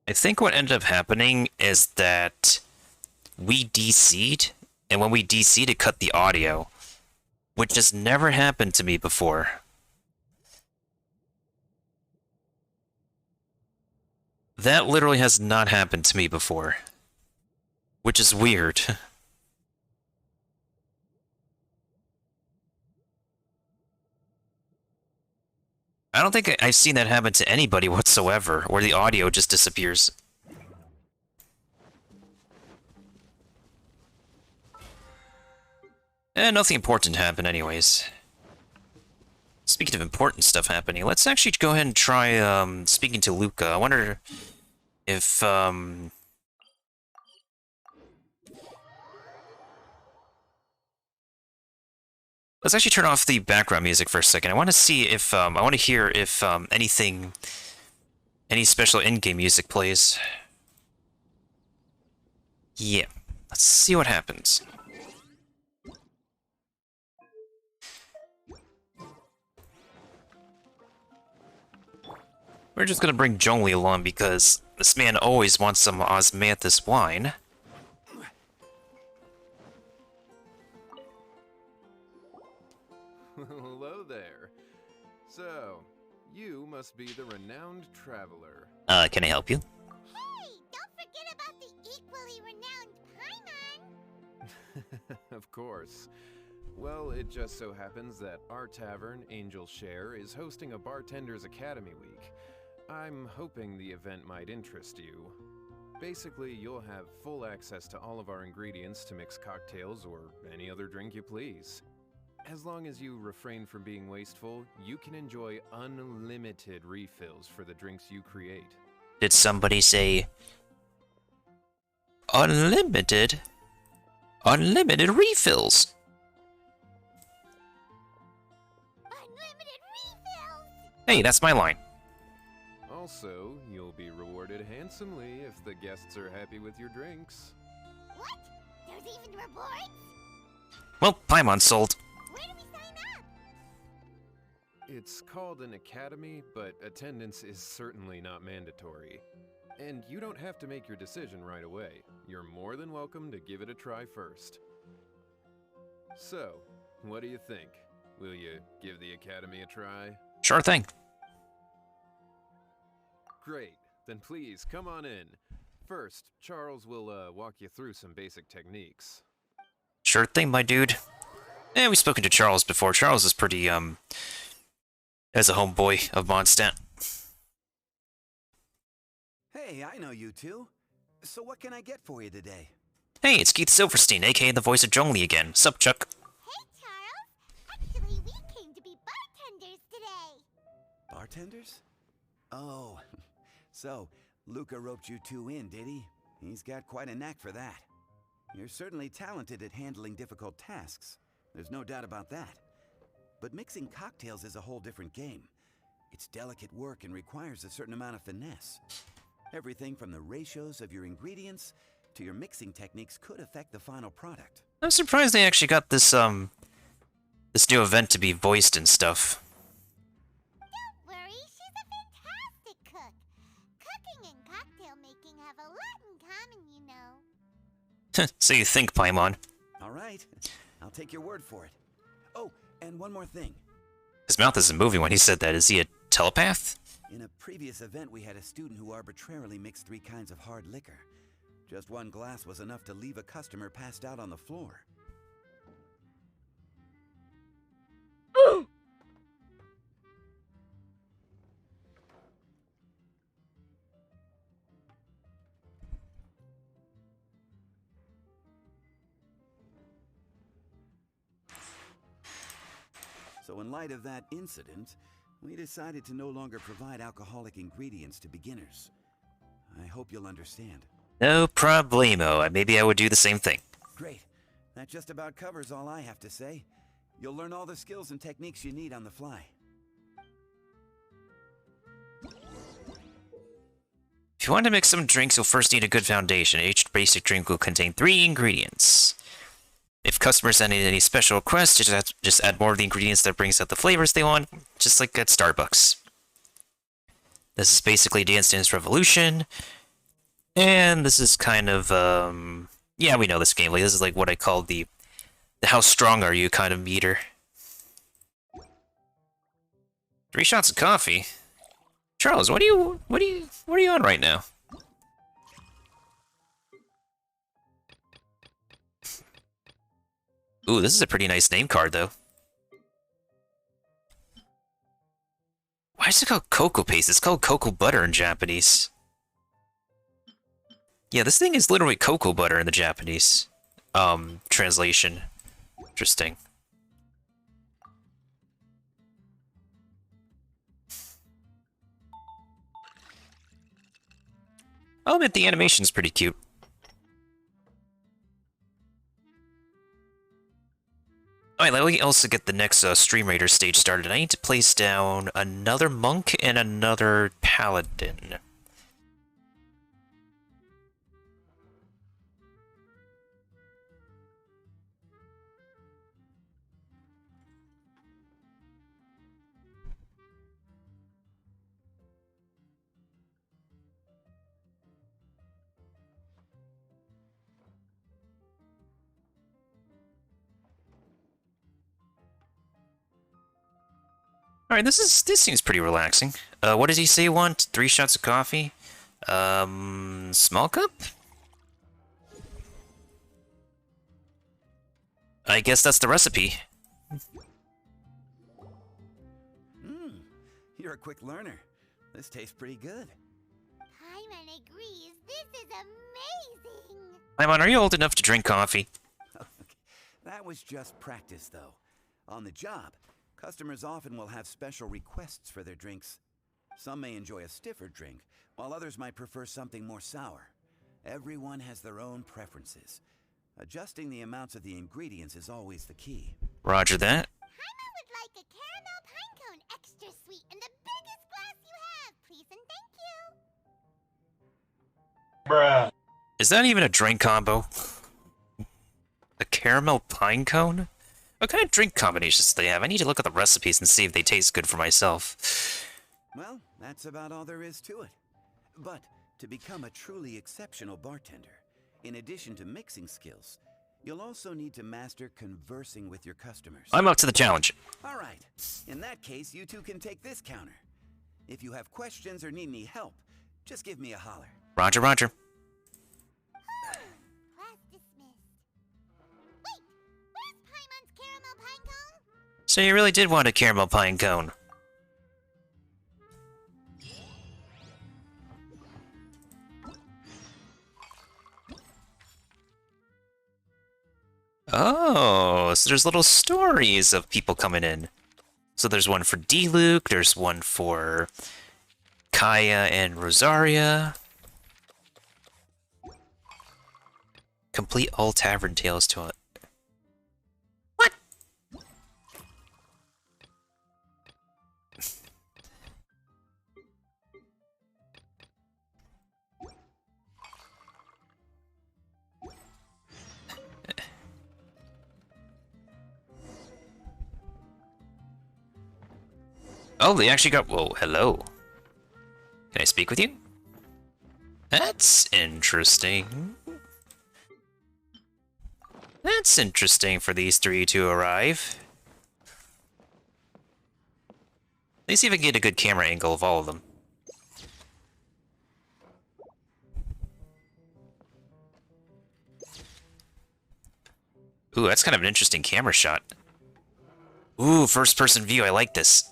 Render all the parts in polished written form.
I think what ended up happening is that we DC'd, and when we DC'd, it cut the audio, which has never happened to me before. That literally has not happened to me before, which is weird. I don't think I've seen that happen to anybody whatsoever, where the audio just disappears. Nothing important happened anyways. Speaking of important stuff happening, let's actually go ahead and try, speaking to Luca. I wonder if, let's actually turn off the background music for a second. I want to see if, I want to hear if, any special in-game music plays. Yeah. Let's see what happens. We're just gonna bring Zhongli along because this man always wants some osmanthus wine. Hello there. So, you must be the renowned traveler. Can I help you? Hey, don't forget about the equally renowned Paimon! Of course. Well, it just so happens that our tavern, Angel Share, is hosting a Bartender's Academy Week. I'm hoping the event might interest you. Basically, you'll have full access to all of our ingredients to mix cocktails or any other drink you please. As long as you refrain from being wasteful, you can enjoy unlimited refills for the drinks you create. Did somebody say unlimited? Unlimited refills? Unlimited refills! Hey, that's my line. Also, you'll be rewarded handsomely if the guests are happy with your drinks. What? There's even rewards? Well, Paimon sold. Where do we sign up? It's called an academy, but attendance is certainly not mandatory. And you don't have to make your decision right away. You're more than welcome to give it a try first. So, what do you think? Will you give the academy a try? Sure thing. Great. Then please, come on in. First, Charles will walk you through some basic techniques. Sure thing, my dude. We've spoken to Charles before. Charles is pretty, as a homeboy of Mondstadt. Hey, I know you two. So what can I get for you today? Hey, it's Keith Silverstein, aka the voice of Zhongli again. Sup, Chuck? Hey, Charles! Actually, we came to be bartenders today! Bartenders? Oh, so Luca roped you two in, did he? He's got quite a knack for that. You're certainly talented at handling difficult tasks. There's no doubt about that. But mixing cocktails is a whole different game. It's delicate work and requires a certain amount of finesse. Everything from the ratios of your ingredients to your mixing techniques could affect the final product. I'm surprised they actually got this, this new event to be voiced and stuff. Don't worry, she's a fantastic cook. Cooking and cocktail making have a lot in common, you know. So you think, Paimon. All right, I'll take your word for it. Oh, and one more thing. His mouth isn't moving when he said that. Is he a telepath? In a previous event, we had a student who arbitrarily mixed 3 kinds of hard liquor. Just one glass was enough to leave a customer passed out on the floor. So in light of that incident, we decided to no longer provide alcoholic ingredients to beginners. I hope you'll understand. No problemo. Maybe I would do the same thing. Great. That just about covers all I have to say. You'll learn all the skills and techniques you need on the fly. If you want to mix some drinks, you'll first need a good foundation. Each basic drink will contain 3 ingredients. If customers send in any special requests, just add more of the ingredients that brings out the flavors they want, just like at Starbucks. This is basically Dance Dance Revolution. And this is kind of, yeah, we know this gameplay. This is like what I call the how strong are you kind of meter. 3 shots of coffee? Charles, what are you on right now? Ooh, this is a pretty nice name card, though. Why is it called cocoa paste? It's called cocoa butter in Japanese. Yeah, this thing is literally cocoa butter in the Japanese translation. Interesting. I'll admit the animation's pretty cute. Alright, let me also get the next Stream Raider stage started. I need to place down another monk and another paladin. Alright, this seems pretty relaxing. What does he say you want? 3 shots of coffee? Small cup? I guess that's the recipe. You're a quick learner. This tastes pretty good. Paimon agrees. This is amazing. Paimon, are you old enough to drink coffee? That was just practice, though. On the job, customers often will have special requests for their drinks. Some may enjoy a stiffer drink, while others might prefer something more sour. Everyone has their own preferences. Adjusting the amounts of the ingredients is always the key. Roger that. Paimon would like a caramel pine cone extra sweet in the biggest glass you have, please and thank you. Bruh. Is that even a drink combo? A caramel pine cone? What kind of drink combinations do they have? I need to look at the recipes and see if they taste good for myself. Well, that's about all there is to it. But to become a truly exceptional bartender, in addition to mixing skills, you'll also need to master conversing with your customers. I'm up to the challenge. All right. In that case, you two can take this counter. If you have questions or need any help, just give me a holler. Roger, roger. Class dismissed. Wait, where's Paimon's caramel pine cone? So you really did want a caramel pine cone. Oh, so there's little stories of people coming in. So there's one for D-Luke, there's one for Kaya and Rosaria. Complete all tavern tales to it. What? Oh, they actually got... Whoa, hello. Can I speak with you? That's interesting. That's interesting for these three to arrive. Let's see if I can get a good camera angle of all of them. Ooh, that's kind of an interesting camera shot. Ooh, first-person view, I like this.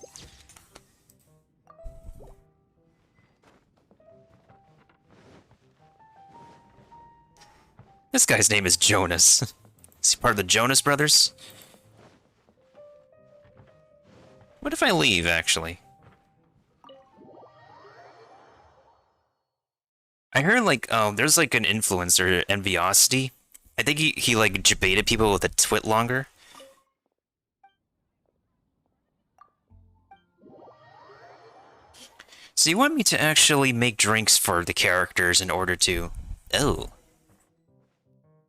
This guy's name is Jonas. Is he part of the Jonas Brothers? What if I leave, actually? I heard, like, there's, like, an influencer, Enviosity. I think he like, debated people with a twit longer. So you want me to actually make drinks for the characters in order to... Oh.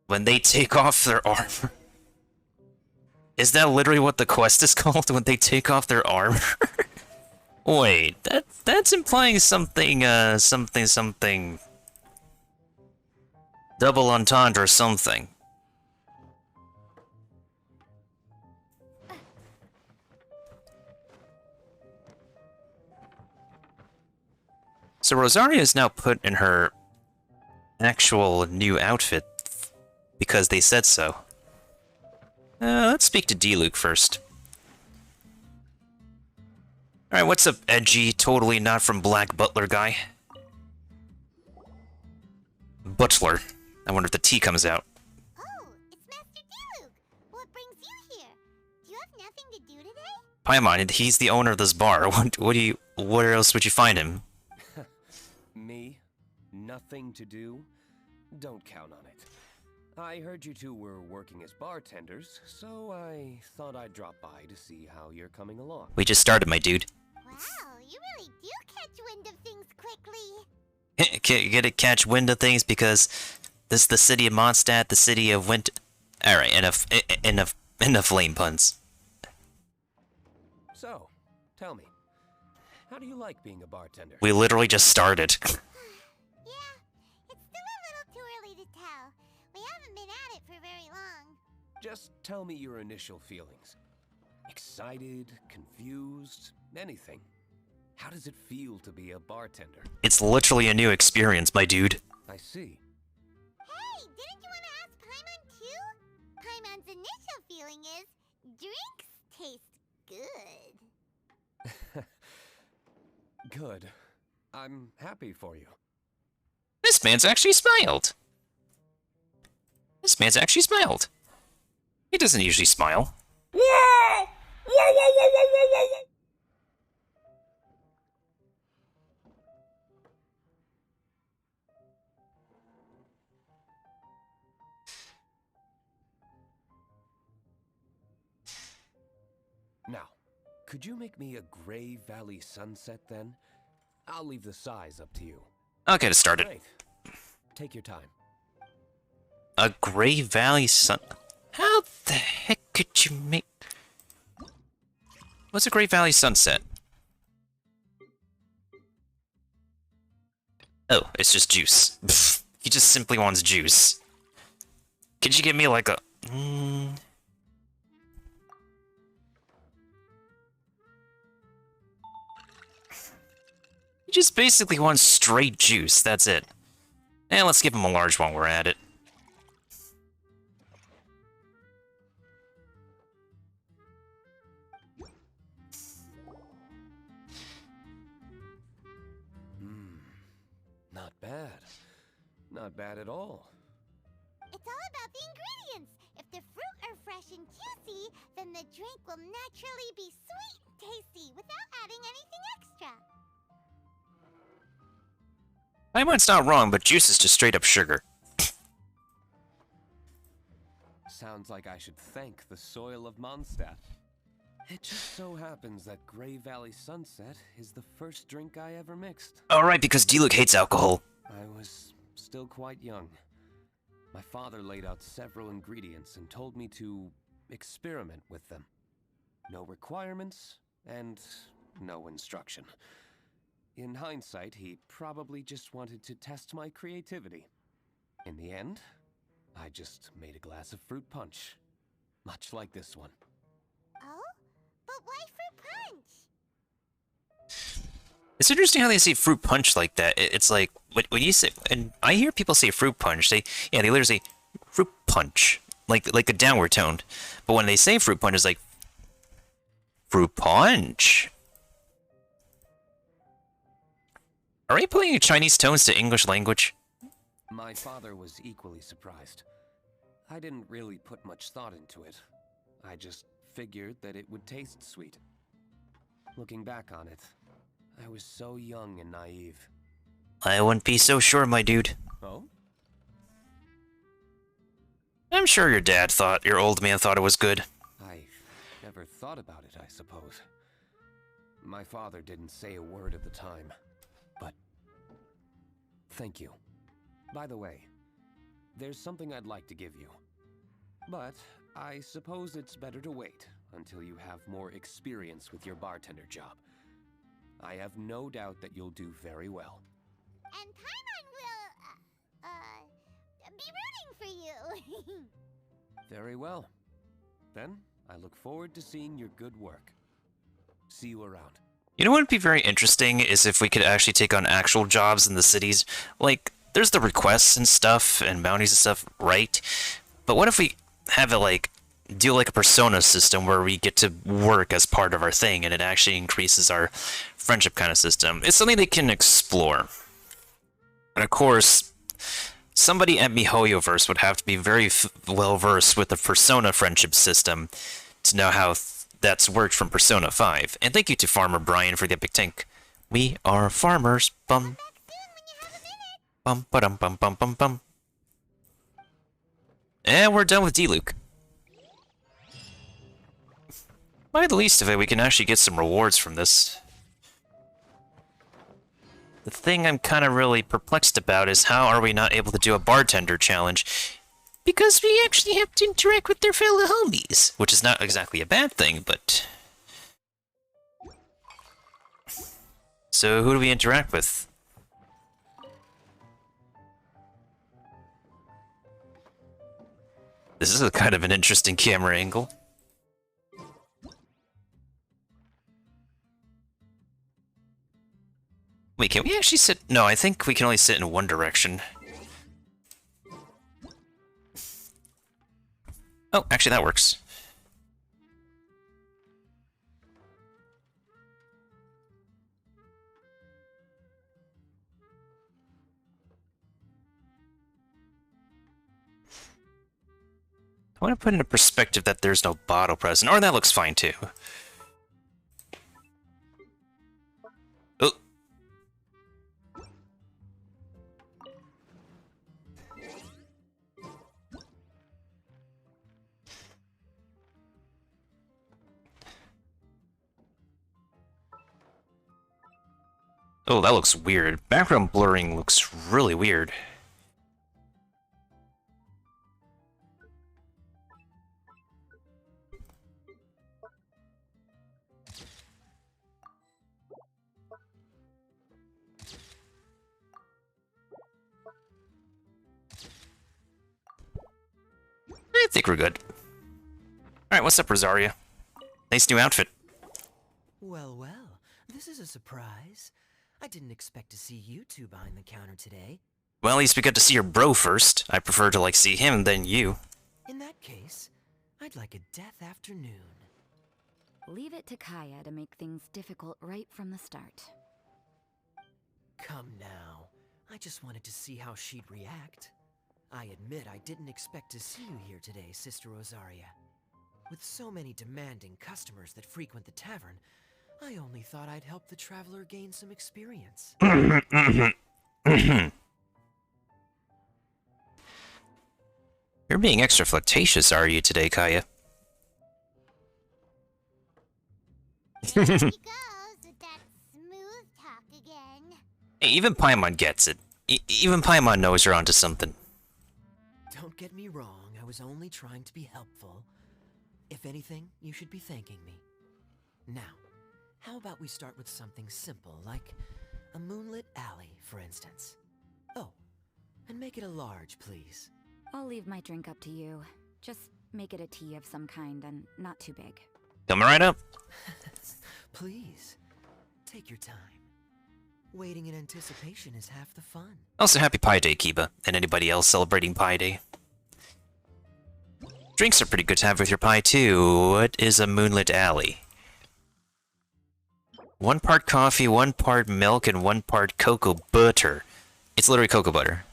When they take off their armor. Is that literally what the quest is called? When they take off their armor? Wait, that's implying something, something. double entendre or something. So Rosaria is now put in her actual new outfit because they said so. Let's speak to D-Luke first. Alright, what's up, edgy, totally not from Black Butler guy? Butler. I wonder if the T comes out. Oh, it's Master Diluc. What brings you here? Do you have nothing to do today? Paimon, he's the owner of this bar. Where else would you find him? Me? Nothing to do? Don't count on it. I heard you two were working as bartenders, so I thought I'd drop by to see how you're coming along. We just started, my dude. Wow, you really do catch wind of things quickly. Get it, catch wind of things because this is the city of Mondstadt, the city of Winter. Alright, enough lame puns. So, tell me, how do you like being a bartender? We literally just started. Yeah, it's still a little too early to tell. We haven't been at it for very long. Just tell me your initial feelings. Excited, confused, anything. How does it feel to be a bartender? It's literally a new experience, my dude. I see. Hey, didn't you want to ask Paimon too? Paimon's initial feeling is, drinks taste good. Good. I'm happy for you. This man's actually smiled. This man's actually smiled. He doesn't usually smile. Now, could you make me a Gray Valley sunset then? I'll leave the size up to you. I'll get it started. Great. Take your time. A Gray Valley sun... How the heck could you make... What's a Gray Valley sunset? Oh, it's just juice. Pfft, he just simply wants juice. Could you give me like a... He just basically wants straight juice, that's it. And let's give him a large one while we're at it. Not bad. Not bad at all. It's all about the ingredients. If the fruit are fresh and juicy, then the drink will naturally be sweet and tasty without adding anything extra. Paimon's not wrong, but juice is just straight up sugar. Sounds like I should thank the soil of Mondstadt. It just so happens that Gray Valley Sunset is the first drink I ever mixed. Alright, because D-Luke hates alcohol. I was still quite young. My father laid out several ingredients and told me to experiment with them. No requirements and no instruction. In hindsight, he probably just wanted to test my creativity. In the end, I just made a glass of fruit punch. Much like this one. Oh? But why fruit punch? It's interesting how they say fruit punch like that. It's like, when you say, and I hear people say fruit punch, they literally say fruit punch. Like a downward tone. But when they say fruit punch, it's like, fruit punch. Are we putting Chinese tones to English language? My father was equally surprised. I didn't really put much thought into it. I just figured that it would taste sweet. Looking back on it, I was so young and naive. I wouldn't be so sure, my dude. Oh? I'm sure your old man thought it was good. I never thought about it, I suppose. My father didn't say a word at the time, but thank you. By the way, there's something I'd like to give you. But I suppose it's better to wait until you have more experience with your bartender job. I have no doubt that you'll do very well. And Paimon will, be for you. Very well. Then, I look forward to seeing your good work. See you around. You know what would be very interesting is if we could actually take on actual jobs in the cities. Like, there's the requests and stuff, and bounties and stuff, right? But what if we have it, like, do like a persona system where we get to work as part of our thing, and it actually increases our friendship kind of system? It's something they can explore. And of course, somebody at MiHoYoverse would have to be very well versed with the Persona friendship system to know how that's worked from Persona 5. And thank you to Farmer Brian for the epic tank. We are farmers. Bum. Bum ba-dum bum bum bum bum. And we're done with D-Luke. By the least of it, we can actually get some rewards from this. The thing I'm kind of really perplexed about is how are we not able to do a bartender challenge? Because we actually have to interact with their fellow homies, which is not exactly a bad thing, but... So who do we interact with? This is a kind of an interesting camera angle. Wait, can we actually sit? No, I think we can only sit in one direction. Oh, actually that works. I want to put into perspective that there's no bottle present. Or that looks fine too. Oh. Oh, that looks weird. Background blurring looks really weird. I think we're good. Alright, what's up, Rosaria? Nice new outfit. Well, well, this is a surprise. I didn't expect to see you two behind the counter today. Well, at least we got to see your bro first. I prefer to, like, see him than you. In that case, I'd like a death afternoon. Leave it to Kaya to make things difficult right from the start. Come now. I just wanted to see how she'd react. I admit I didn't expect to see you here today, Sister Rosaria. With so many demanding customers that frequent the tavern, I only thought I'd help the traveler gain some experience. You're being extra flirtatious, are you, today, Kaya? There he goes with that smooth talk again. Hey, even Paimon gets it. Even Paimon knows you're onto something. Don't get me wrong, I was only trying to be helpful. If anything, you should be thanking me. Now, how about we start with something simple, like a moonlit alley, for instance. Oh, and make it a large, please. I'll leave my drink up to you. Just make it a tea of some kind and not too big. Coming right up. Please, take your time. Waiting in anticipation is half the fun. Also, happy Pi Day, Kiba, and anybody else celebrating Pi Day. Drinks are pretty good to have with your pie, too. What is a moonlit alley? 1 part coffee, 1 part milk, and 1 part cocoa butter. It's literally cocoa butter.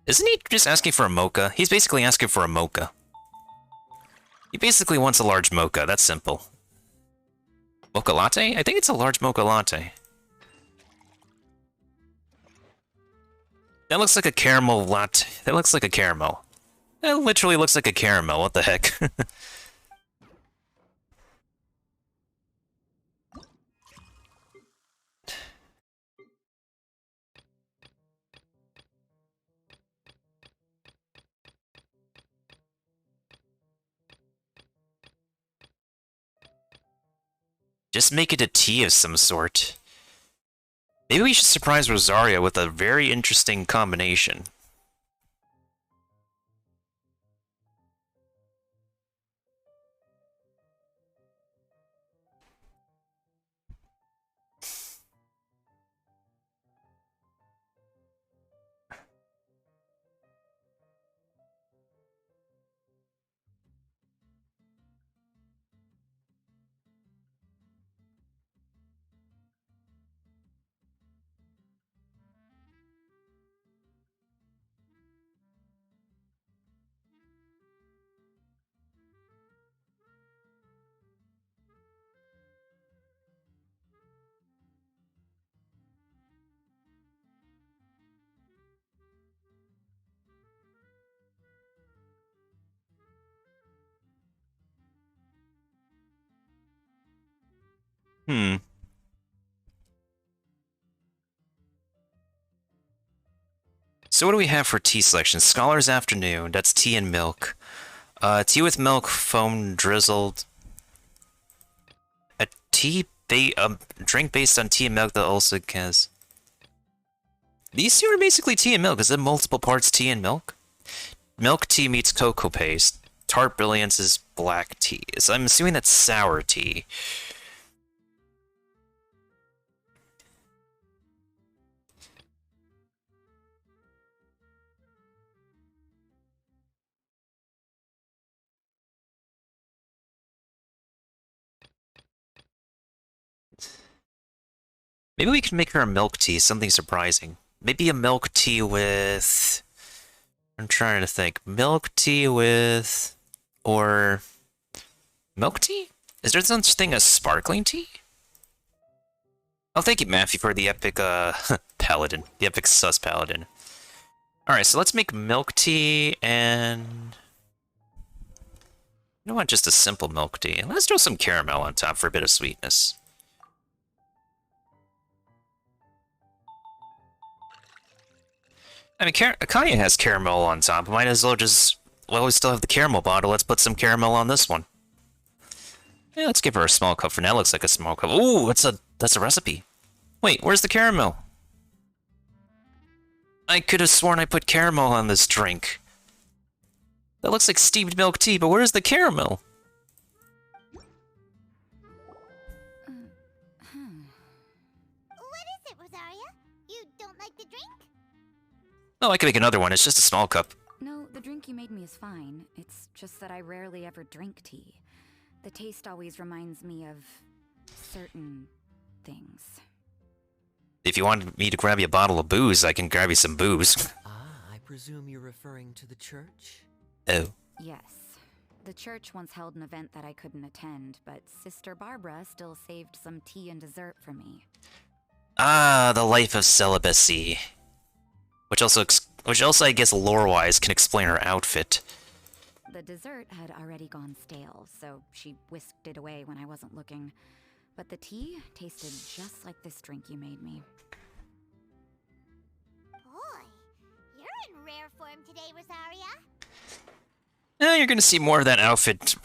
Isn't he just asking for a mocha? He's basically asking for a mocha. He basically wants a large mocha, that's simple. Mocha latte? I think it's a large mocha latte. That looks like a caramel latte. That looks like a caramel. That literally looks like a caramel, what the heck? Just make it a tea of some sort. Maybe we should surprise Rosaria with a very interesting combination. Hmm. So what do we have for tea selection? Scholar's Afternoon, that's tea and milk. Tea with milk, foam drizzled. A drink based on tea and milk that also has... These two are basically tea and milk. Is it multiple parts tea and milk? Milk tea meets cocoa paste. Tart Brilliance is black tea. So I'm assuming that's sour tea. Maybe we can make her a milk tea, something surprising. Maybe a milk tea with... I'm trying to think. Milk tea with... Or... Milk tea? Is there such thing as sparkling tea? Oh, thank you, Matthew, for the epic, paladin. The epic sus paladin. Alright, so let's make milk tea and... I don't want just a simple milk tea. Let's throw some caramel on top for a bit of sweetness. I mean, Akaya has caramel on top. Might as well just... Well, we still have the caramel bottle. Let's put some caramel on this one. Yeah, let's give her a small cup for now. Looks like a small cup. Ooh, that's a recipe. Wait, where's the caramel? I could have sworn I put caramel on this drink. That looks like steamed milk tea, but where's the caramel? What is it, Rosaria? You don't like the drink? Oh, I can make another one. It's just a small cup. No, the drink you made me is fine. It's just that I rarely ever drink tea. The taste always reminds me of certain things. If you want me to grab you a bottle of booze, I can grab you some booze. Ah, I presume you're referring to the church? Oh. Yes. The church once held an event that I couldn't attend, but Sister Barbara still saved some tea and dessert for me. Ah, the life of celibacy. Which also, I guess, lore-wise, can explain her outfit. The dessert had already gone stale, so she whisked it away when I wasn't looking. But the tea tasted just like this drink you made me. Boy, you're in rare form today, Rosaria. You're gonna see more of that outfit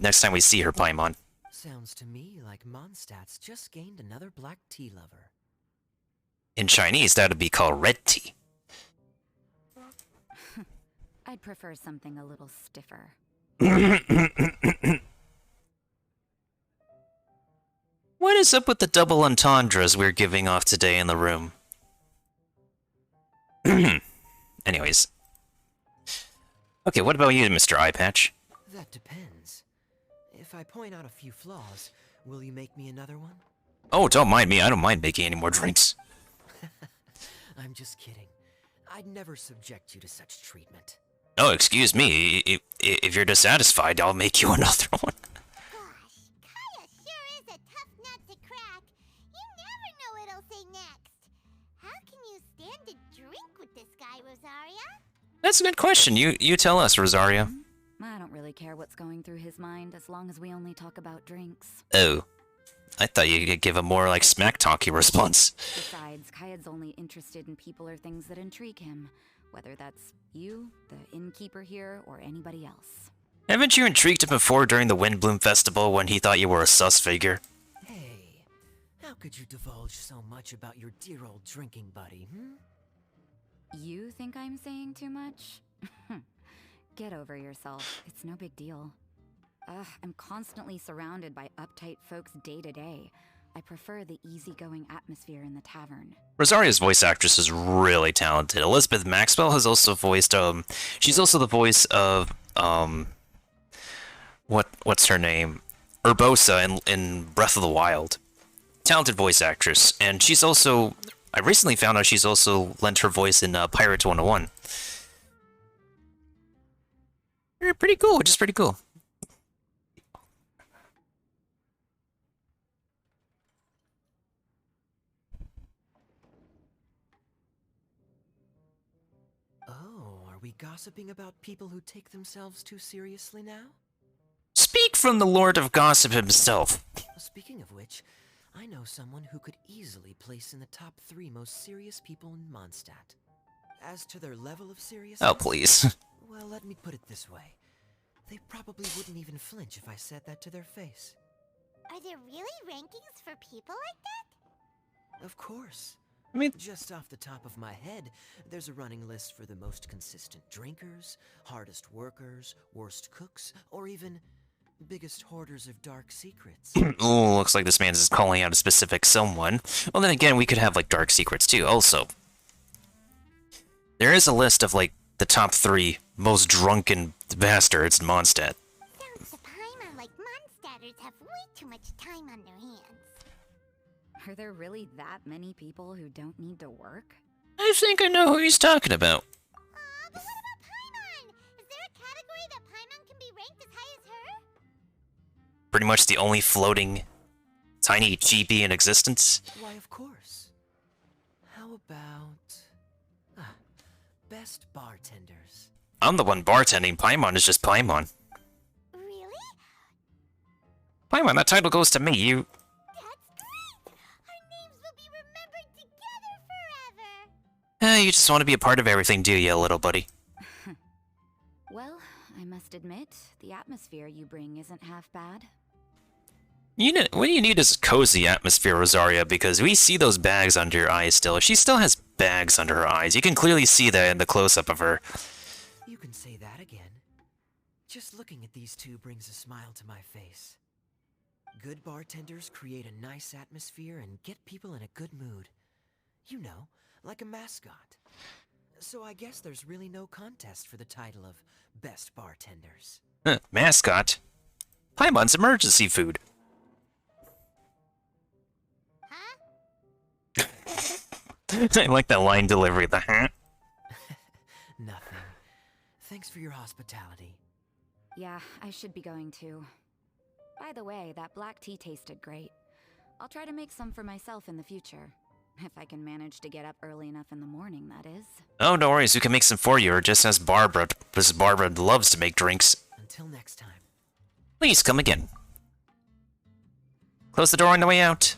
next time we see her, Paimon. Sounds to me like Mondstadt's just gained another black tea lover. In Chinese, that would be called red tea. I'd prefer something a little stiffer. What is up with the double entendres we're giving off today in the room? Anyways. Okay, what about you, Mr. Eyepatch? That depends. If I point out a few flaws, will you make me another one? Oh, don't mind me. I don't mind making any more drinks. I'm just kidding. I'd never subject you to such treatment. Oh, excuse me. If you're dissatisfied, I'll make you another one. Gosh, Kaya sure is a tough nut to crack. You never know what he'll say next. How can you stand to drink with this guy, Rosaria? That's a good question. You tell us, Rosaria. I don't really care what's going through his mind as long as we only talk about drinks. Oh. I thought you could give a more, like, smack-talky response. Besides, Kayad's only interested in people or things that intrigue him. Whether that's you, the innkeeper here, or anybody else. Haven't you intrigued him before during the Windbloom Festival when he thought you were a sus figure? Hey, How could you divulge so much about your dear old drinking buddy, hmm? You think I'm saying too much? Get over yourself. It's no big deal. Ugh, I'm constantly surrounded by uptight folks day to day. I prefer the easygoing atmosphere in the tavern. Rosaria's voice actress is really talented. Elizabeth Maxwell has also voiced, she's also the voice of, what's her name? Urbosa in Breath of the Wild. Talented voice actress. And she's also, I recently found out she's also lent her voice in Pirates 101. Pretty cool, which is pretty cool. Oh, are we gossiping about people who take themselves too seriously now? Speak from the Lord of Gossip himself. Speaking of which, I know someone who could easily place in the top 3 most serious people in Mondstadt. As to their level of seriousness... Oh, please. Well, let me put it this way. They probably wouldn't even flinch if I said that to their face. Are there really rankings for people like that? Of course. I mean, Just off the top of my head, there's a running list for the most consistent drinkers, hardest workers, worst cooks, or even biggest hoarders of dark secrets. oh, looks like this man's is calling out a specific someone. Well, then again, we could have, like, dark secrets, too, also. There is a list of, like, the top 3 most drunken bastards in Mondstadt. Sounds to Paimon like Mondstadters have way too much time on their hands. Are there really that many people who don't need to work? I think I know who he's talking about. Aw, but what about Paimon? Is there a category that Paimon can be ranked as high as her? Pretty much the only floating tiny GP in existence. Why, of course. How about... best bartenders. I'm the one bartending. Paimon is just Paimon. Really? Paimon, that title goes to me. You... That's great! Our names will be remembered together forever! You just want to be a part of everything, do you, little buddy? Well, I must admit, the atmosphere you bring isn't half bad. What you need is a cozy atmosphere, Rosaria, because we see those bags under your eyes still. She still has bags under her eyes. You can clearly see that in the close-up of her. You can say that again. Just looking at these two brings a smile to my face. Good bartenders create a nice atmosphere and get people in a good mood. You know, like a mascot. So I guess there's really no contest for the title of Best Bartenders. Mascot? Paimon's emergency food. Huh? I like that line delivery, the huh? Nothing. Thanks for your hospitality. Yeah, I should be going too. By the way, that black tea tasted great. I'll try to make some for myself in the future. If I can manage to get up early enough in the morning, that is. Oh, no worries, we can make some for you, or just ask Barbara, because Barbara loves to make drinks. Until next time. Please come again. Close the door on the way out.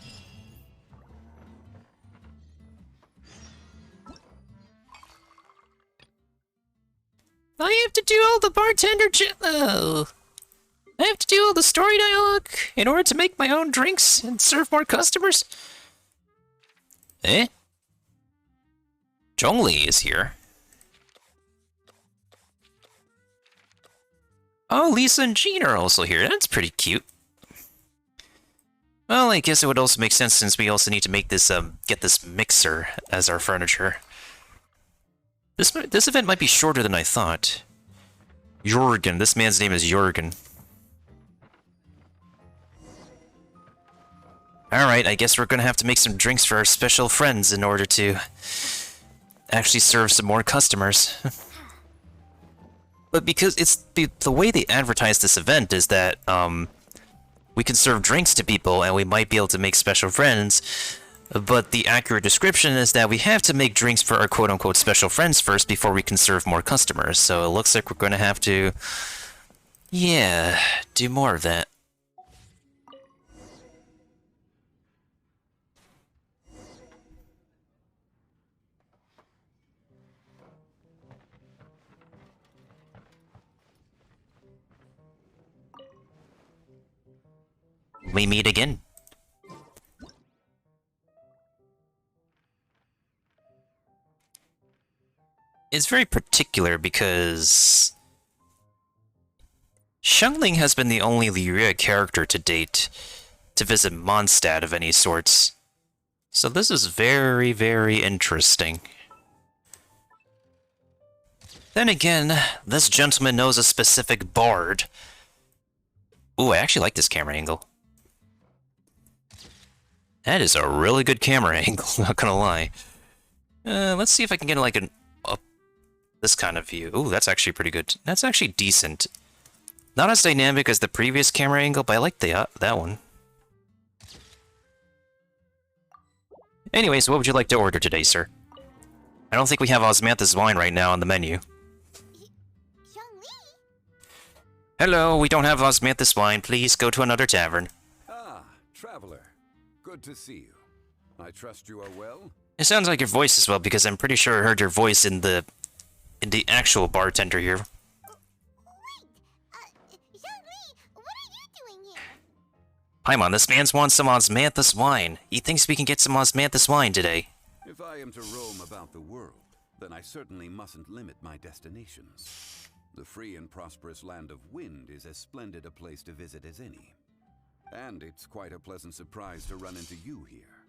I have to do all the bartender I have to do all the story dialogue in order to make my own drinks and serve more customers? Eh? Zhongli is here. Oh, Lisa and Jean are also here. That's pretty cute. Well, I guess it would also make sense since we also need to make this, get this mixer as our furniture. This event might be shorter than I thought. Jorgen. This man's name is Jorgen. Alright, I guess we're gonna have to make some drinks for our special friends in order to actually serve some more customers. But because it's the way they advertise this event is that we can serve drinks to people and we might be able to make special friends, but the accurate description is that we have to make drinks for our quote-unquote special friends first before we can serve more customers. So it looks like we're going to have to, yeah, do more of that. We meet again. is very particular because Xiangling has been the only Lyria character to date to visit Mondstadt of any sorts. So this is very, very interesting. Then again, this gentleman knows a specific bard. Ooh, I actually like this camera angle. That is a really good camera angle, not gonna lie. Let's see if I can get like this kind of view. Ooh, that's actually pretty good. That's actually decent. Not as dynamic as the previous camera angle, but I like that one. Anyways, what would you like to order today, sir? I don't think we have Osmanthus wine right now on the menu. Hello, we don't have Osmanthus wine. Please go to another tavern. Ah, traveler. Good to see you. I trust you are well? It sounds like your voice as well, because I'm pretty sure I heard your voice in the actual bartender here. Paimon, this man wants some Osmanthus wine. He thinks we can get some Osmanthus wine today. If I am to roam about the world, then I certainly mustn't limit my destinations. The free and prosperous land of Wind is as splendid a place to visit as any. And it's quite a pleasant surprise to run into you here.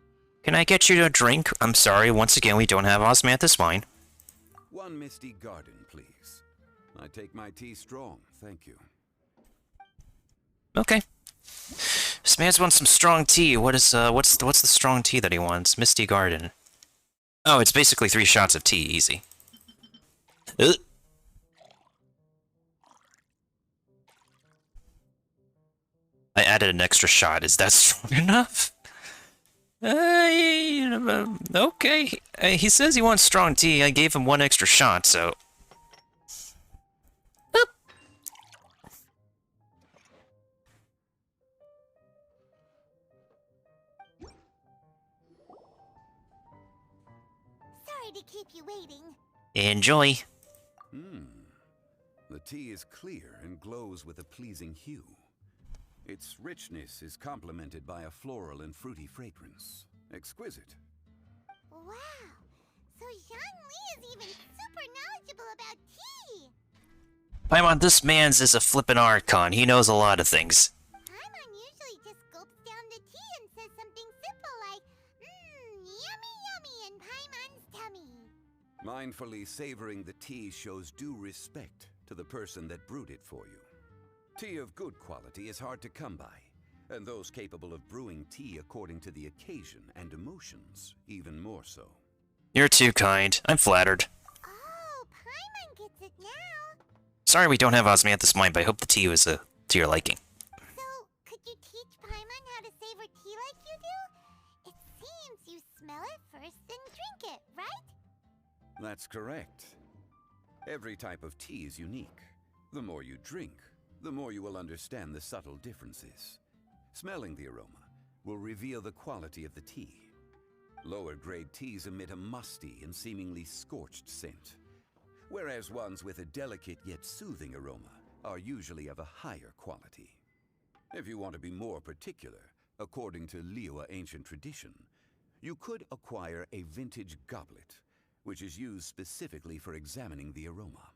Can I get you a drink? I'm sorry, once again we don't have Osmanthus wine. One misty garden, please. I take my tea strong, thank you. Okay. This man wants some strong tea. What's the strong tea that he wants? Misty Garden. Oh, it's basically 3 shots of tea, easy. Ugh. I added an extra shot. Is that strong enough? Okay. He says he wants strong tea. I gave him 1 extra shot, so... Boop. Sorry to keep you waiting. Enjoy. The tea is clear and glows with a pleasing hue. Its richness is complemented by a floral and fruity fragrance. Exquisite. Wow! So Zhang Li is even super knowledgeable about tea! Paimon, this man's is a flippin' archon. He knows a lot of things. Paimon usually just gulps down the tea and says something simple like, yummy yummy in Paimon's tummy. Mindfully savoring the tea shows due respect to the person that brewed it for you. Tea of good quality is hard to come by, and those capable of brewing tea according to the occasion and emotions, even more so. You're too kind. I'm flattered. Oh, Paimon gets it now. Sorry we don't have Osmanthus wine, but I hope the tea was to your liking. So, could you teach Paimon how to savor tea like you do? It seems you smell it first, then drink it, right? That's correct. Every type of tea is unique. The more you drink, the more you will understand the subtle differences. Smelling the aroma will reveal the quality of the tea. Lower grade teas emit a musty and seemingly scorched scent, whereas ones with a delicate yet soothing aroma are usually of a higher quality. If you want to be more particular, according to Liyue ancient tradition, you could acquire a vintage goblet, which is used specifically for examining the aroma.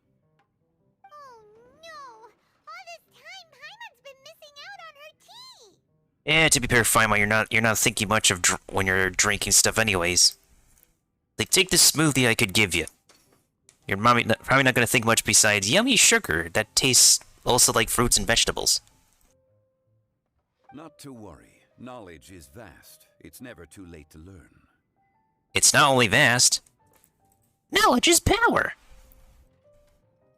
Oh no! All this time, Paimon's been missing out on her tea! Yeah, to be fair, Paimon, you're not thinking much of when you're drinking stuff anyways. Like, take this smoothie I could give you. You're probably not gonna think much besides yummy sugar that tastes also like fruits and vegetables. Not to worry. Knowledge is vast. It's never too late to learn. It's not only vast. Knowledge is power.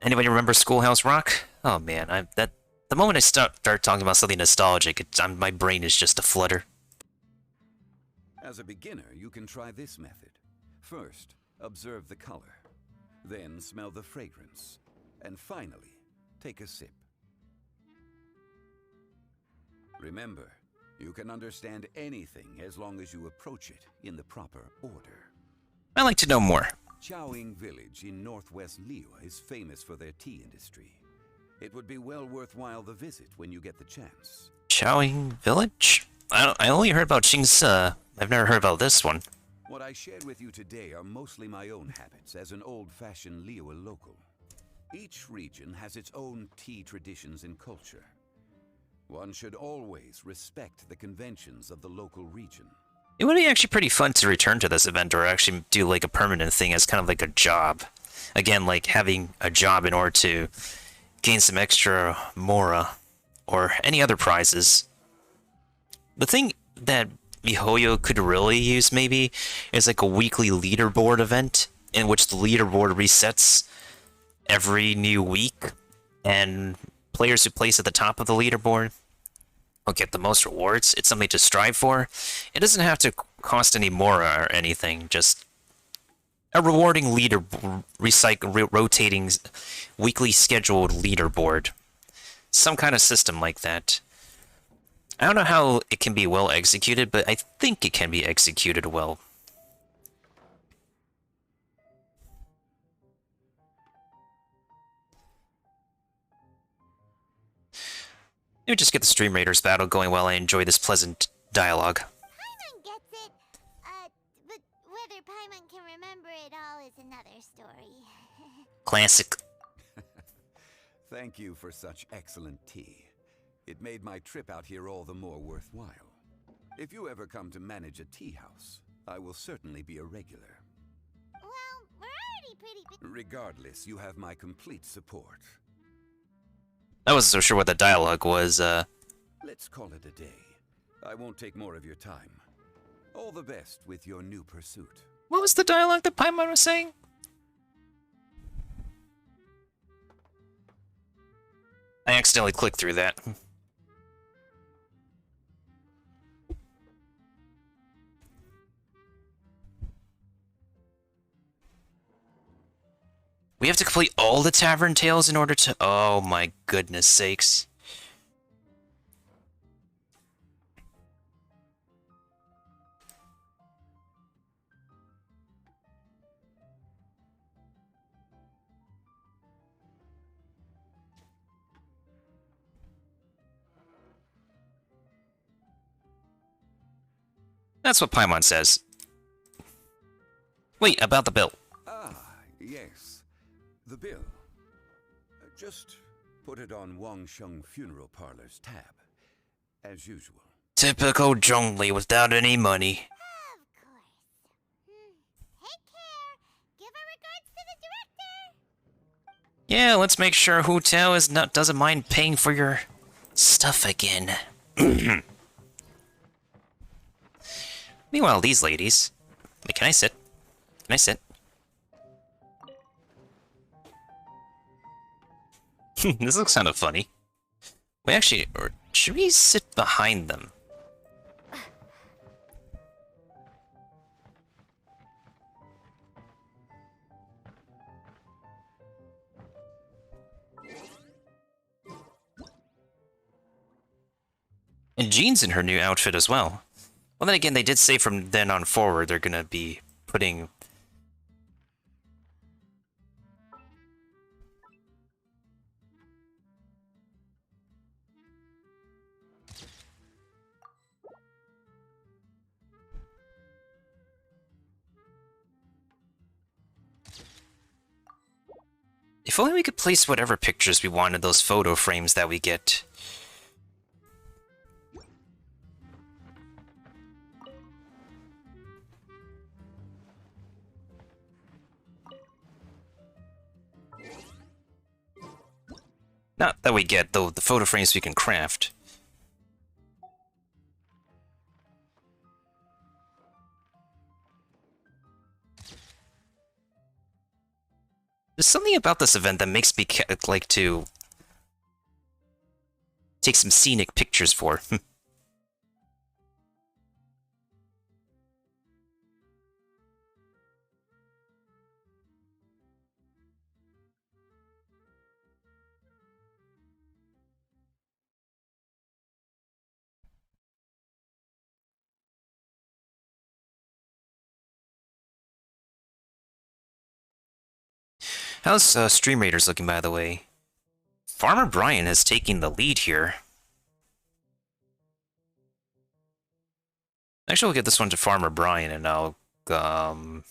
Anybody remember Schoolhouse Rock? Oh man, the moment I start talking about something nostalgic, my brain is just a flutter. As a beginner, you can try this method. First, observe the color. Then smell the fragrance. And finally, take a sip. Remember, you can understand anything as long as you approach it in the proper order. I'd like to know more. Chaoying Village in northwest Liyue is famous for their tea industry. It would be well worthwhile the visit when you get the chance. Chaoying Village? I only heard about Qingce. I've never heard about this one. What I shared with you today are mostly my own habits as an old-fashioned Liyue local. Each region has its own tea traditions and culture. One should always respect the conventions of the local region. It would be actually pretty fun to return to this event or actually do like a permanent thing as kind of like a job. Again, like having a job in order to gain some extra mora or any other prizes. The thing that miHoYo could really use maybe is like a weekly leaderboard event in which the leaderboard resets every new week and players who place at the top of the leaderboard will get the most rewards. It's something to strive for. It doesn't have to cost any mora or anything, just a rewarding rotating weekly scheduled leaderboard. Some kind of system like that. I don't know how it can be well executed, but I think it can be executed well. Let me just get the Stream Raiders battle going while I enjoy this pleasant dialogue. Paimon gets it. But whether Paimon can remember it all is another story. Classic. Thank you for such excellent tea. It made my trip out here all the more worthwhile. If you ever come to manage a tea house, I will certainly be a regular. Well, we're already pretty big. Regardless, you have my complete support. I wasn't so sure what the dialogue was, Let's call it a day. I won't take more of your time. All the best with your new pursuit. What was the dialogue that Paimon was saying? I accidentally clicked through that. We have to complete all the Tavern Tales in order to... Oh my goodness sakes. That's what Paimon says. Wait, about the bill. Ah, yes. The bill. Just put it on Wangsheng Funeral Parlor's tab, as usual. Typical Zhongli without any money. Of course. Take care. Give our regards to the director. Yeah, let's make sure Hu Tao doesn't mind paying for your stuff again. Meanwhile, these ladies... Wait, can I sit? Can I sit? This looks kind of funny. Wait, actually, or should we sit behind them? And Jean's in her new outfit as well. Well, then again, they did say from then on forward they're gonna be putting... If only we could place whatever pictures we want in those photo frames that we get. Not that we get, though, the photo frames we can craft. There's something about this event that makes me like to take some scenic pictures for. How's Stream Raiders looking, by the way? Farmer Brian is taking the lead here. Actually, we'll get this one to Farmer Brian, and I'll Do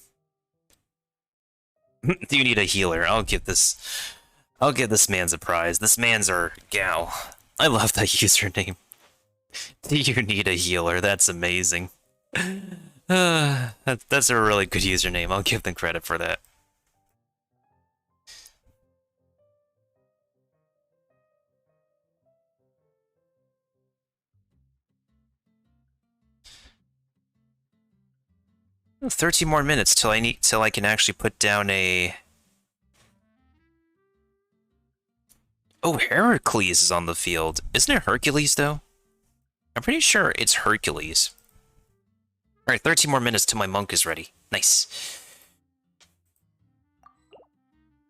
you need a healer? I'll give this man's a prize. This man's or gal. I love that username. Do you need a healer? That's amazing. That's a really good username. I'll give them credit for that. Oh, 13 more minutes till I can actually put down a. Oh, Heracles is on the field. Isn't it Hercules though? I'm pretty sure it's Hercules. Alright, 13 more minutes till my monk is ready. Nice.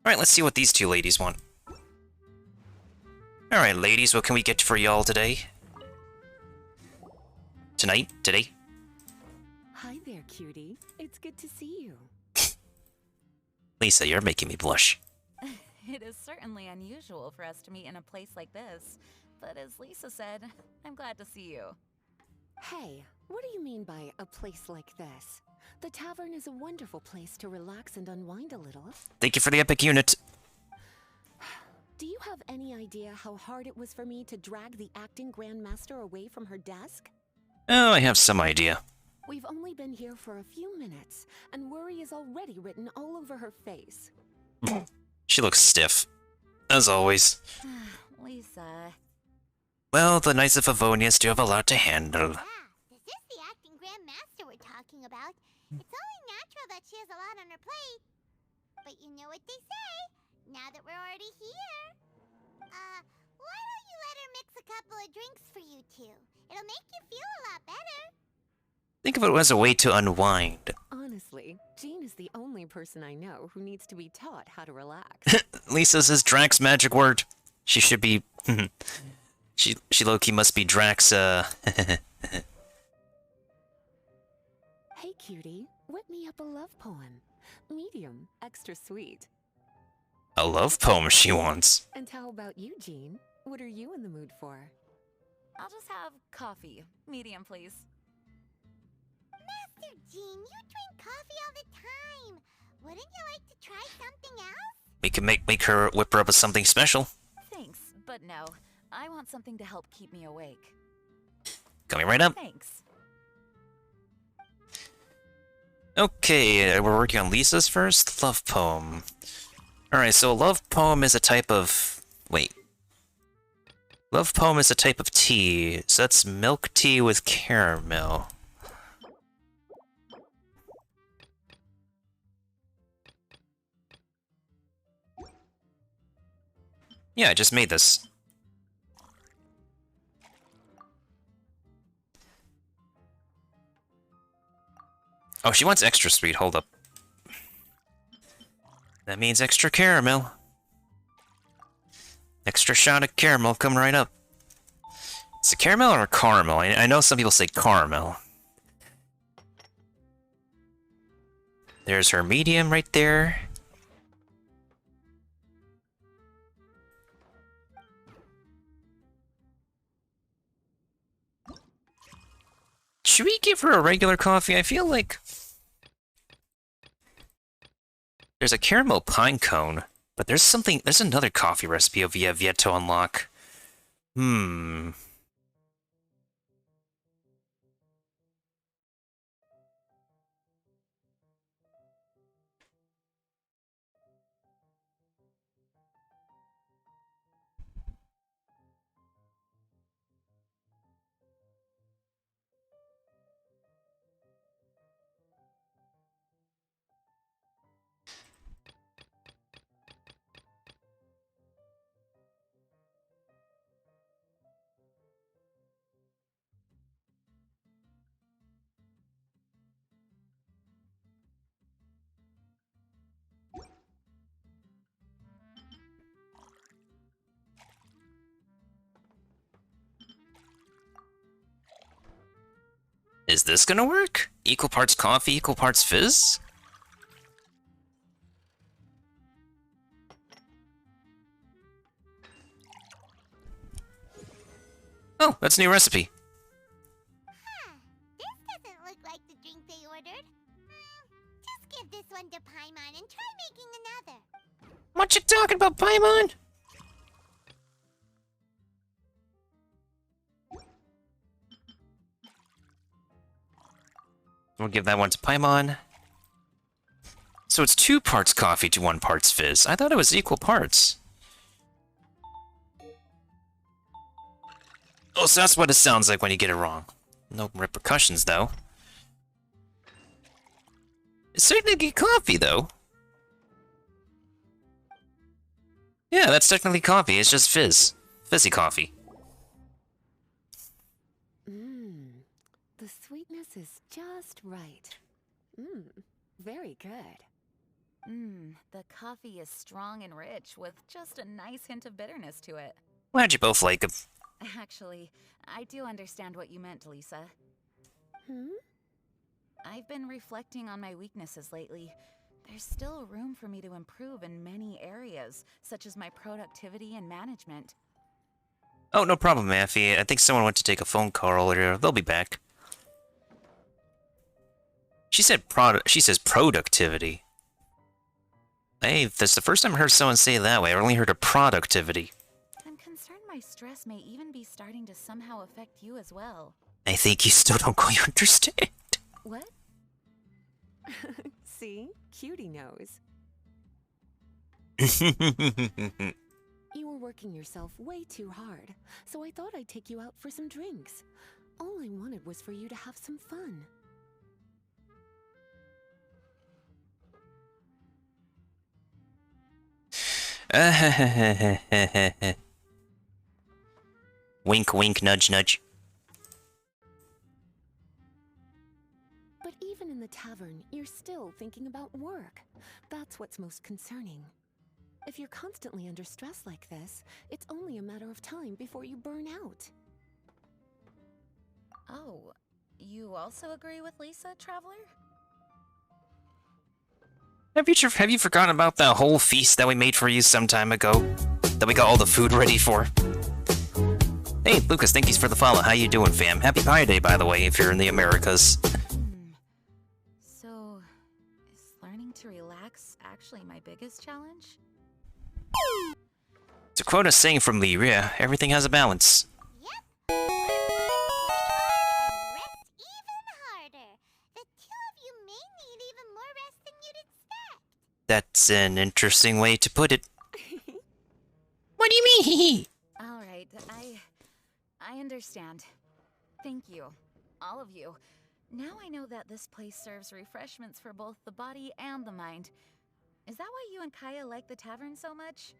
Alright, let's see what these two ladies want. Alright, ladies, what can we get for y'all today? Tonight? Today? Hi there, cutie. It's good to see you. Lisa, you're making me blush. It is certainly unusual for us to meet in a place like this, but as Lisa said, I'm glad to see you. Hey, what do you mean by a place like this? The tavern is a wonderful place to relax and unwind a little. Thank you for the epic unit. Do you have any idea how hard it was for me to drag the acting grandmaster away from her desk? Oh, I have some idea. We've only been here for a few minutes, and worry is already written all over her face. She looks stiff. As always. Lisa. Well, the Knights of Favonius do have a lot to handle. Yeah, this is the acting grandmaster we're talking about. It's only natural that she has a lot on her plate. But you know what they say, now that we're already here. Why don't you let her mix a couple of drinks for you two? It'll make you feel a lot better. Think of it as a way to unwind. Honestly, Jean is the only person I know who needs to be taught how to relax. Lisa says Drax magic word. She should be... she low-key must be Drax, Hey, cutie, whip me up a love poem. Medium, extra sweet. A love poem she wants. And how about you, Jean? What are you in the mood for? I'll just have coffee. Medium, please. Master Jean, you drink coffee all the time. Wouldn't you like to try something else? We can make her whip her up with something special. Thanks, but no. I want something to help keep me awake. Coming right up. Thanks. Okay, we're working on Lisa's first. Love poem. Alright, so a love poem is a type of... Wait. Love poem is a type of tea, so that's milk tea with caramel. Yeah, I just made this. Oh, she wants extra sweet. Hold up. That means extra caramel. Extra shot of caramel coming right up. Is it caramel or caramel? I know some people say caramel. There's her medium right there. Should we give her a regular coffee? I feel like... There's a caramel pine cone, but there's another coffee recipe we have yet to unlock. Is this gonna work? Equal parts coffee, equal parts fizz? Oh, that's a new recipe. Huh, this doesn't look like the drink they ordered. one to Paimon and try making another. What you talking about, Paimon? We'll give that one to Paimon. So it's 2 parts coffee to 1 parts fizz. I thought it was equal parts. Oh, so that's what it sounds like when you get it wrong. No repercussions, though. It's technically coffee, though. Yeah, that's technically coffee. It's just fizz. Fizzy coffee. Mmm. The sweetness is just right. Mmm. Very good. The coffee is strong and rich with just a nice hint of bitterness to it. Glad you both like them. Actually, I do understand what you meant, Lisa. I've been reflecting on my weaknesses lately. There's still room for me to improve in many areas, such as my productivity and management. Oh, no problem, Maffy. I think someone went to take a phone call earlier. They'll be back. She says productivity. Hey, that's the first time I heard someone say it that way. I only heard of productivity. I'm concerned my stress may even be starting to somehow affect you as well. I think you still don't quite understand. What? See? Cutie knows. You were working yourself way too hard, so I thought I'd take you out for some drinks. All I wanted was for you to have some fun. Wink, wink, nudge, nudge. But even in the tavern, you're still thinking about work. That's what's most concerning. If you're constantly under stress like this, it's only a matter of time before you burn out. Oh, you also agree with Lisa, Traveler? Have you forgotten about that whole feast that we made for you some time ago? That we got all the food ready for? Hey, Lucas, thank you for the follow. How you doing, fam? Happy Pie Day, by the way, if you're in the Americas. So, is learning to relax actually my biggest challenge? To quote a saying from Lyria, everything has a balance. Yep. Work hard and rest even harder. The two of you may need even more rest than you'd expect. That's an interesting way to put it. What do you mean? All right, I understand. Thank you, all of you. Now I know that this place serves refreshments for both the body and the mind. Is that why you and Kaya like the tavern so much?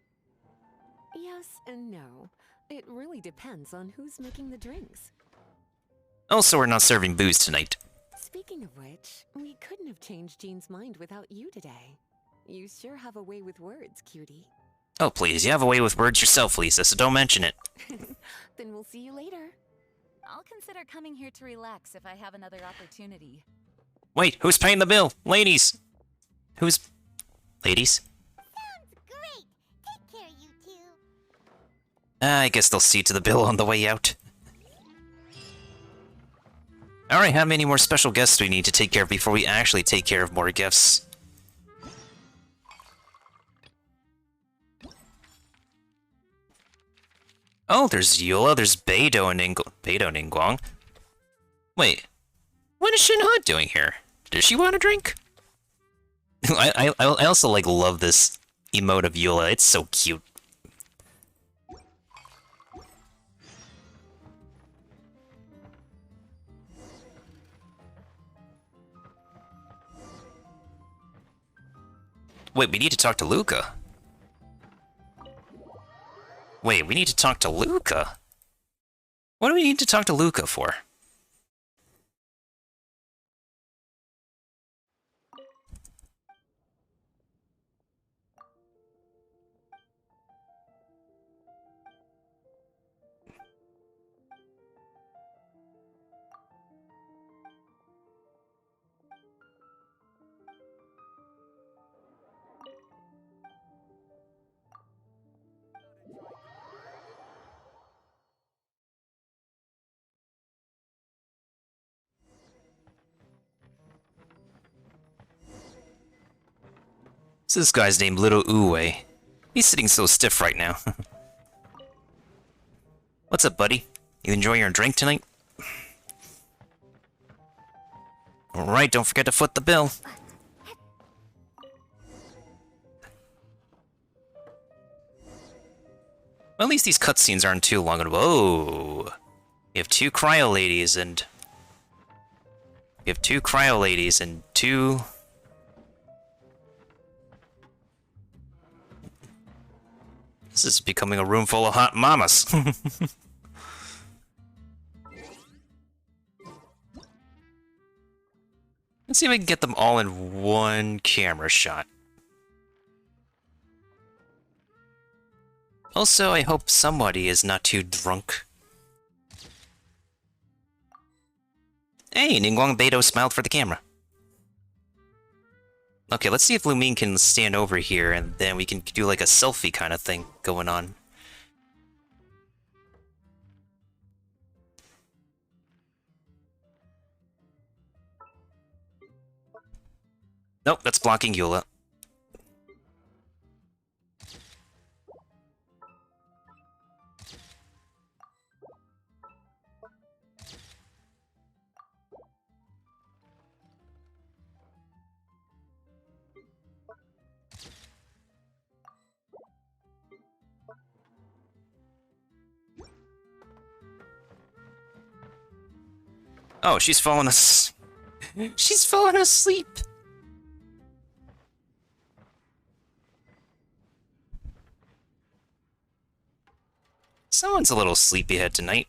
Yes and no. It really depends on who's making the drinks. Also, we're not serving booze tonight. Speaking of which, we couldn't have changed Jean's mind without you today. You sure have a way with words, cutie. Oh, please, you have a way with words yourself, Lisa, so don't mention it. Then we'll see you later. I'll consider coming here to relax if I have another opportunity. Wait, who's paying the bill? Ladies! Who's... Ladies? Sounds great. Take care, you two. I guess they'll see to the bill on the way out. Alright, how many more special guests do we need to take care of before we actually take care of more gifts? Oh, there's Eula, there's Beidou and Ningguang. Wait, what is Shinha doing here? Does she want a drink? I also like love this emote of Eula. It's so cute. Wait, we need to talk to Luca. Wait, we need to talk to Luca? What do we need to talk to Luca for? What's this guy's name? Little Uwe. He's sitting so stiff right now. What's up, buddy? You enjoying your drink tonight? Alright, don't forget to foot the bill. Well, at least these cutscenes aren't too long. Whoa! You have two cryo ladies and... You have two cryo ladies and two... This is becoming a room full of hot mamas. Let's see if I can get them all in one camera shot. Also, I hope somebody is not too drunk. Hey, Ningguang Beidou smiled for the camera. Okay, let's see if Lumine can stand over here, and then we can do like a selfie kind of thing going on. Nope, that's blocking Eula. Oh, she's falling asleep. She's falling asleep. Someone's a little sleepyhead tonight.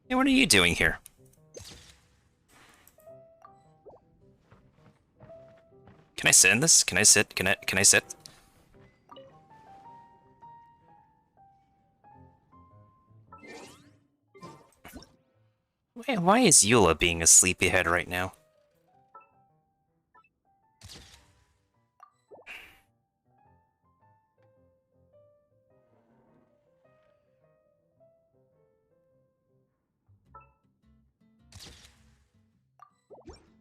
Hey, what are you doing here? Can I sit in this? Can I sit? Can I sit? Why is Eula being a sleepyhead right now?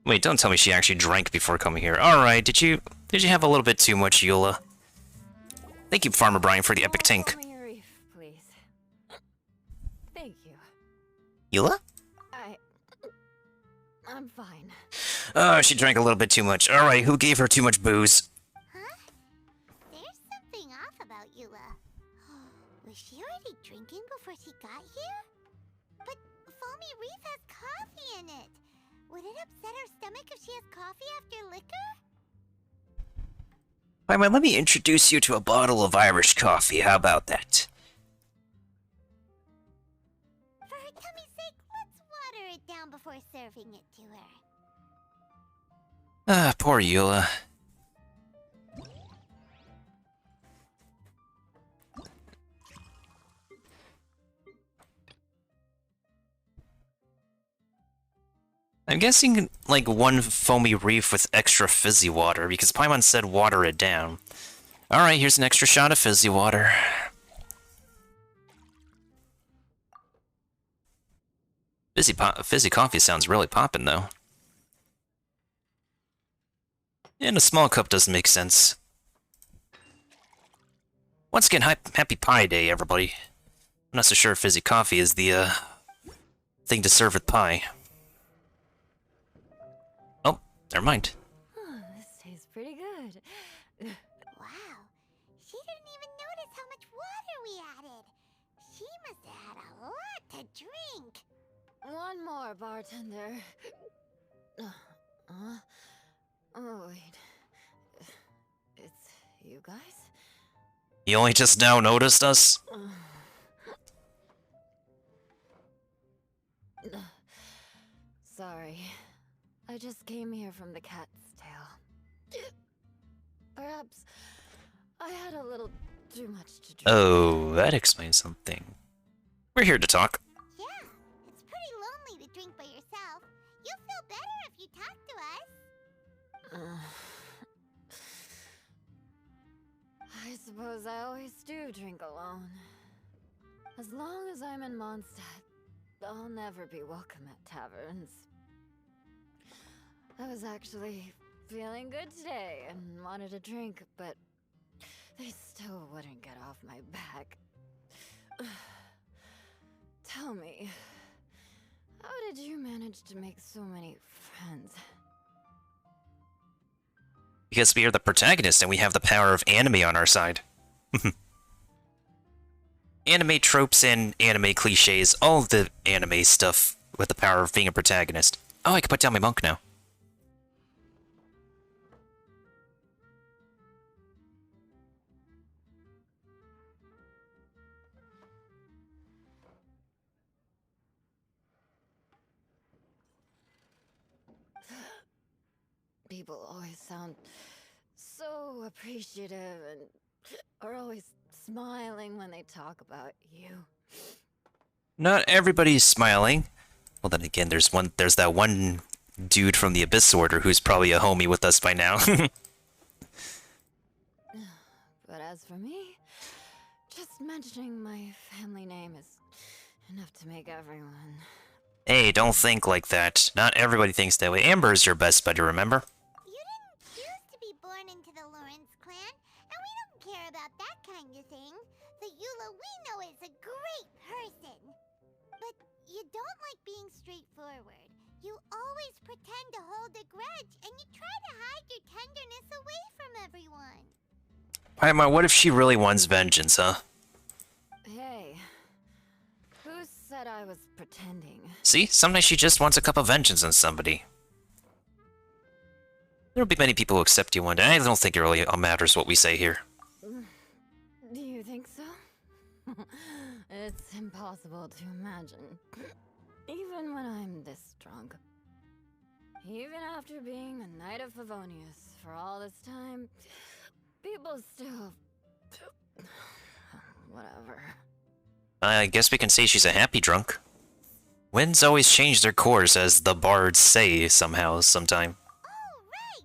Wait, don't tell me she actually drank before coming here. Alright, did you have a little bit too much, Eula? Thank you, Farmer Brian, for the epic tank. Please. Thank you. Eula? I'm fine. Oh, she drank a little bit too much. Alright, who gave her too much booze? Huh? There's something off about Eula. Was she already drinking before she got here? But Foamy Reef has coffee in it. Would it upset her stomach if she has coffee after liquor? Paimon, let me introduce you to a bottle of Irish coffee. How about that? For her tummy's sake, let's water it down before serving it to her. Ah, poor Eula. I'm guessing, like, one Foamy Reef with extra fizzy water, because Paimon said water it down. Alright, here's an extra shot of fizzy water. Fizzy coffee sounds really poppin', though. And a small cup doesn't make sense. Once again, happy Pie Day, everybody. I'm not so sure if fizzy coffee is the, thing to serve with pie. Oh, never mind. Oh, this tastes pretty good. Wow, she didn't even notice how much water we added. She must have had a lot to drink. One more, bartender. Oh, wait. It's you guys? You only just now noticed us? Sorry. I just came here from the Cat's Tail. Perhaps I had a little too much to drink. Oh, that explains something. We're here to talk. Yeah, it's pretty lonely to drink by yourself. You'll feel better if you talk to us. I suppose I always do drink alone. As long as I'm in Mondstadt, I'll never be welcome at taverns. I was actually feeling good today and wanted a drink, but they still wouldn't get off my back. Tell me, how did you manage to make so many friends? Because we are the protagonist and we have the power of anime on our side. Anime tropes and anime cliches, all the anime stuff with the power of being a protagonist. Oh, I can put down my monk now. People always sound so appreciative and are always smiling when they talk about you. Not everybody's smiling. Well, then again, there's that one dude from the Abyss Order who's probably a homie with us by now. But as for me, just mentioning my family name is enough to make everyone. Hey, don't think like that. Not everybody thinks that way. Amber's your best buddy, remember? You didn't choose to be born into the Lawrence clan, and we don't care about that kind of thing. The Eula we know is a great person. But you don't like being straightforward. You always pretend to hold a grudge, and you try to hide your tenderness away from everyone. Paimon, what if she really wants vengeance, huh? Hey, who said I was pretending? See? Sometimes she just wants a cup of vengeance on somebody. There'll be many people who accept you one day. I don't think it really matters what we say here. Do you think so? It's impossible to imagine. Even when I'm this drunk. Even after being a Knight of Favonius for all this time, people still... Whatever. I guess we can say she's a happy drunk. Winds always change their course, as the bards say somehow, sometime. Oh, right!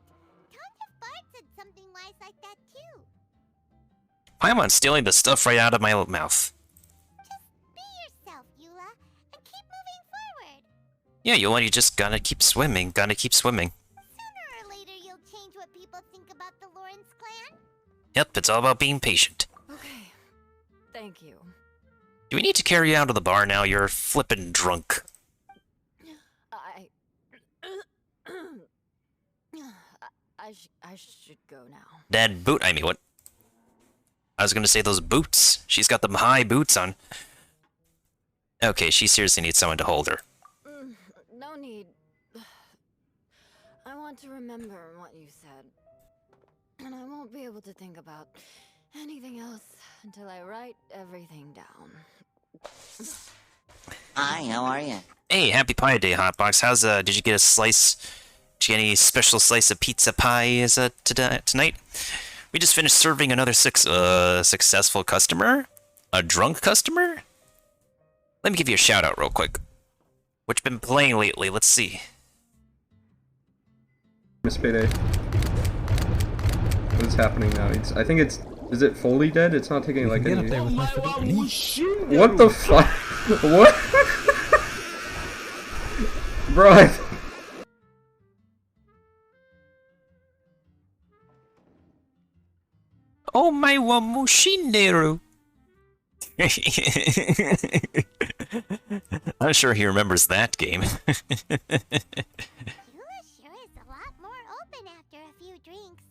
Tons of bards said something wise like that, too. Paimon's stealing the stuff right out of my mouth. Just be yourself, Eula, and keep moving forward. Yeah, you just gotta keep swimming, gotta keep swimming. Sooner or later, you'll change what people think about the Lawrence clan. Yep, it's all about being patient. Okay. Thank you. Do we need to carry you out of the bar now? You're flippin' drunk. I should go now. That boot, I mean, what? I was gonna say those boots. She's got them high boots on. Okay, she seriously needs someone to hold her. No need. I want to remember what you said. And I won't be able to think about anything else until I write everything down. Hi, how are you? Hey, happy pie day, Hotbox. How's, did you get a slice? Did you get any special slice of pizza pie tonight? We just finished serving another successful customer? A drunk customer? Let me give you a shout out real quick. What you been playing lately? Let's see. Miss Payday. What is happening now? I think it's... Is it fully dead? It's not taking like any... What the fuck? What? Bro, Oh my wa Mushinderu! I'm sure he remembers that game. Eula sure is a lot more open after a few drinks.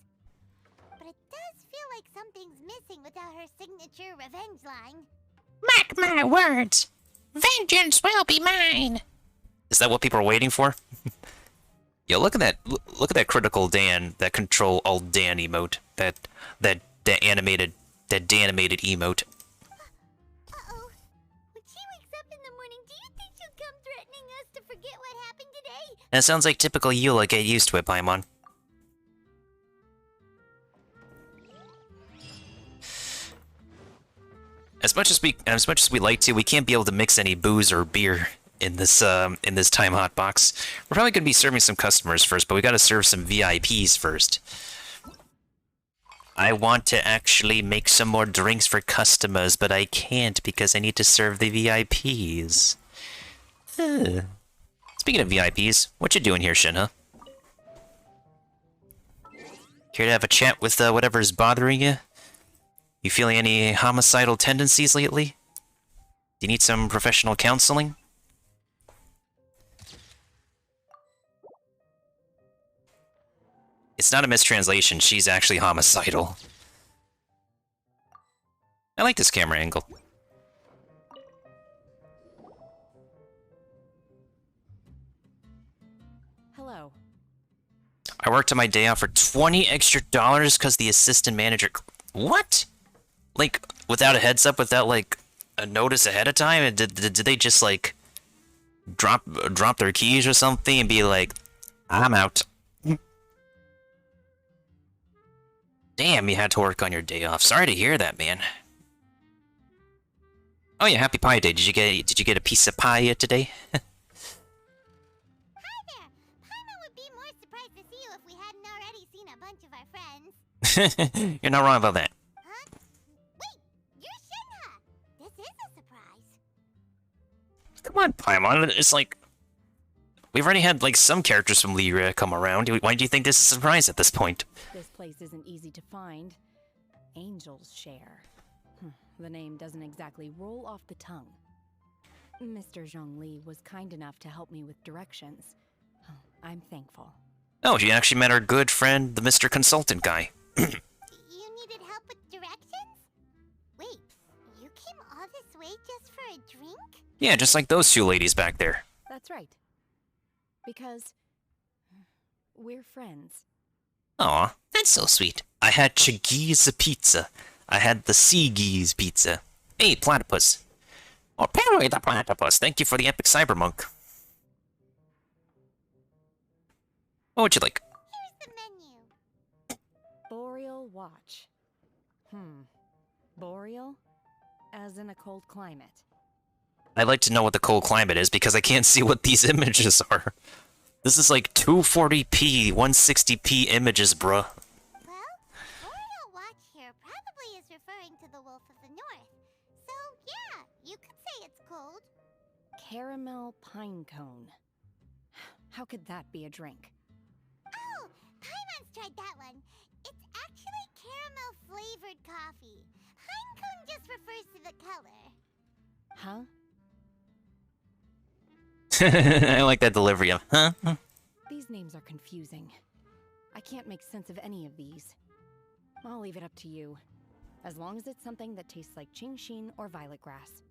But it does feel like something's missing without her signature revenge line. Mark my words! Vengeance will be mine! Is that what people are waiting for? Yo, look at that! Look at that critical Dan, that Control Alt Dan emote, that animated emote. Uh-oh. When she wakes up in the morning, do you think she'll come threatening us to forget what happened today? That sounds like typical Eula. Get used to it, Paimon. As much as we like to, we can't be able to mix any booze or beer in this time hotbox. We're probably gonna be serving some customers first, but we gotta serve some VIPs first. I want to actually make some more drinks for customers, but I can't because I need to serve the VIPs. Speaking of VIPs, what you doing here, Shinha? Care to have a chat with whatever's bothering you? You feeling any homicidal tendencies lately? Do you need some professional counseling? It's not a mistranslation, she's actually homicidal. I like this camera angle. Hello. I worked on my day off for $20 extra because the assistant manager... What? Like, without a heads up, without, like, a notice ahead of time? Did they just, like, drop their keys or something and be like, I'm out? Damn, you had to work on your day off. Sorry to hear that, man. Oh yeah, happy Pie Day. Did you get a piece of pie yet today? Hi there! Paimon would be more surprised to see you if we hadn't already seen a bunch of our friends. You're not wrong about that. Huh? Wait, you're Shinha! This is a surprise. Come on, Paimon. It's like... We've already had, like, some characters from Lyria come around. Why do you think this is a surprise at this point? This place isn't easy to find. Angel's Share. The name doesn't exactly roll off the tongue. Mr. Zhongli was kind enough to help me with directions. I'm thankful. Oh, you actually met our good friend, the Mr. Consultant guy. You needed help with directions? Wait, you came all this way just for a drink? Yeah, just like those two ladies back there. That's right. Because we're friends. Aw, that's so sweet. I had Chiggi's pizza. I had the Seageese pizza. Hey, platypus. Oh, Perry the platypus. Thank you for the epic cybermonk. What would you like? Here's the menu. Boreal Watch. Boreal? As in a cold climate. I'd like to know what the cold climate is because I can't see what these images are. This is like 240p, 160p images, bruh. Well, Boreal Watch here probably is referring to the Wolf of the North. So, yeah, you could say it's cold. Caramel pine cone. How could that be a drink? Oh, Paimon's tried that one. It's actually caramel-flavored coffee. Pine cone just refers to the color. Huh? I like that delivery of, huh? These names are confusing. I can't make sense of any of these. I'll leave it up to you. As long as it's something that tastes like Qingxin or violet grass.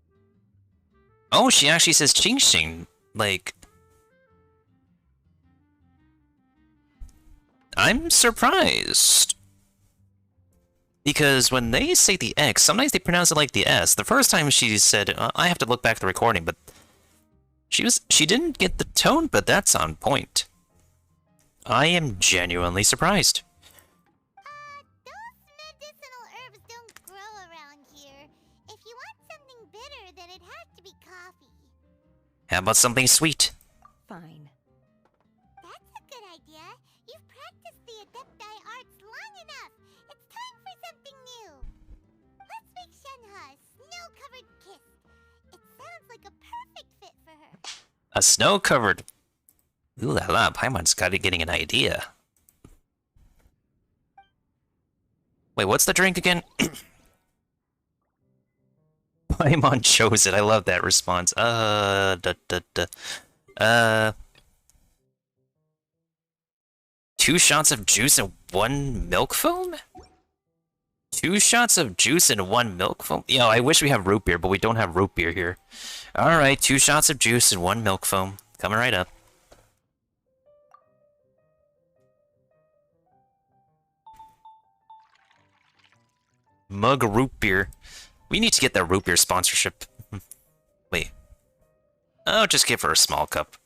Oh, she actually says Qingxin. Like... I'm surprised. Because when they say the X, sometimes they pronounce it like the S. The first time she said, I have to look back at the recording, but... She didn't get the tone, but that's on point. I am genuinely surprised. Those medicinal herbs don't grow around here. If you want something bitter, then it has to be coffee. How about something sweet? Fine. That's a good idea. You've practiced the Adepti arts long enough. It's time for something new. Let's make Shenhe a snow-covered kiss. It sounds like a perfect fit for her. A snow-covered... Ooh la la, Paimon's got it getting an idea. Wait, what's the drink again? Paimon chose it. I love that response. 2 shots of juice and 1 milk foam? 2 shots of juice and 1 milk foam? Yo, I wish we have root beer, but we don't have root beer here. Alright, 2 shots of juice and 1 milk foam. Coming right up. Mug root beer. We need to get that root beer sponsorship. Wait. Oh, just give her a small cup.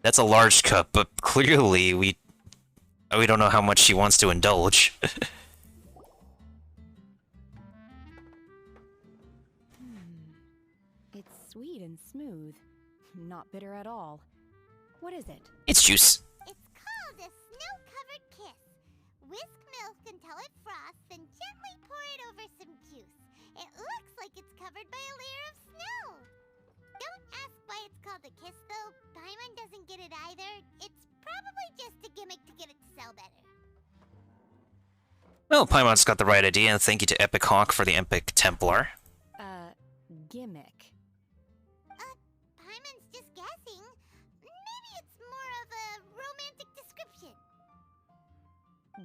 That's a large cup, but clearly we don't know how much she wants to indulge. It's sweet and smooth. Not bitter at all. What is it? It's juice. It's called a snow-covered kiss. Whisk milk until it froths, then gently pour it over some juice. It looks like it's covered by a layer of snow. Don't ask about the kiss, though, Paimon doesn't get it either. It's probably just a gimmick to get it to sell better. Well, Paimon's got the right idea, and thank you to Epic Hawk for the Epic Templar. Gimmick. Paimon's just guessing. Maybe it's more of a romantic description.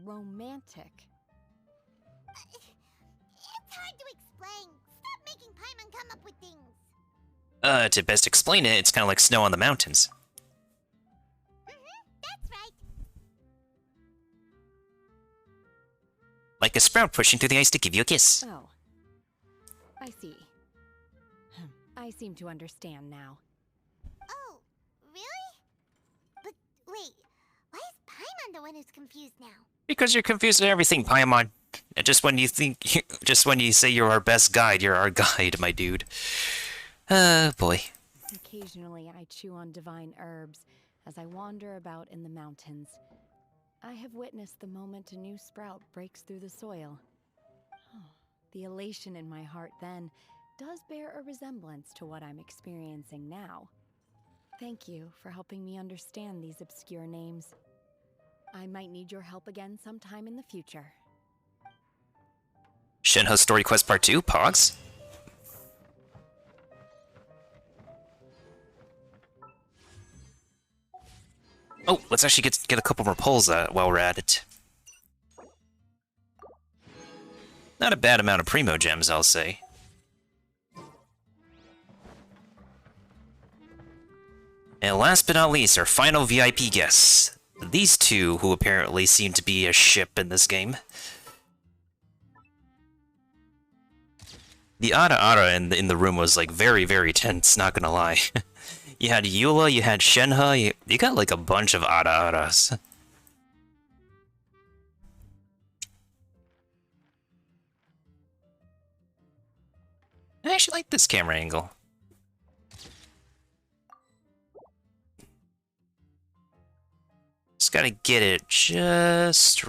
Romantic. It's hard to explain. Stop making Paimon come up with things. To best explain it, it's kind of like snow on the mountains. That's right. Like a sprout pushing through the ice to give you a kiss. Oh. I see. I seem to understand now. Oh, really? But wait, why is Paimon the one who's confused now? Because you're confused with everything, Paimon. And just when you say you're our best guide, you're our guide, my dude. Boy. Occasionally I chew on divine herbs as I wander about in the mountains. I have witnessed the moment a new sprout breaks through the soil. Oh, the elation in my heart then does bear a resemblance to what I'm experiencing now. Thank you for helping me understand these obscure names. I might need your help again sometime in the future. Shenhe Story Quest Part 2, Pogs. Oh, let's actually get a couple more pulls while we're at it. Not a bad amount of Primo Gems, I'll say. And last but not least, our final VIP guests. These two, who apparently seem to be a ship in this game. The Ara in the room was like very, very tense, not gonna lie. You had Eula, you had Shenhe, you got like a bunch of Aras. I actually like this camera angle. Just gotta get it just...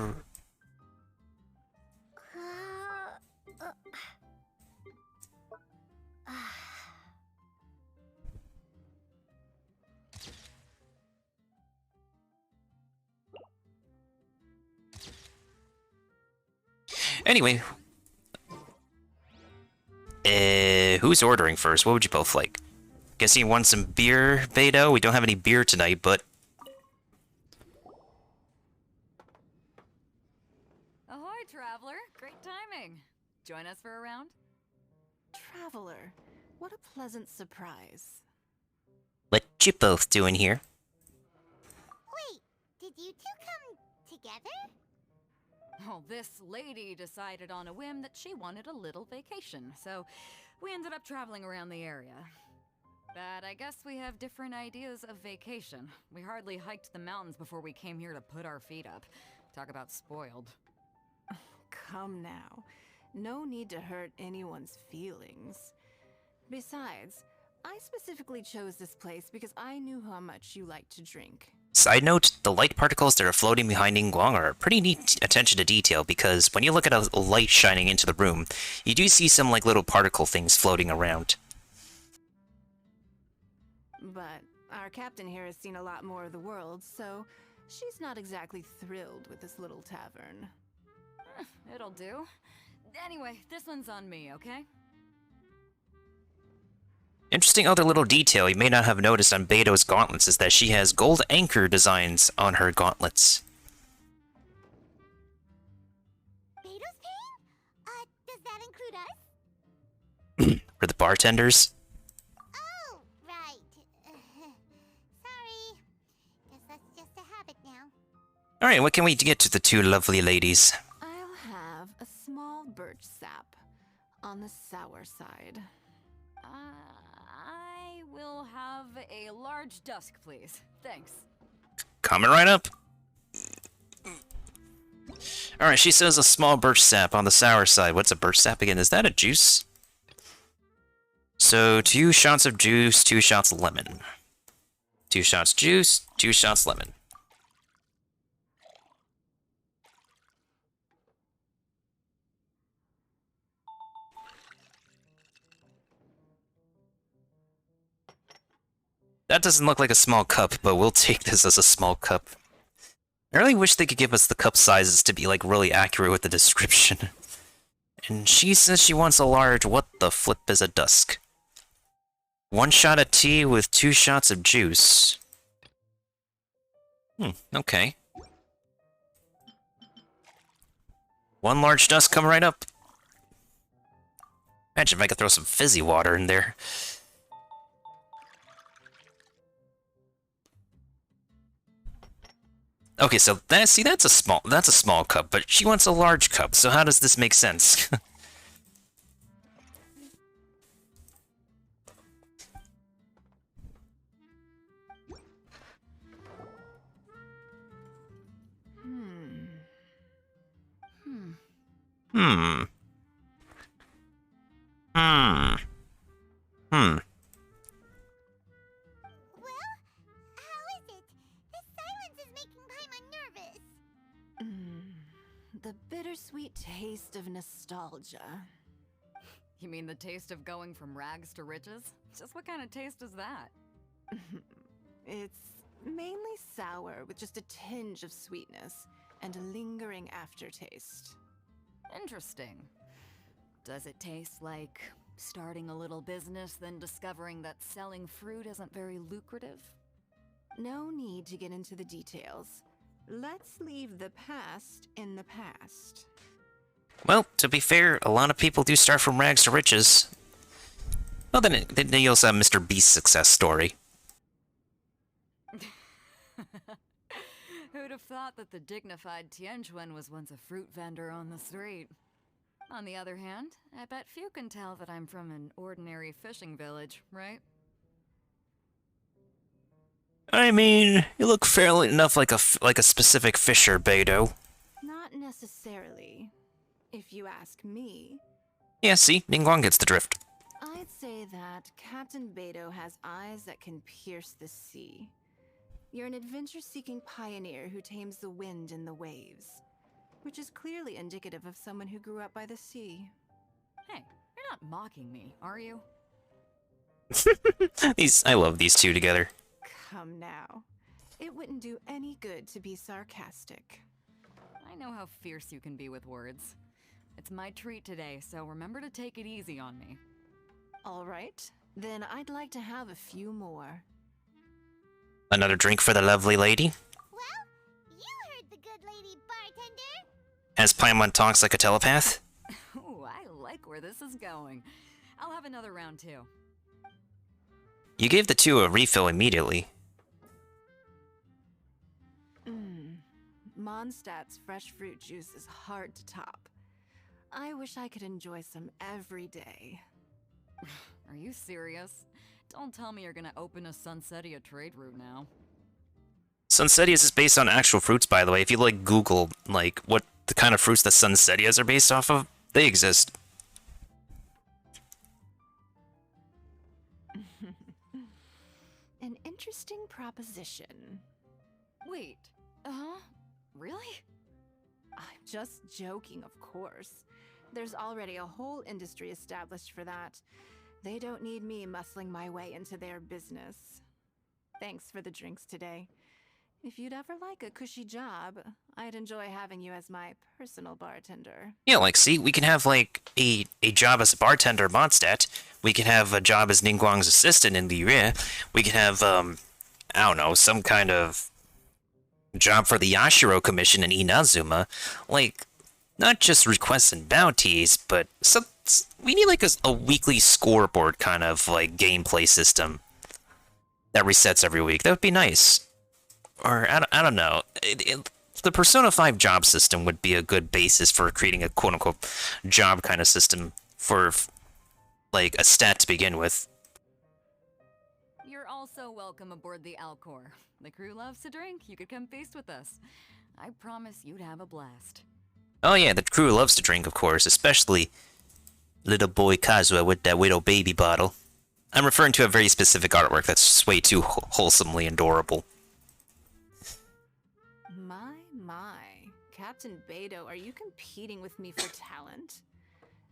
Anyway. Who's ordering first? What would you both like? Guess you want some beer, Beto? We don't have any beer tonight, but... Ahoy, traveler! Great timing. Join us for a round? Traveler, what a pleasant surprise. What you both doing here? Wait, did you two come together? Oh, this lady decided on a whim that she wanted a little vacation, so we ended up traveling around the area. But I guess we have different ideas of vacation. We hardly hiked the mountains before we came here to put our feet up. Talk about spoiled. Come now. No need to hurt anyone's feelings. Besides, I specifically chose this place because I knew how much you like to drink. Side note, the light particles that are floating behind Ningguang are a pretty neat attention to detail because when you look at a light shining into the room, you do see some like little particle things floating around. But our captain here has seen a lot more of the world, so she's not exactly thrilled with this little tavern. It'll do. Anyway, this one's on me, okay? Interesting other little detail you may not have noticed on Beto's gauntlets is that she has gold anchor designs on her gauntlets. Beto's paying? Does that include us? For the bartenders. Oh, right. Sorry. Guess that's just a habit now. Alright, what can we get to the two lovely ladies? I'll have a small birch sap on the sour side. I will have a large dusk, please. Thanks. Coming right up. Alright, she says a small birch sap on the sour side. What's a birch sap again? Is that a juice? So, 2 shots of juice, 2 shots lemon. 2 shots juice, 2 shots lemon. That doesn't look like a small cup, but we'll take this as a small cup. I really wish they could give us the cup sizes to be, like, really accurate with the description. And she says she wants a large. What the flip is a dusk? 1 shot of tea with 2 shots of juice. Okay. 1 large dusk come right up. Imagine if I could throw some fizzy water in there. Okay, so that's a small cup, but she wants a large cup. So how does this make sense? Well, how is it? His silence is making Paimon nervous. The bittersweet taste of nostalgia. You mean the taste of going from rags to riches? Just what kind of taste is that? It's mainly sour with just a tinge of sweetness and a lingering aftertaste. Interesting. Does it taste like starting a little business, then discovering that selling fruit isn't very lucrative? No need to get into the details. Let's leave the past in the past. Well, to be fair, a lot of people do start from rags to riches. Well, then you also have Mr. Beast's success story. Who'd have thought that the dignified Tianquan was once a fruit vendor on the street? On the other hand, I bet few can tell that I'm from an ordinary fishing village, right? I mean, you look fairly enough like a specific fisher, Beidou. Not necessarily, if you ask me. Yeah, see, Ningguang gets the drift. I'd say that Captain Beidou has eyes that can pierce the sea. You're an adventure-seeking pioneer who tames the wind and the waves, which is clearly indicative of someone who grew up by the sea. Hey, you're not mocking me, are you? I love these two together. Come now. It wouldn't do any good to be sarcastic. I know how fierce you can be with words. It's my treat today, so remember to take it easy on me. All right, then I'd like to have a few more. Another drink for the lovely lady? Well, you heard the good lady, bartender. As Paimon talks like a telepath? Ooh, I like where this is going. I'll have another round too. You gave the two a refill immediately. Mondstadt's fresh fruit juice is hard to top. I wish I could enjoy some every day. Are you serious? Don't tell me you're gonna open a Sunsetia trade route now. Sunsetias is based on actual fruits, by the way. If you, like, Google, like, what the kind of fruits that Sunsetias are based off of, they exist. An interesting proposition. Wait, really? I'm just joking, of course. There's already a whole industry established for that. They don't need me muscling my way into their business. Thanks for the drinks today. If you'd ever like a cushy job, I'd enjoy having you as my personal bartender. Yeah, like, see, we can have, like, a job as a bartender at Mondstadt. We can have a job as Ningguang's assistant in Liyue. We can have, I don't know, some kind of job for the Yashiro Commission in Inazuma. Like, not just requests and bounties, but we need, like, a weekly scoreboard kind of, like, gameplay system that resets every week. That would be nice. Or, I don't know. The Persona 5 job system would be a good basis for creating a quote-unquote job kind of system for, like, a stat to begin with. You're also welcome aboard the Alcor. The crew loves to drink. You could come feast with us. I promise you'd have a blast. Oh yeah, the crew loves to drink, of course, especially little boy Kazuha with that little baby bottle. I'm referring to a very specific artwork that's way too wholesomely adorable. My. Captain Beidou, are you competing with me for talent?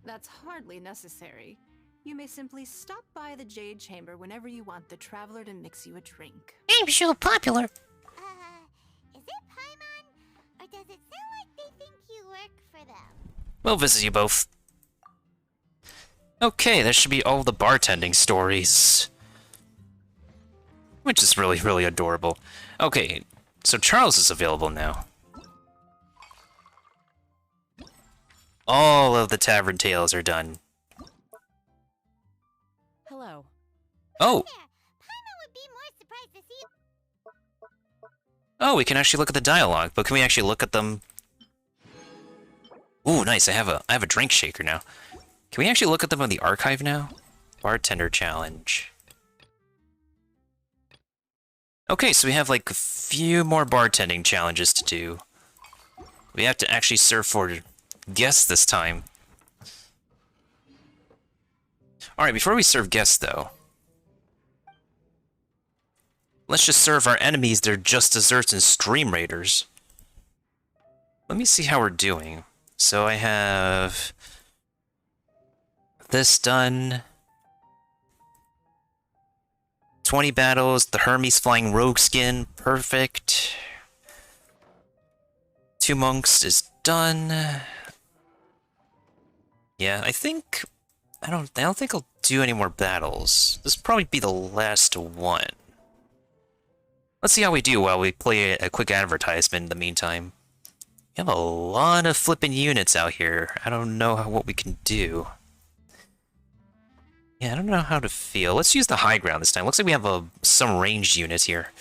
That's hardly necessary. You may simply stop by the Jade Chamber whenever you want the Traveler to mix you a drink. I'm so popular. Is it Paimon? Or does it sound like they think you work for them? We'll visit you both. Okay, that should be all the bartending stories. Which is really, really adorable. Okay, so Charles is available now. All of the tavern tales are done. Hello. Oh! Paimon would be more surprised to see you. Oh, we can actually look at the dialogue, but can we actually look at them? Ooh, nice, I have a drink shaker now. Can we actually look at them on the archive now? Bartender challenge. Okay, so we have like a few more bartending challenges to do. We have to actually serve for guests this time. Alright, before we serve guests though, let's just serve our enemies their just desserts and stream raiders. Let me see how we're doing. So I have this done. 20 battles, the Hermes flying rogue skin, perfect. 2 monks is done. Yeah, I don't think I'll do any more battles. This will probably be the last one. Let's see how we do while we play a quick advertisement in the meantime. We have a lot of flippin' units out here. I don't know what we can do. Yeah, I don't know how to feel. Let's use the high ground this time. Looks like we have some ranged units here.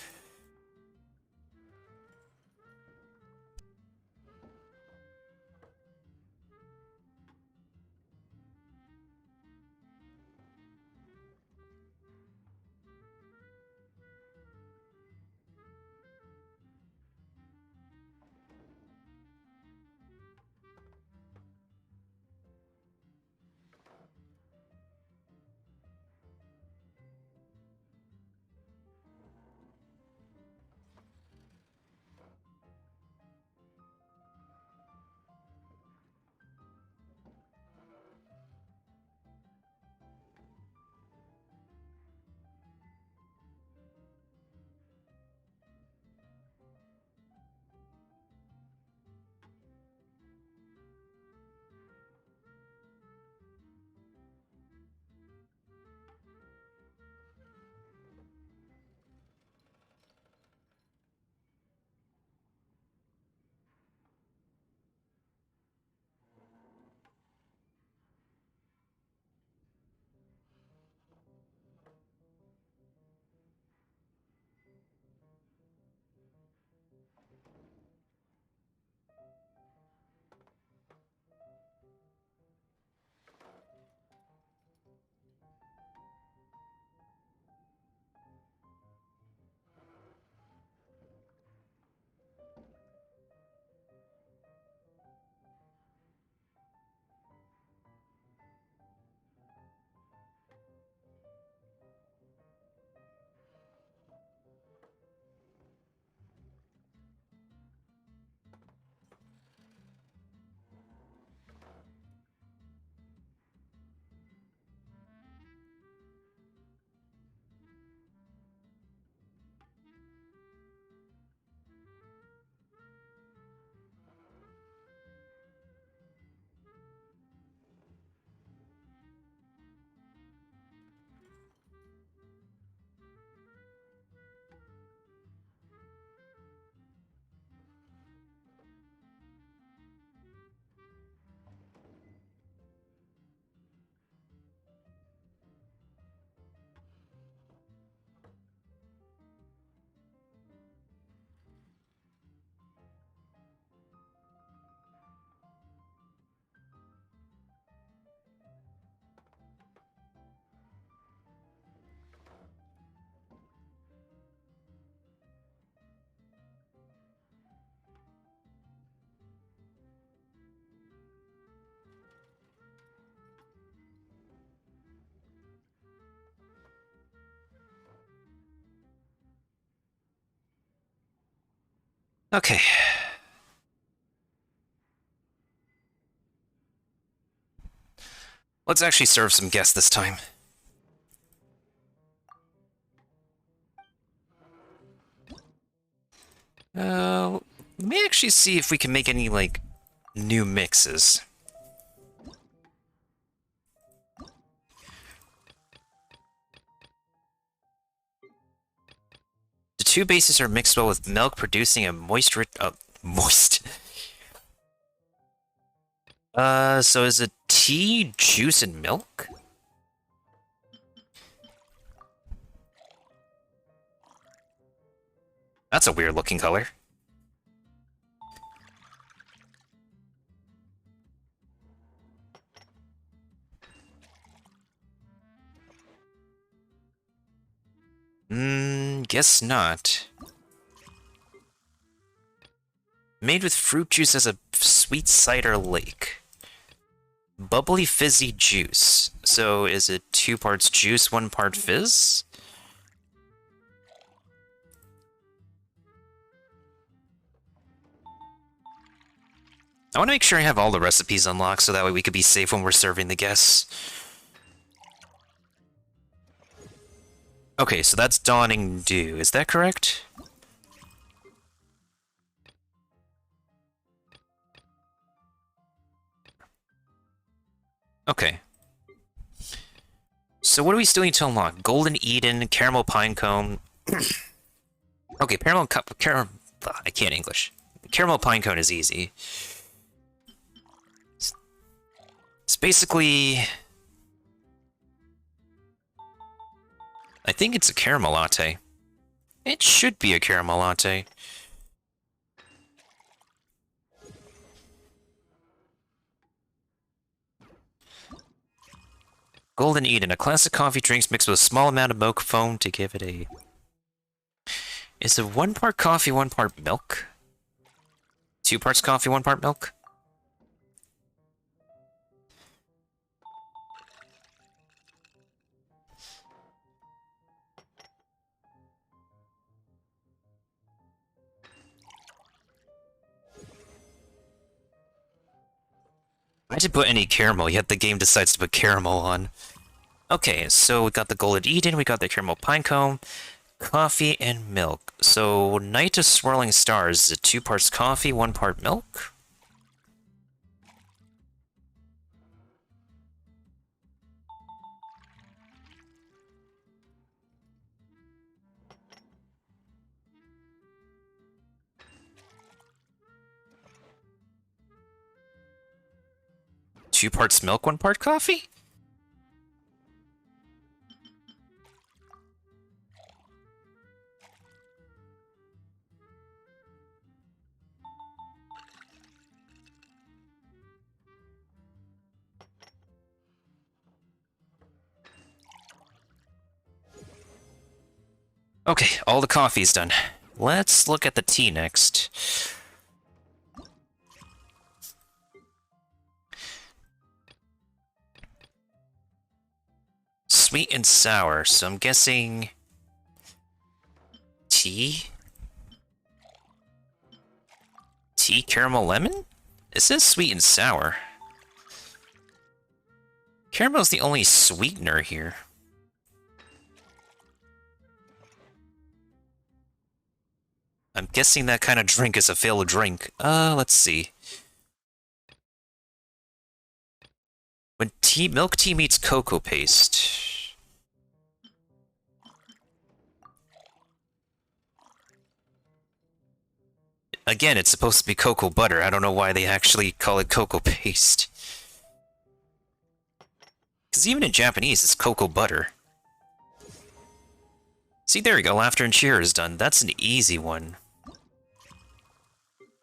Okay. Let's actually serve some guests this time. Let me actually see if we can make any, like, new mixes. The two bases are mixed well with milk, producing a moist. So is it tea, juice, and milk? That's a weird looking color. Guess not. Made with fruit juice as a sweet cider lake. Bubbly fizzy juice. So is it 2 parts juice, 1 part fizz? I want to make sure I have all the recipes unlocked so that way we could be safe when we're serving the guests. Okay, so that's Dawning Dew, is that correct? Okay. So what do we still need to unlock? Golden Eden, Caramel Pinecone... okay, I can't English. Caramel Pinecone is easy. It's basically... I think it's a caramel latte. It should be a caramel latte. Golden Eden, a classic coffee drinks mixed with a small amount of milk foam to give it a... Is it 1 part coffee, 1 part milk? 2 parts coffee, 1 part milk? I didn't put any caramel, yet the game decides to put caramel on. Okay, so we got the Golden Eden, we got the Caramel Pinecone, coffee, and milk. So, Night of Swirling Stars, is it 2 parts coffee, 1 part milk? Two parts milk, 1 part coffee? Okay, all the coffee's done. Let's look at the tea next. Sweet and sour, so I'm guessing... tea? Tea, caramel, lemon? It says sweet and sour. Caramel's the only sweetener here. I'm guessing that kind of drink is a failed drink. Let's see. When milk tea meets cocoa paste... Again, it's supposed to be cocoa butter. I don't know why they actually call it cocoa paste. Because even in Japanese, it's cocoa butter. See, there we go. Laughter and cheer is done. That's an easy one.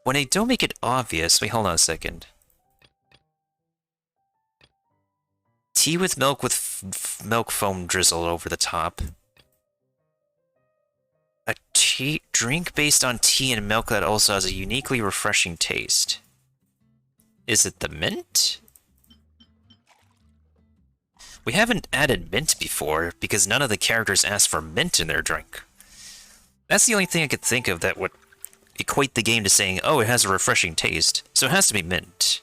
When they don't make it obvious... Wait, hold on a second. Tea with milk milk foam drizzled over the top. A drink based on tea and milk that also has a uniquely refreshing taste. Is it the mint? We haven't added mint before, because none of the characters asked for mint in their drink. That's the only thing I could think of that would equate the game to saying, oh, it has a refreshing taste, so it has to be mint.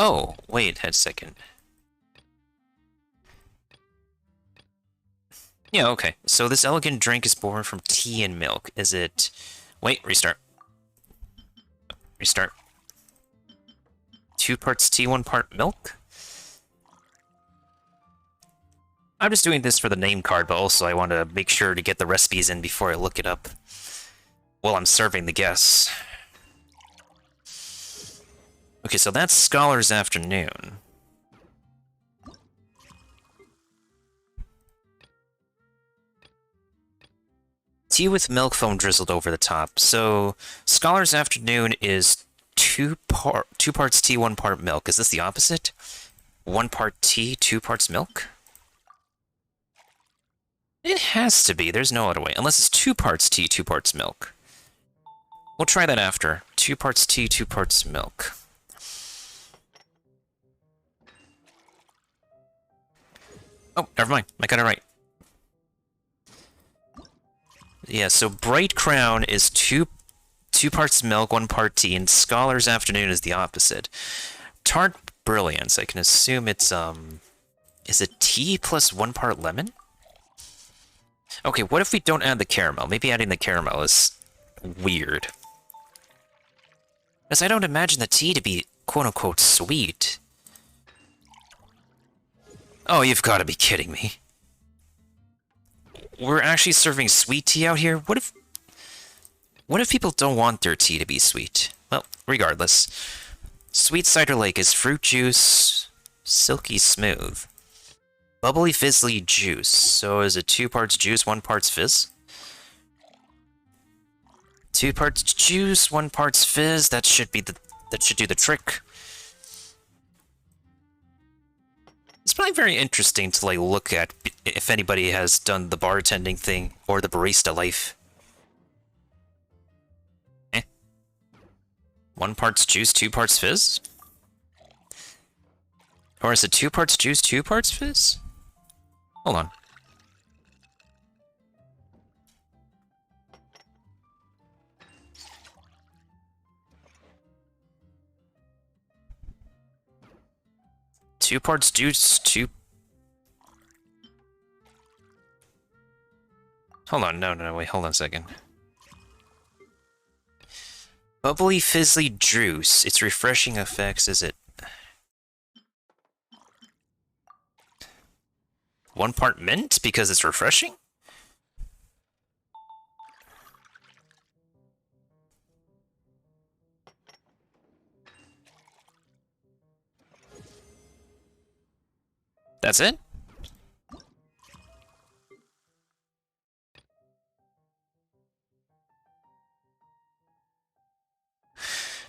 Oh, wait a second. Yeah, okay. So this elegant drink is born from tea and milk. Is it... Wait, restart. Restart. 2 parts tea, 1 part milk? I'm just doing this for the name card, but also I want to make sure to get the recipes in before I look it up while I'm serving the guests. Okay, so that's Scholar's Afternoon. Tea with milk foam drizzled over the top. So, Scholar's Afternoon is 2 parts tea, 1 part milk. Is this the opposite? 1 part tea, 2 parts milk? It has to be. There's no other way. Unless it's 2 parts tea, 2 parts milk. We'll try that after. 2 parts tea, 2 parts milk. Oh, never mind. I got it right. Yeah, so Bright Crown is 2 parts milk, 1 part tea, and Scholar's Afternoon is the opposite. Tart Brilliance, I can assume it's, is it tea plus 1 part lemon? Okay, what if we don't add the caramel? Maybe adding the caramel is weird. Because I don't imagine the tea to be quote-unquote sweet. Oh, you've got to be kidding me. We're actually serving sweet tea out here? What if people don't want their tea to be sweet? Well, regardless. Sweet Cider Lake is fruit juice, silky smooth. Bubbly fizzly juice. So is it 2 parts juice, 1 parts fizz? 2 parts juice, 1 parts fizz. That should do the trick. It's probably very interesting to like look at if anybody has done the bartending thing or the barista life. 1 parts juice, 2 parts fizz? Or is it 2 parts juice, 2 parts fizz? Hold on. Two parts juice, 2... Hold on, no, wait, hold on a second. Bubbly fizzly juice. Its refreshing effects, is it... 1 part mint because it's refreshing? That's it?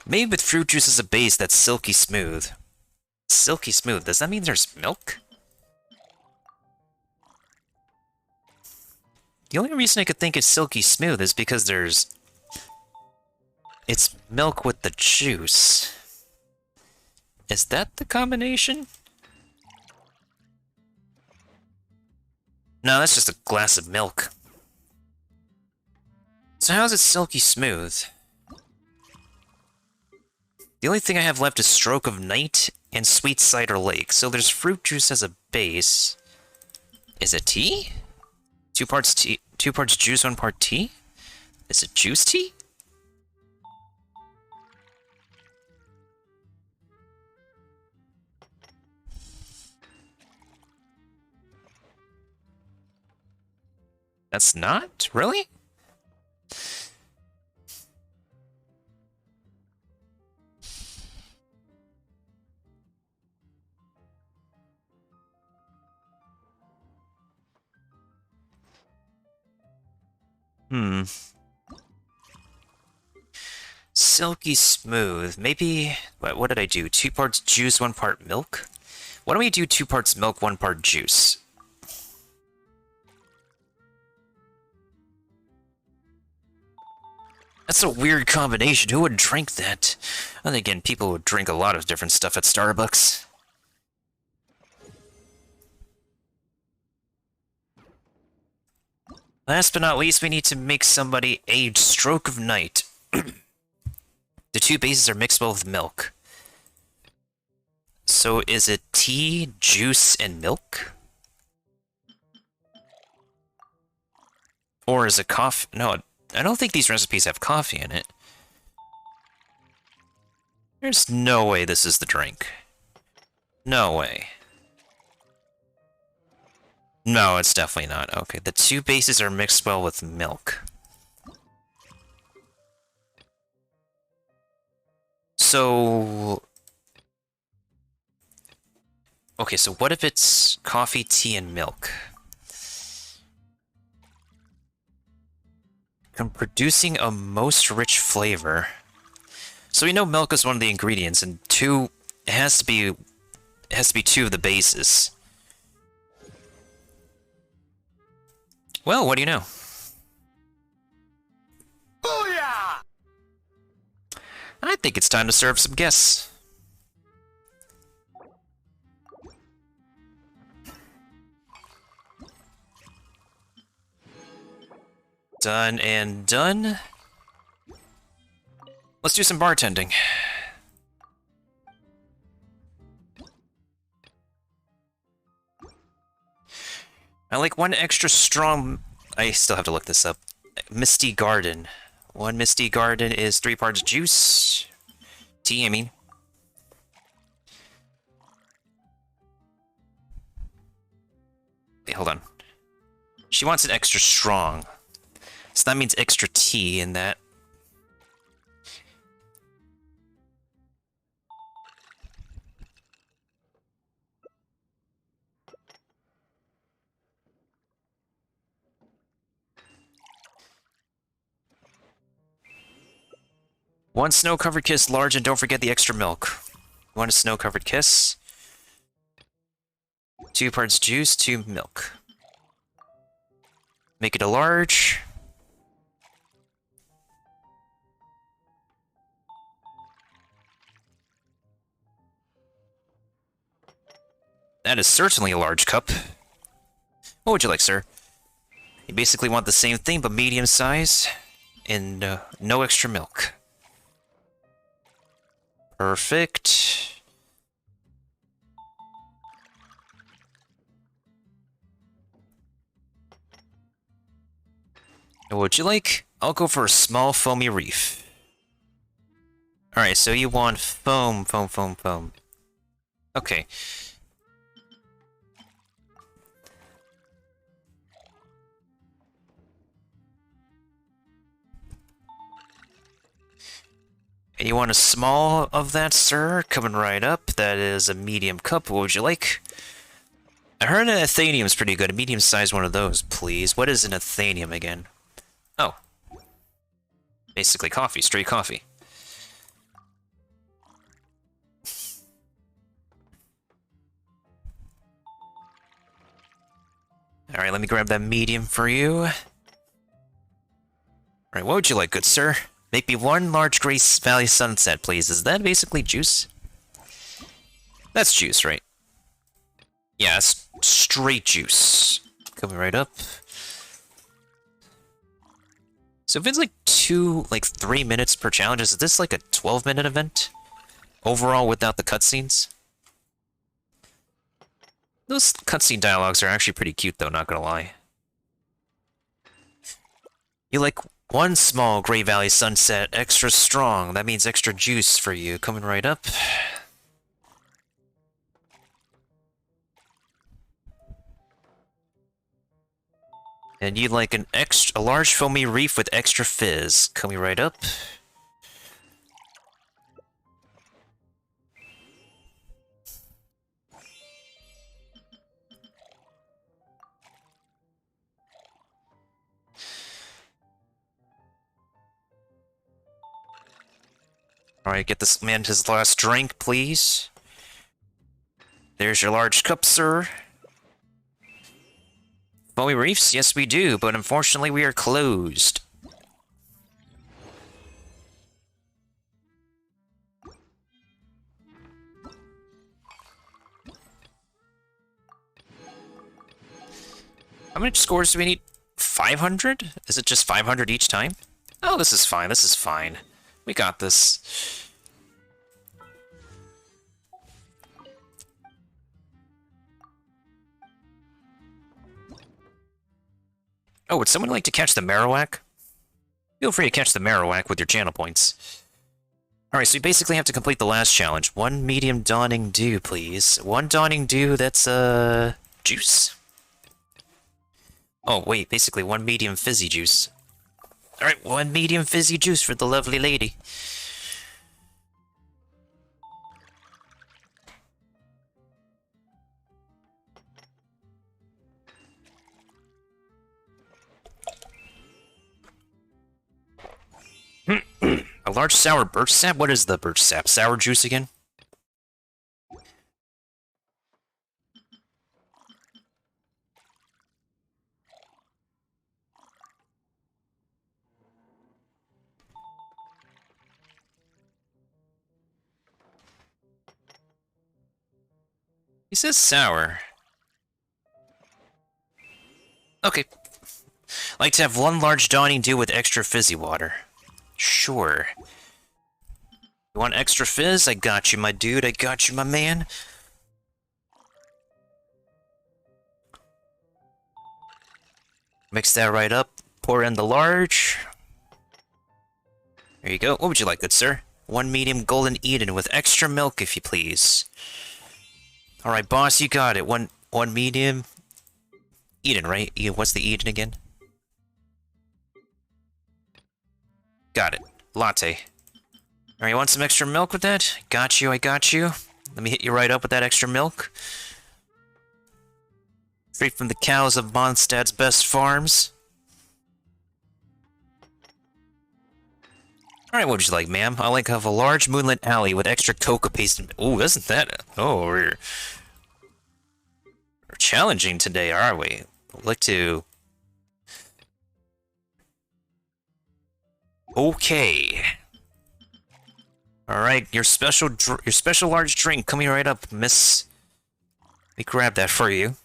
Made with fruit juice as a base that's silky smooth. Silky smooth, does that mean there's milk? The only reason I could think it's silky smooth is because it's milk with the juice. Is that the combination? No, that's just a glass of milk. So how's it silky smooth? The only thing I have left is Stroke of Night and Sweet Cider Lake. So there's fruit juice as a base. Is it tea? 2 parts tea, 2 parts juice, 1 part tea? Is it juice tea? That's not? Really? Silky smooth. Maybe... What did I do? 2 parts juice, 1 part milk? Why don't we do 2 parts milk, 1 part juice? That's a weird combination. Who would drink that? And again, people would drink a lot of different stuff at Starbucks. Last but not least, we need to make somebody a Stroke of Night. The 2 bases are mixed well with milk. So is it tea, juice, and milk? Or is it coffee? No, I don't think these recipes have coffee in it. There's no way this is the drink. No way. No, it's definitely not. Okay, the two bases are mixed well with milk. So... Okay, so what if it's coffee, tea, and milk? Producing a most rich flavor. So we know milk is one of the ingredients, and two, it has to be two of the bases. Well, what do you know? Booyah! I think it's time to serve some guests. Done and done. Let's do some bartending. I like one extra strong... I still have to look this up. Misty Garden. One Misty Garden is 3 parts juice. Tea, I mean. Wait, hold on. She wants it extra strong. So that means extra tea in that. One snow-covered kiss, large, and don't forget the extra milk. One snow-covered kiss. 2 parts juice, 2 milk. Make it a large. That is certainly a large cup. What would you like, sir? You basically want the same thing, but medium size, and no extra milk. Perfect. What would you like? I'll go for a small foamy reef. Alright, so you want foam. Okay. And you want a small of that, sir? Coming right up. That is a medium cup. What would you like? I heard an Athenium's pretty good. A medium-sized one of those, please. What is an Athenium again? Oh. Basically coffee. Straight coffee. Alright, let me grab that medium for you. Alright, what would you like, good sir? Make me 1 large Grace Valley Sunset, please. Is that basically juice? That's juice, right? Yeah, it's straight juice. Coming right up. So if it's like 3 minutes per challenge, is this like a 12-minute event? Overall, without the cutscenes? Those cutscene dialogues are actually pretty cute, though, not gonna lie. You like 1 small Grey Valley Sunset, extra strong. That means extra juice for you. Coming right up. And you like a large foamy reef with extra fizz. Coming right up. Alright, get this man his last drink, please. There's your large cup, sir. Foamy reefs? Yes, we do, but unfortunately we are closed. How many scores do we need? 500? Is it just 500 each time? Oh, this is fine, this is fine. We got this. Oh, would someone like to catch the Marowak? Feel free to catch the Marowak with your channel points. Alright, so you basically have to complete the last challenge. 1 medium Dawning Dew, please. 1 Dawning Dew, that's, juice? Oh, wait, basically 1 medium fizzy juice. Alright, 1 medium fizzy juice for the lovely lady. A large sour birch sap? What is the birch sap? Sour juice again? He says sour. Okay. Like to have 1 large Dawning Dew with extra fizzy water. Sure. You want extra fizz? I got you, my dude. I got you, my man. Mix that right up. Pour in the large. There you go. What would you like, good sir? 1 medium Golden Eden with extra milk, if you please. Alright, boss, you got it. One medium... Eden, right? What's the Eden again? Got it. Latte. Alright, you want some extra milk with that? Got you, I got you. Let me hit you right up with that extra milk. Straight from the cows of Mondstadt's best farms. Alright, what would you like, ma'am? I like to have a large Moonlit Alley with extra cocoa paste and... Ooh, isn't that... Oh, we're challenging today, are we? I'd like to... Okay. Alright, your special large drink coming right up, miss. Let me grab that for you.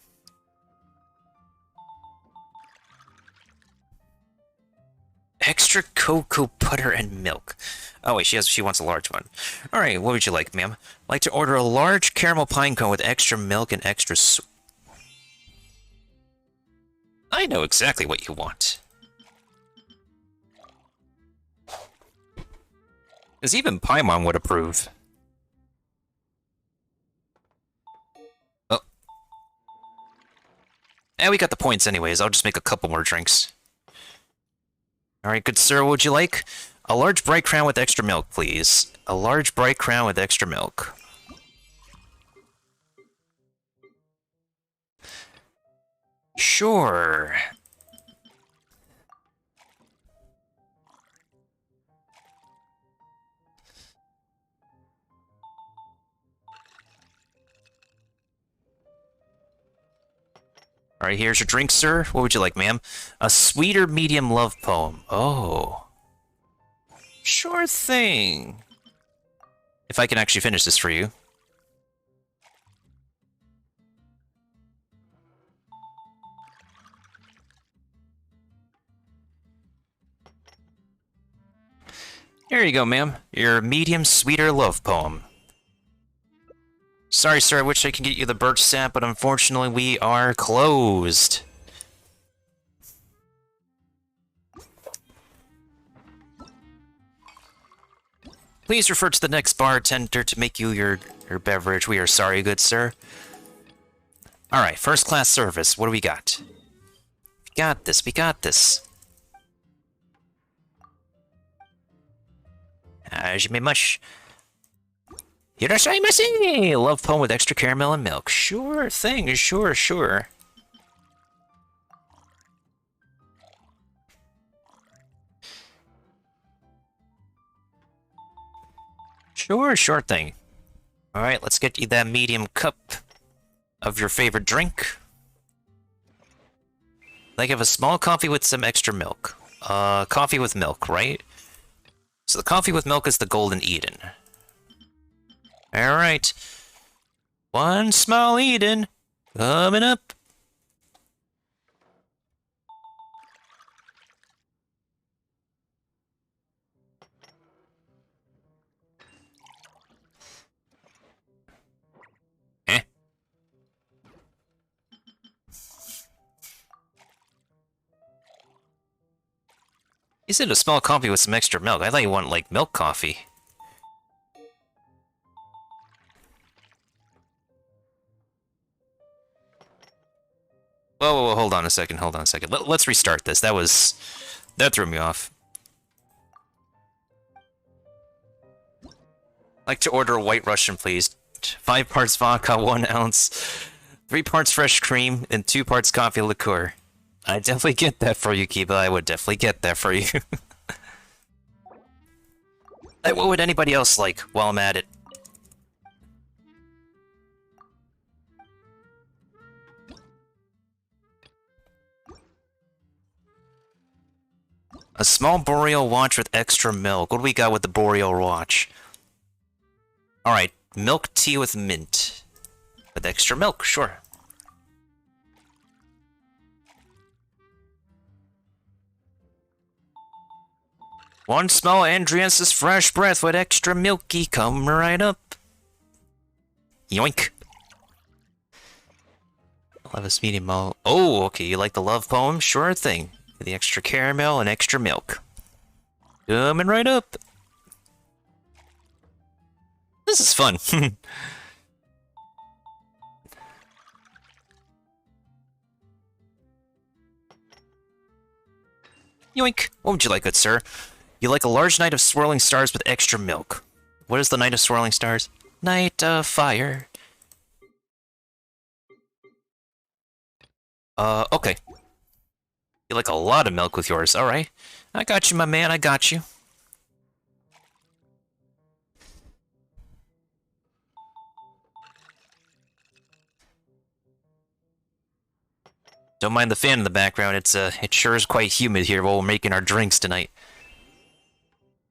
Extra cocoa butter and milk. Oh wait, she wants a large one. Alright, what would you like, ma'am? I'd like to order a large caramel pine cone with extra milk and extra I know exactly what you want. Because even Paimon would approve. Oh. Eh, we got the points anyways. I'll just make a couple more drinks. Alright, good sir, what would you like? A large bright crown with extra milk, please. A large bright crown with extra milk. Sure. Alright, here's your drink, sir. What would you like, ma'am? A sweeter medium love poem. Oh. Sure thing. If I can actually finish this for you. Here you go, ma'am. Your medium sweeter love poem. Sorry, sir, I wish I could get you the birch sap, but unfortunately we are closed. Please refer to the next bartender to make you your beverage. We are sorry, good sir. Alright, first class service. What do we got? We got this, we got this. Ajimamush. Hirashimasu! Love poem with extra caramel and milk. Sure thing, sure. Sure, sure thing. Alright, let's get you that medium cup of your favorite drink. Like have a small coffee with some extra milk. Coffee with milk, right? So the coffee with milk is the Golden Eden. Alright. 1 small Eden coming up. Eh. You said a small coffee with some extra milk. I thought you wanted, like, milk coffee. Whoa, hold on a second, Let's restart this. That threw me off. I'd like to order a White Russian, please. 5 parts vodka, 1 ounce, 3 parts fresh cream, and 2 parts coffee liqueur. I'd definitely get that for you, Kiba. I would definitely get that for you. What would anybody else like while I'm at it? A small Boreal watch with extra milk. What do we got with the Boreal watch? Alright, milk tea with mint. With extra milk, sure. One small Andrian's fresh breath with extra milky, come right up. Yoink. I'll have a medium malt. Oh, okay, you like the love poem? Sure thing. The extra caramel and extra milk. Coming right up. This is fun. Yoink. What would you like, good sir? You like a large night of swirling stars with extra milk. What is the night of swirling stars? Night of fire. Okay. You like a lot of milk with yours, alright. I got you, my man, I got you. Don't mind the fan in the background, it sure is quite humid here while we're making our drinks tonight.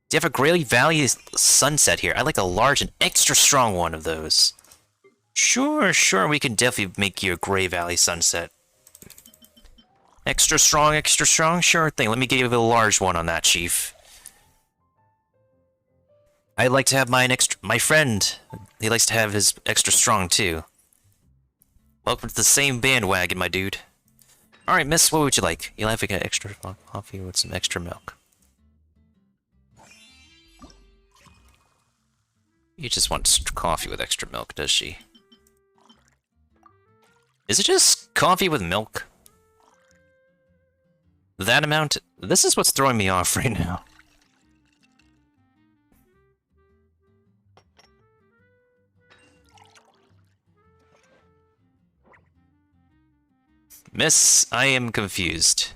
Do you have a Grey Valley sunset here? I like a large and extra strong one of those. Sure, we can definitely make you a Grey Valley sunset. Extra strong, sure thing. Let me give you a large one on that, Chief. I'd like to have mine extra... My friend, he likes to have his extra strong, too. Welcome to the same bandwagon, my dude. Alright, miss, what would you like? You'll have to get extra coffee with some extra milk. You just want coffee with extra milk, does she? Is it just coffee with milk? That amount? This is what's throwing me off right now. Miss, I am confused.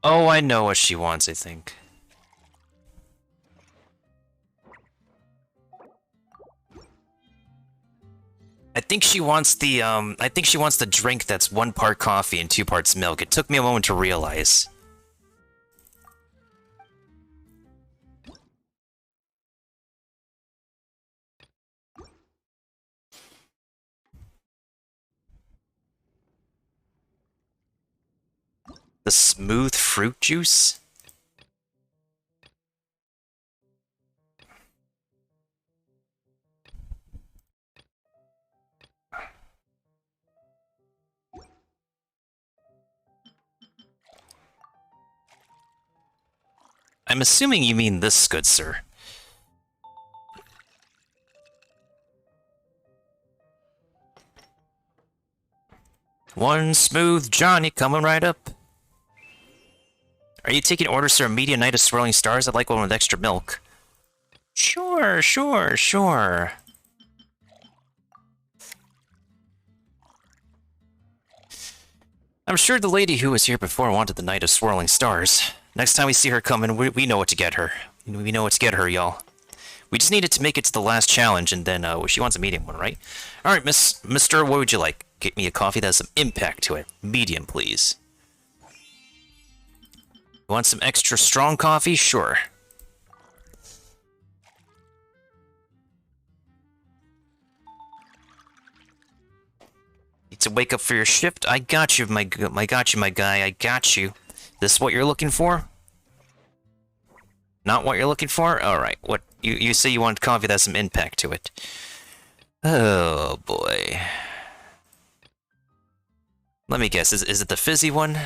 Oh, I know what she wants, I think. I think she wants the drink that's 1 part coffee and 2 parts milk. It took me a moment to realize. The smooth fruit juice? I'm assuming you mean this, good sir. One smooth Johnny coming right up. Are you taking orders for a medium night of swirling stars? I'd like one with extra milk. Sure. I'm sure the lady who was here before wanted the night of swirling stars. Next time we see her coming, we know what to get her. We know what to get her, y'all. We just needed to make it to the last challenge, and then, she wants a medium one, right? Alright, Mister, what would you like? Get me a coffee that has some impact to it. Medium, please. You want some extra strong coffee? Sure. to wake up for your shift? I got you, my guy. I got you. This what you're looking for? Not what you're looking for? Alright, what you say you want coffee that has some impact to it. Oh boy. Let me guess, is it the fizzy one?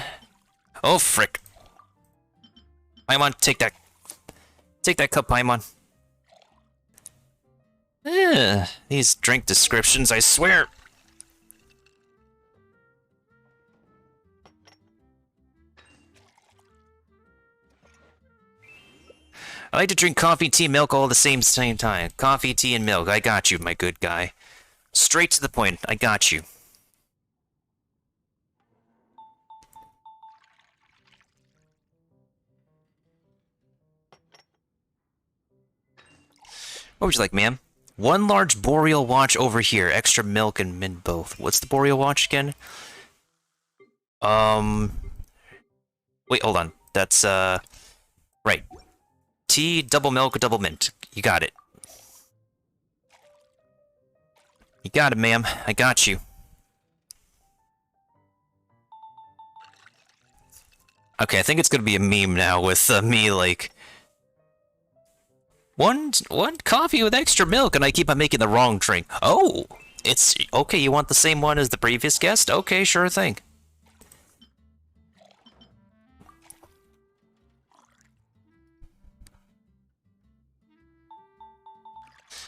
Oh frick. Paimon, take that. Take that cup, Paimon. These drink descriptions, I swear. I like to drink coffee, tea, milk all at the same time. Coffee, tea, and milk. I got you, my good guy. Straight to the point. I got you. What would you like, ma'am? One large boreal watch over here. Extra milk and mint both. What's the boreal watch again? Wait, hold on. That's, right. Tea, double milk, double mint. You got it. You got it, ma'am. I got you. Okay, I think it's gonna be a meme now with me, like... One coffee with extra milk, and I keep on making the wrong drink. Oh! It's... Okay, you want the same one as the previous guest? Okay, sure thing.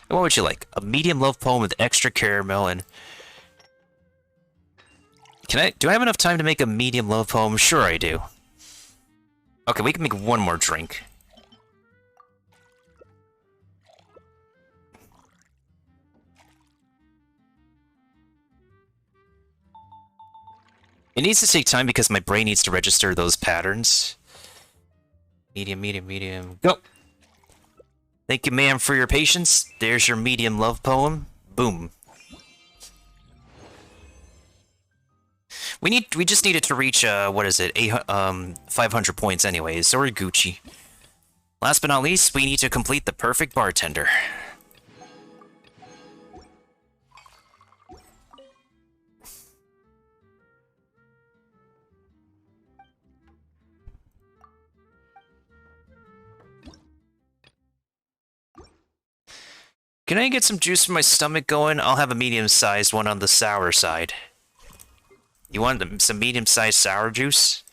What would you like? A medium love poem with extra caramel and... Do I have enough time to make a medium love poem? Sure I do. Okay, we can make one more drink. It needs to take time because my brain needs to register those patterns. Medium, medium, medium. Go! Thank you, ma'am, for your patience. There's your medium love poem. Boom. We just needed to reach, what is it, 500 points anyways, so we're Gucci. Last but not least, we need to complete the perfect bartender. Can I get some juice for my stomach going? I'll have a medium-sized one on the sour side. You want some medium-sized sour juice?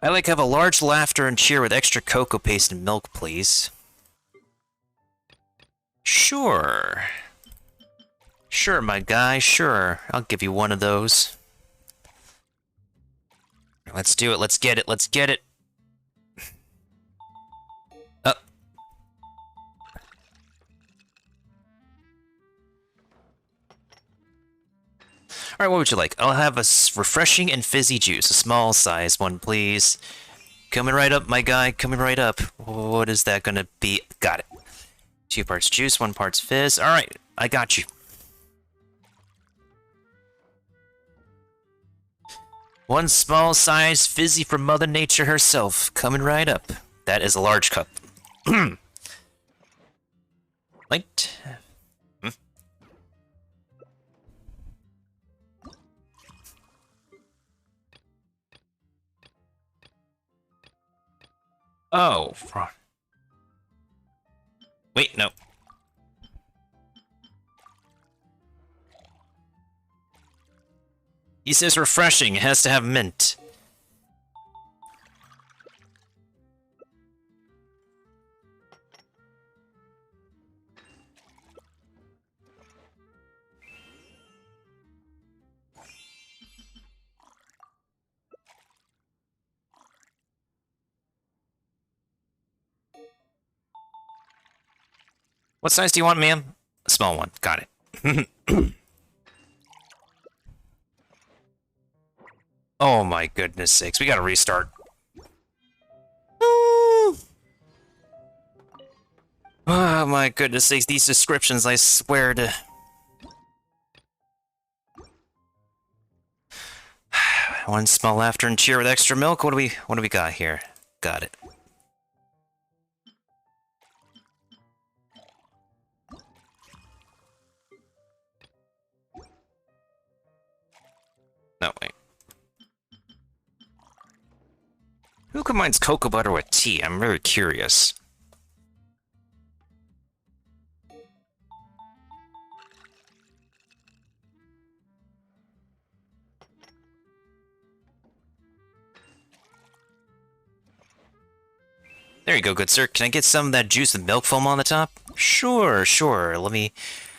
I like have a large laughter and cheer with extra cocoa paste and milk, please. Sure. Sure, my guy, sure. I'll give you one of those. Let's do it, let's get it, let's get it. Alright, what would you like? I'll have a refreshing and fizzy juice. A small size one, please. Coming right up, my guy. Coming right up. What is that gonna be? Got it. 2 parts juice, 1 parts fizz. Alright, I got you. One small size fizzy from Mother Nature herself. Coming right up. That is a large cup. Light. Oh, wait, no. He says refreshing, it has to have mint. What size do you want, ma'am? A small one. Got it. Oh my goodness sakes, we gotta restart. Oh my goodness sakes, these descriptions, I swear to... One small laughter and cheer with extra milk. What do we got here? Got it. No, wait. Who combines cocoa butter with tea? I'm very curious. There you go, good sir. Can I get some of that juice with milk foam on the top? Sure, sure. Let me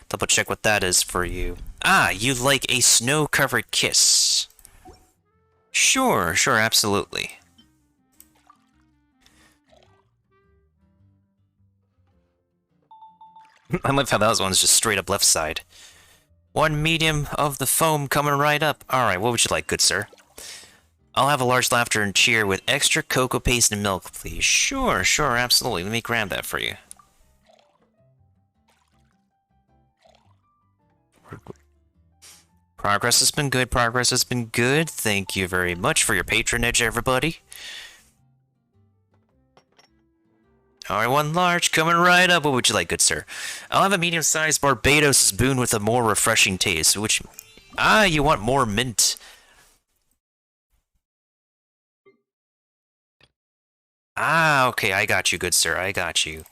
double check what that is for you. Ah, you like a snow-covered kiss. Sure, sure, absolutely. I love how that one's just straight up left side. One medium of the foam coming right up. Alright, what would you like, good sir? I'll have a large laughter and cheer with extra cocoa paste and milk, please. Sure, sure, absolutely. Let me grab that for you. Progress has been good, progress has been good. Thank you very much for your patronage, everybody. Alright, one large, coming right up. What would you like, good sir? I'll have a medium-sized Barbados spoon with a more refreshing taste, which... Ah, you want more mint. Ah, okay, I got you, good sir, I got you.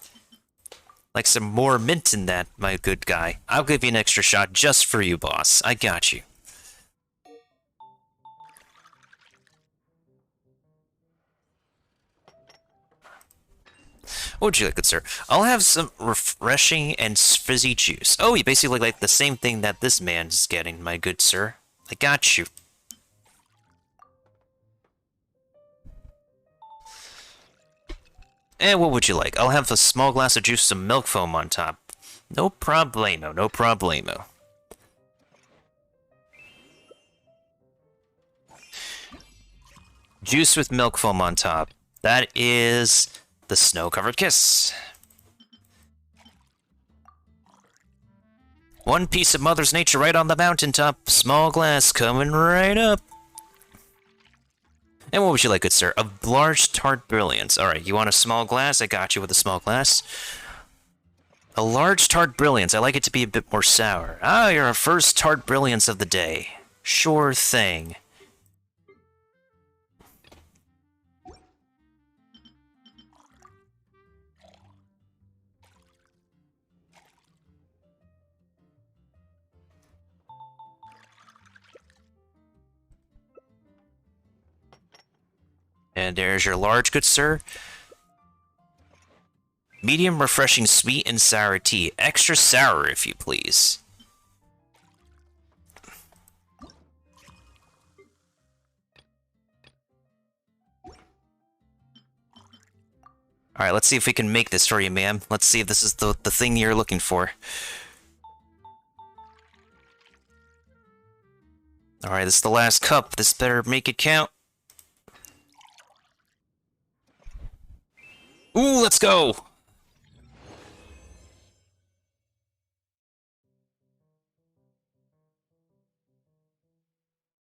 Like some more mint in that, my good guy. I'll give you an extra shot just for you, boss. I got you. What would you like, good sir? I'll have some refreshing and fizzy juice. Oh, you basically like the same thing that this man's getting, my good sir. I got you. And what would you like? I'll have a small glass of juice, some milk foam on top. No problemo, no problemo. Juice with milk foam on top. That is the snow-covered kiss. One piece of Mother's Nature right on the mountaintop. Small glass coming right up. And what would you like, good sir? A large tart brilliance. Alright, you want a small glass? I got you with a small glass. A large tart brilliance. I like it to be a bit more sour. Ah, you're our first tart brilliance of the day. Sure thing. And there's your large, good sir. Medium refreshing sweet and sour tea. Extra sour, if you please. Alright, let's see if we can make this for you, ma'am. Let's see if this is the thing you're looking for. Alright, this is the last cup. This better make it count. Ooh, let's go!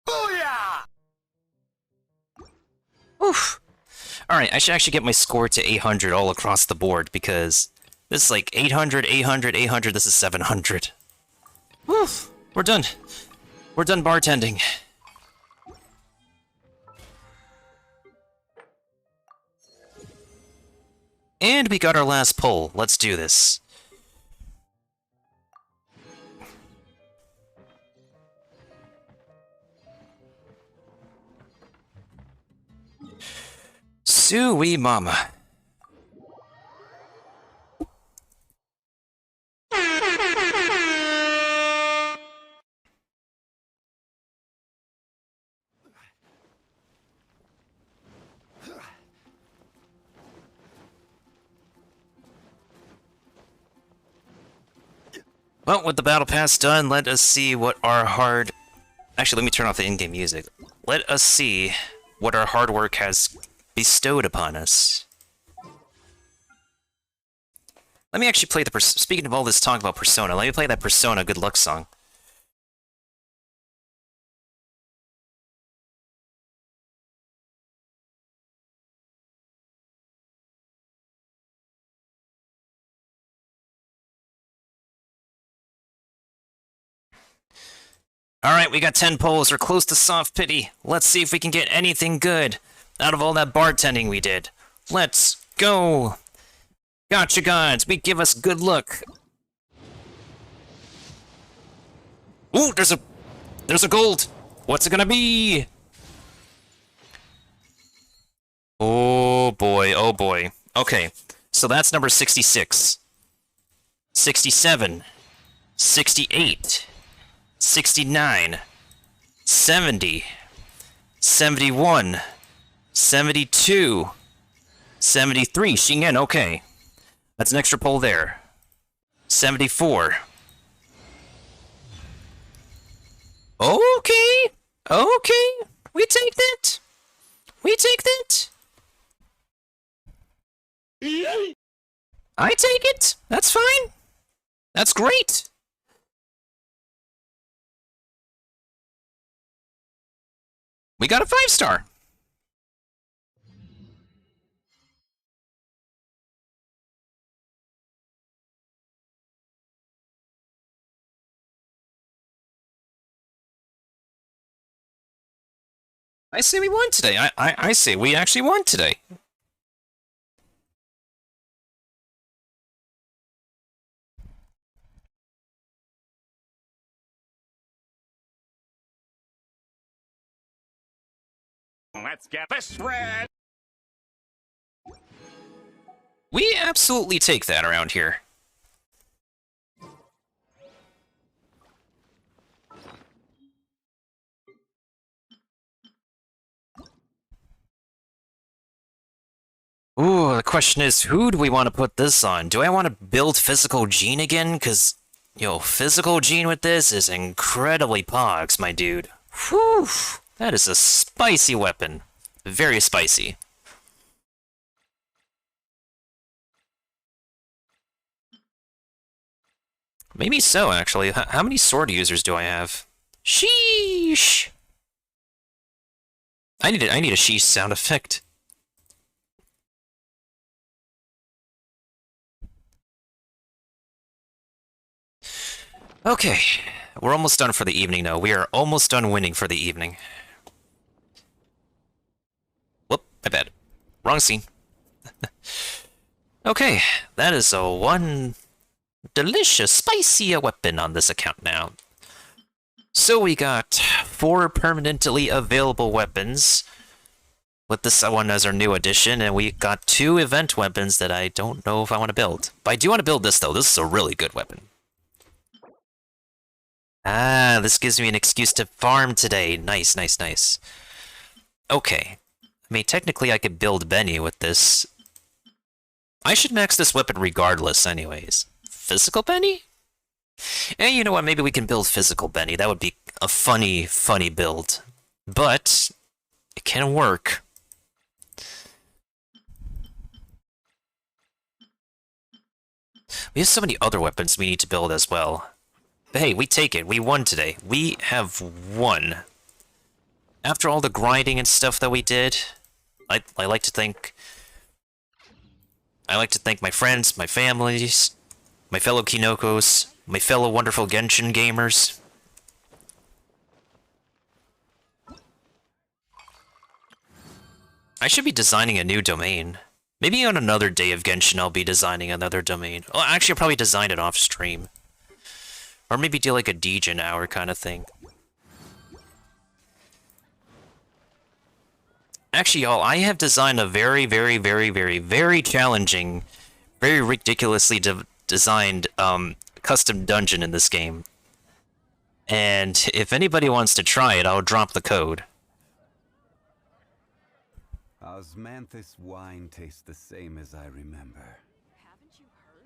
Booyah! Oof. Alright, I should actually get my score to 800 all across the board, because this is like 800, 800, 800, this is 700. Woof! We're done. We're done bartending. And we got our last pull. Let's do this. Sui mama. Well, with the battle pass done, let us see what our hard... Actually, let me turn off the in-game music. Let us see what our hard work has bestowed upon us. Let me actually play the... Speaking of all this talk about Persona, let me play that Persona Good Luck song. Alright, we got 10 polls. We're close to soft pity. Let's see if we can get anything good out of all that bartending we did. Let's go! Gotcha gods, we give us good luck. Ooh, there's a gold! What's it gonna be? Oh boy, oh boy. Okay, so that's number 66. 67. 68. 69, 70, 71, 72, 73, Shingen, okay. That's an extra pull there. 74. Okay, okay, we take that. We take that. I take it, that's fine. That's great. We got a 5-star! I say we won today. I say we actually won today. Let's get this red! We absolutely take that around here. Ooh, the question is, who do we want to put this on? Do I want to build Physical Gene again? Because, yo, Physical Gene with this is incredibly pogs, my dude. Whew! That is a spicy weapon. Very spicy. Maybe so, actually. How many sword users do I have? Sheesh! I need a sheesh sound effect. Okay, we're almost done for the evening, though. We are almost done winning for the evening. Whoop, my bad. Wrong scene. Okay, that is a one delicious, spicy weapon on this account now. So we got 4 permanently available weapons with this one as our new addition, and we got 2 event weapons that I don't know if I want to build. But I do want to build this, though. This is a really good weapon. Ah, this gives me an excuse to farm today. Nice, nice, nice. Okay. I mean, technically I could build Benny with this. I should max this weapon regardless anyways. Physical Benny? And you know what, maybe we can build Physical Benny. That would be a funny, funny build. But it can work. We have so many other weapons we need to build as well. But hey, we take it. We won today. We have won. After all the grinding and stuff that we did, I like to thank my friends, my families, my fellow Kinokos, my fellow wonderful Genshin gamers. I should be designing a new domain. Maybe on another day of Genshin I'll be designing another domain. Oh, actually I'll probably design it off stream. Or maybe do like a DJ hour kind of thing. Actually, y'all, I have designed a very, very, very, very, very challenging, very ridiculously designed custom dungeon in this game. And if anybody wants to try it, I'll drop the code. Osmanthus wine tastes the same as I remember.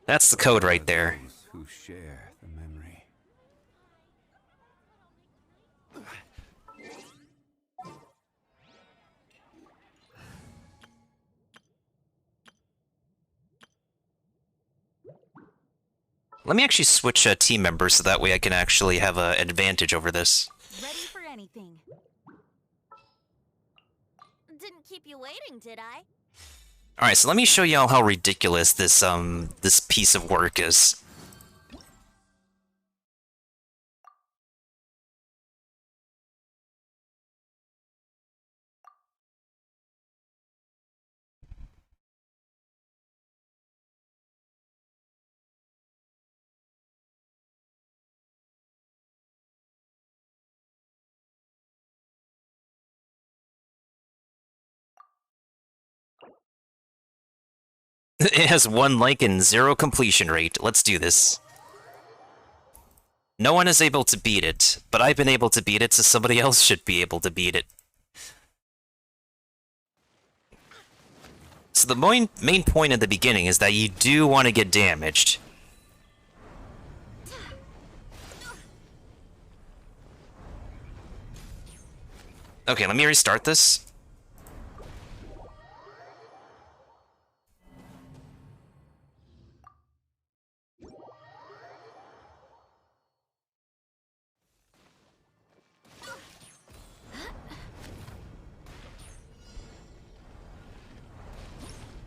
That's the code right there. Those who share the memory. Let me actually switch team members so that way I can actually have an advantage over this. Ready for anything. Didn't keep you waiting, did I? Alright, so let me show y'all how ridiculous this this piece of work is. It has 1 like and 0 completion rate. Let's do this. No one is able to beat it, but I've been able to beat it, so somebody else should be able to beat it. So the main point at the beginning is that you do want to get damaged. Okay, let me restart this.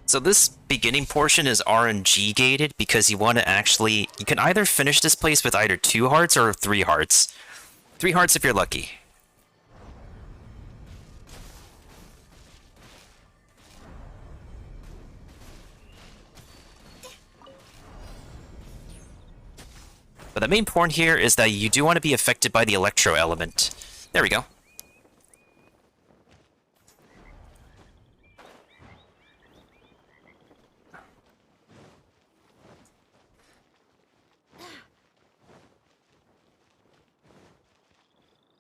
So this beginning portion is RNG gated because you want to actually... You can either finish this place with either 2 hearts or 3 hearts. 3 hearts if you're lucky. But the main point here is that you do want to be affected by the electro element. There we go.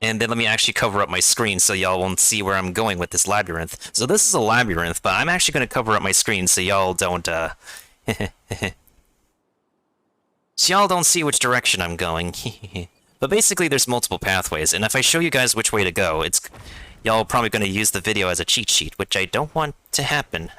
And then let me actually cover up my screen so y'all won't see where I'm going with this labyrinth. So this is a labyrinth, but I'm actually going to cover up my screen so y'all don't, so y'all don't see which direction I'm going. But basically there's multiple pathways, and if I show you guys which way to go, y'all probably going to use the video as a cheat sheet, which I don't want to happen.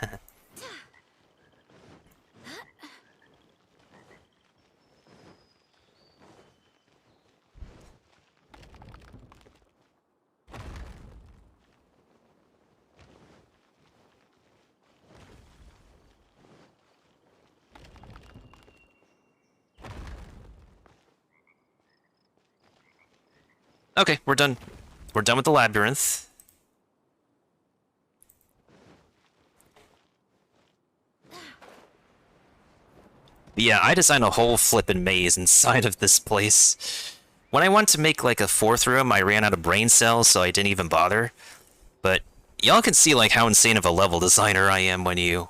Okay, we're done. We're done with the labyrinth. Yeah, I designed a whole flippin' maze inside of this place. When I wanted to make like a 4th room, I ran out of brain cells, so I didn't even bother. But y'all can see like how insane of a level designer I am when you...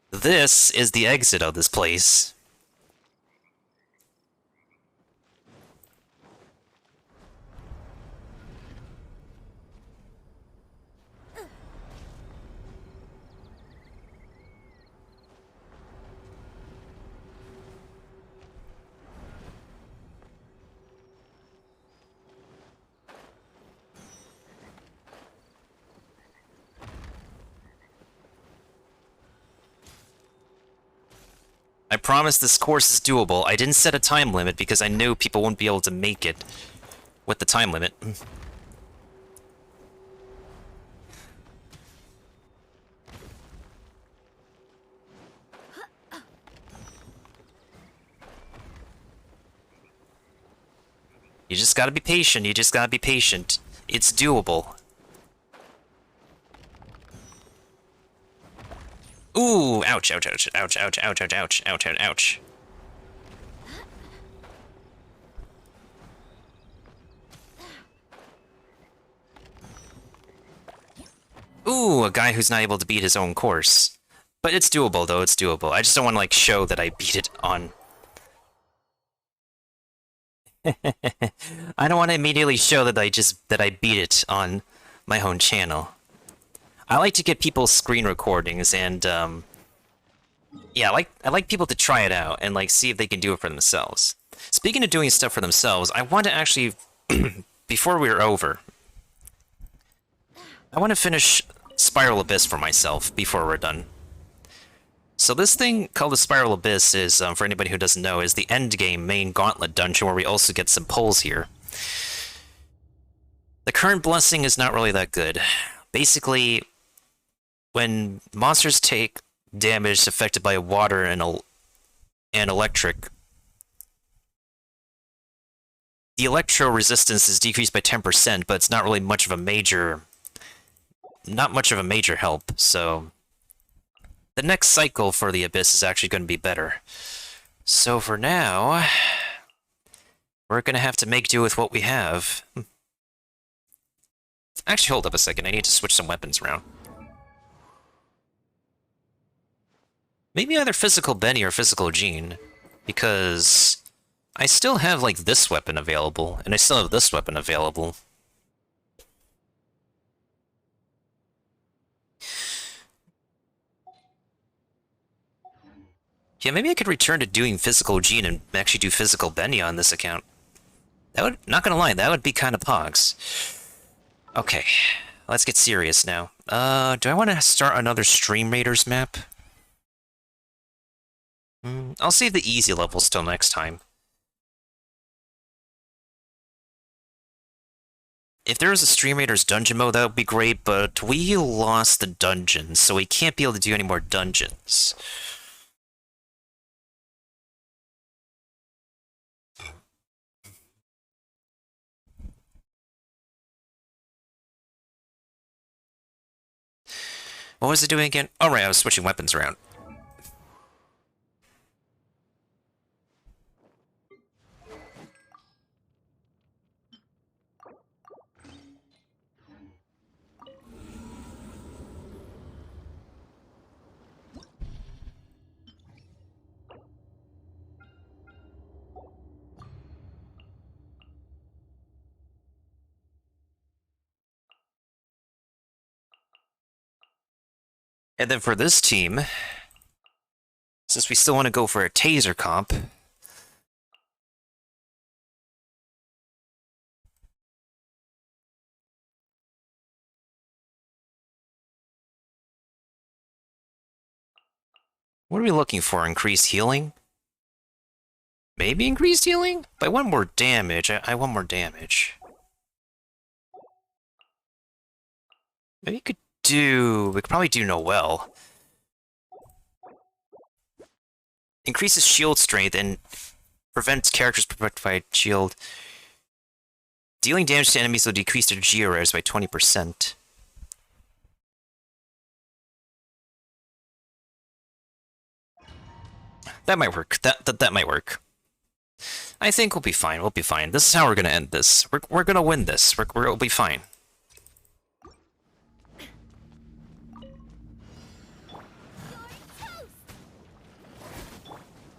This is the exit of this place. I promise this course is doable. I didn't set a time limit because I knew people wouldn't be able to make it with the time limit. You just gotta be patient, you just gotta be patient. It's doable. Ooh, ouch, ouch, ouch, ouch, ouch, ouch, ouch, ouch, ouch, ouch, ouch. Ooh, a guy who's not able to beat his own course. But it's doable, though, it's doable. I just don't want to, like, show that I beat it on... I don't want to immediately show that I beat it on my own channel. I like to get people's screen recordings and, yeah, I like people to try it out and, like, see if they can do it for themselves. Speaking of doing stuff for themselves, I want to actually, before we're over, I want to finish Spiral Abyss for myself before we're done. So this thing called the Spiral Abyss is, for anybody who doesn't know, is the endgame main gauntlet dungeon where we also get some pulls here. The current blessing is not really that good. Basically, when monsters take damage affected by water and electric, the electro resistance is decreased by 10%, but it's not really much of a major... not much of a major help, so... the next cycle for the Abyss is actually going to be better. So for now, we're going to have to make do with what we have. Actually, hold up a second, I need to switch some weapons around. Maybe either Physical Benny or Physical Jean, because I still have, like, this weapon available, and I still have this weapon available. Yeah, maybe I could return to doing Physical Jean and actually do Physical Benny on this account. That would, not gonna lie, that would be kind of pogs. Okay, let's get serious now. Do I want to start another Stream Raiders map? I'll save the easy levels till next time. If there was a Stream Raiders dungeon mode, that would be great, but we lost the dungeons, so we can't be able to do any more dungeons. What was it doing again? Oh right, I was switching weapons around. And then for this team, since we still want to go for a taser comp, what are we looking for? Increased healing? Maybe increased healing? But I want more damage. I want more damage. Maybe we could probably do Noelle. Increases shield strength and prevents characters protected by shield. Dealing damage to enemies will decrease their GRs by 20%. That might work. That might work. I think we'll be fine. We'll be fine. This is how we're gonna end this. We're gonna win this. We'll be fine.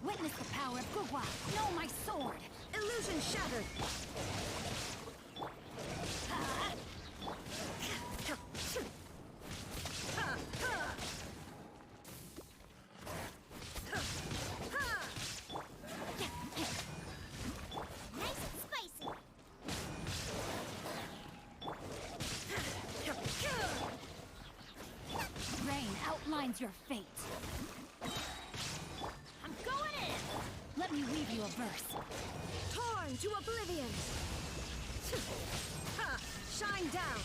Witness the power of Gugwa. Know my sword. Illusion shattered. Outlines your fate. I'm going in! Let me weave you a verse. Torn to oblivion! Shine down!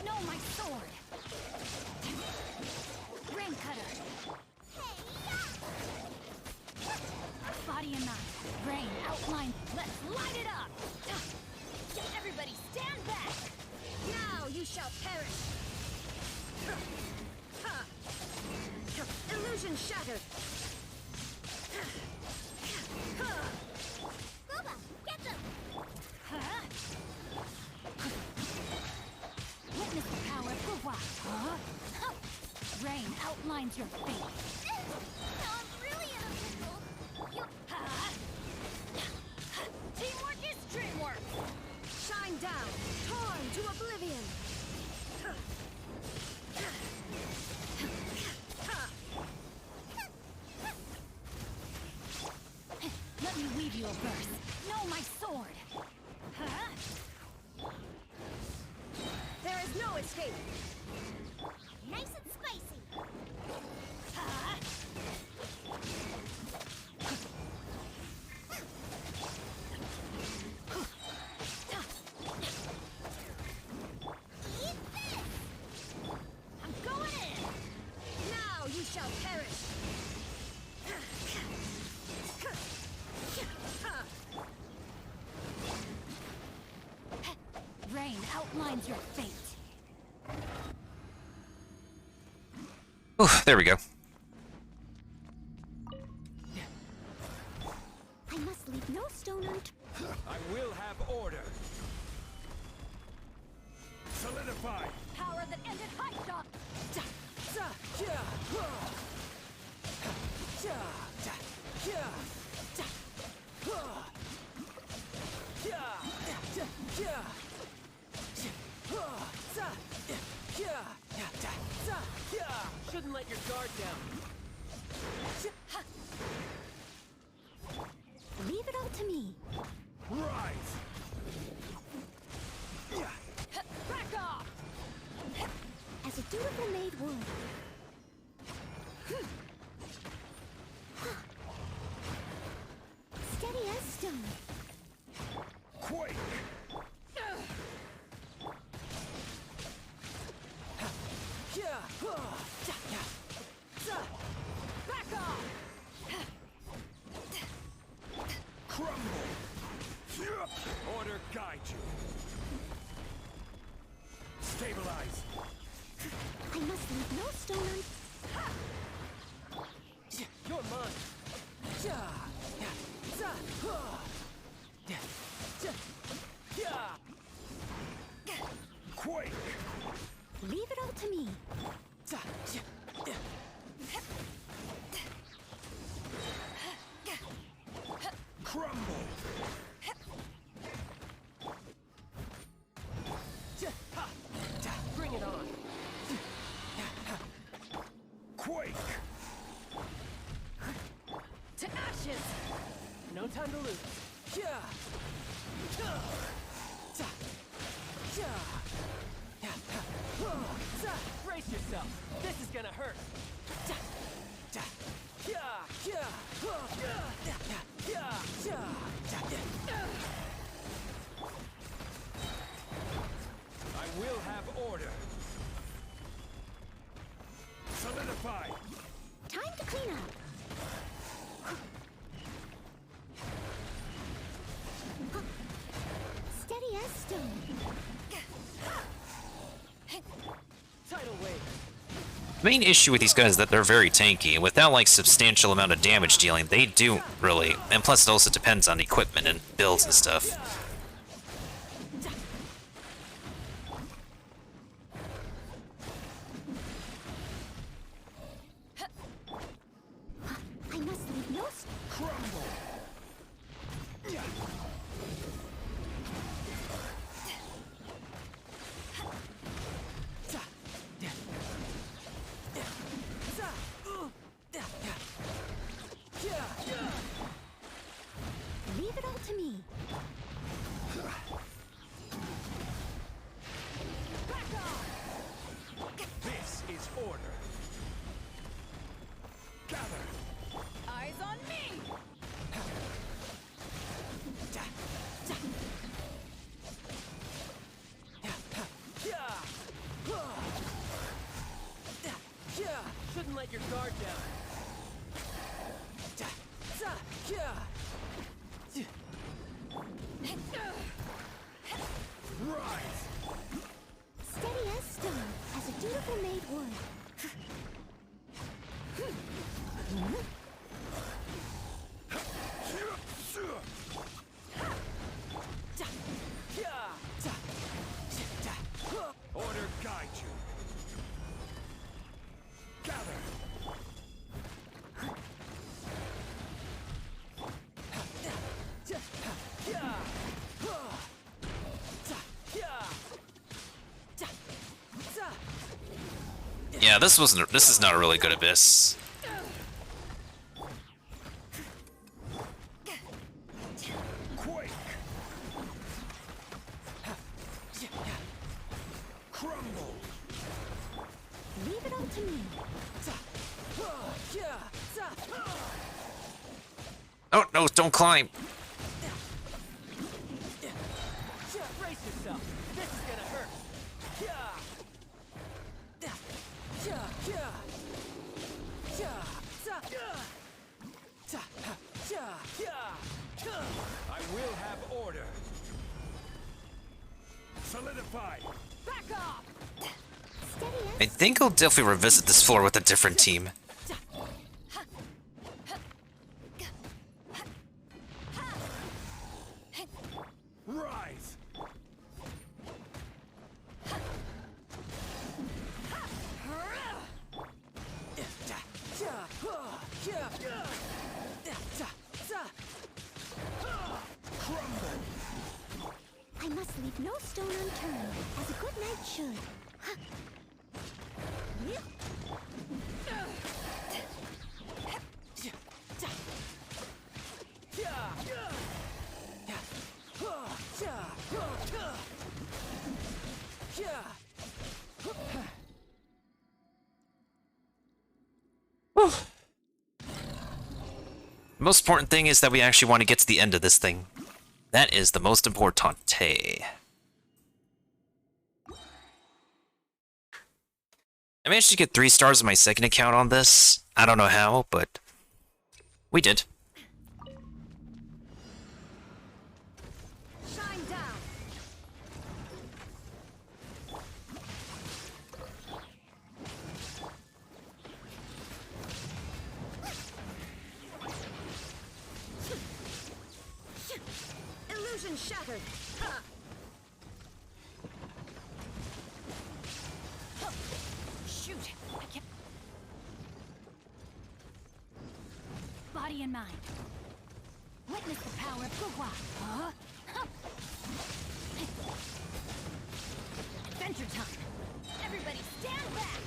Know my sword! Rain cutter! Body and mind. Brain, outline. Let's light it up! Everybody stand back! Now you shall perish! Illusion shattered! Booba, get them! Witness the power of Gugwa. Rain outlines your fate. Now I'm really in a pickle. Teamwork is dreamwork! Shine down, torn to oblivion. Let me weave you a verse. No escape. Nice and spicy. Eat this. I'm going in. Now you shall perish. Rain outlines your fate. Ooh, there we go. I must leave no stone unturned. I will have order. Solidify. Power that ended high shot. Shouldn't let your guard down. Leave it all to me. Rise. Back off. As a dutiful maid would. Steady as stone. Quake. Back off. Crumble. Order guide you. Stabilize. I must leave no stone unturned. You're mine. Quake. Leave it all to me. Crumble. Bring it on. Quake. To ashes. No time to lose. Brace yourself. This is gonna hurt. I will have order. Solidify. Time to clean up. Steady as stone. Tidal wave. The main issue with these guys is that they're very tanky, and without like substantial amount of damage dealing, they do really. And plus, it also depends on equipment and builds and stuff. I must leave no Crumble. Leave it all to me. Back off. This is order. Gather. Eyes on me! Shouldn't let your guard down. Rise. Steady as stone, as a dutiful maid would. Order guide you. Gather. Yeah, this is not a really good abyss. Quake. Crumble. Crumble. Leave it all to me. Oh, no, don't climb. Brace yourself. This is gonna hurt. I will have order. Solidify. Back off! I think I'll definitely revisit this floor with a different team. Rise. I must leave no stone unturned, as a good knight should. The most important thing is that we actually want to get to the end of this thing. That is the most important. I managed to get 3 stars on my second account on this. I don't know how, but we did. Shine down! Illusion shattered! Ha! Shoot! I can't. Body and mind. Witness the power of Gugwa. Huh? Adventure time. Everybody stand back.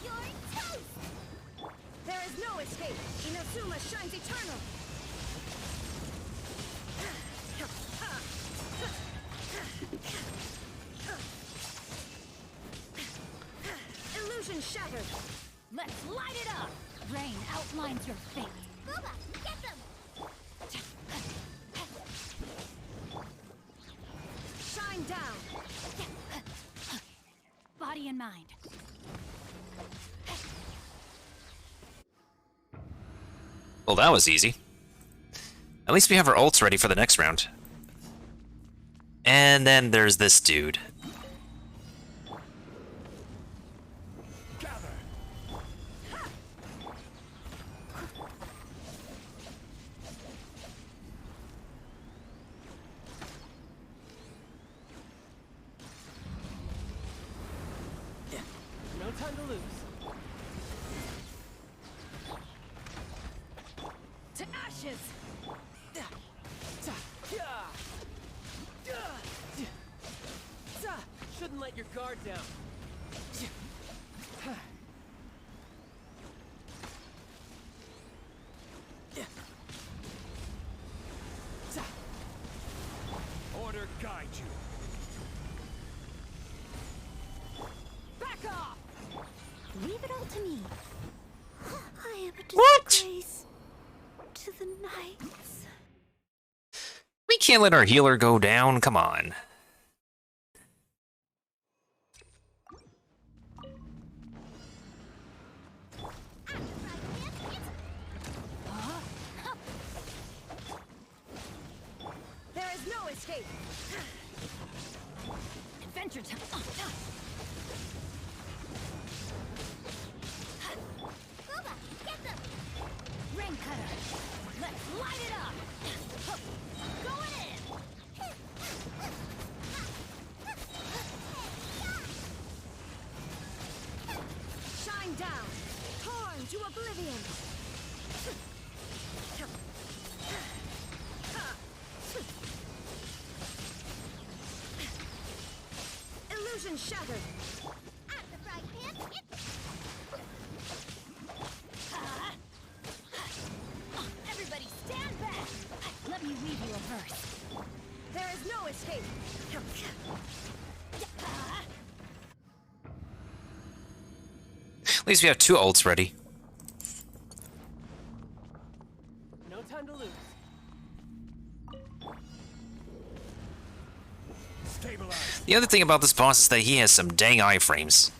You're toast! There is no escape! Inazuma shines eternal! Illusion shattered! Let's light it up. Rain outlines your fate. Booba, get them! Shine down! Body and mind. Well, that was easy. At least we have our ults ready for the next round. And then there's this dude. Gather. No time to lose. To ashes! Shouldn't let your guard down. Order guide you. Back off! Leave it all to me. I am a What? disgrace to the knights. We can't let our healer go down, come on. There is no escape! Adventure time. Booba, get them! Rain cutter. Let's light it up. Going in! Shine down! Torn to oblivion! Illusion shattered! At the frying pan, Everybody stand back. Let me weave you a verse. There is no escape. At least we have 2 ults ready. No time to lose. Stabilize. The other thing about this boss is that he has some dang iframes.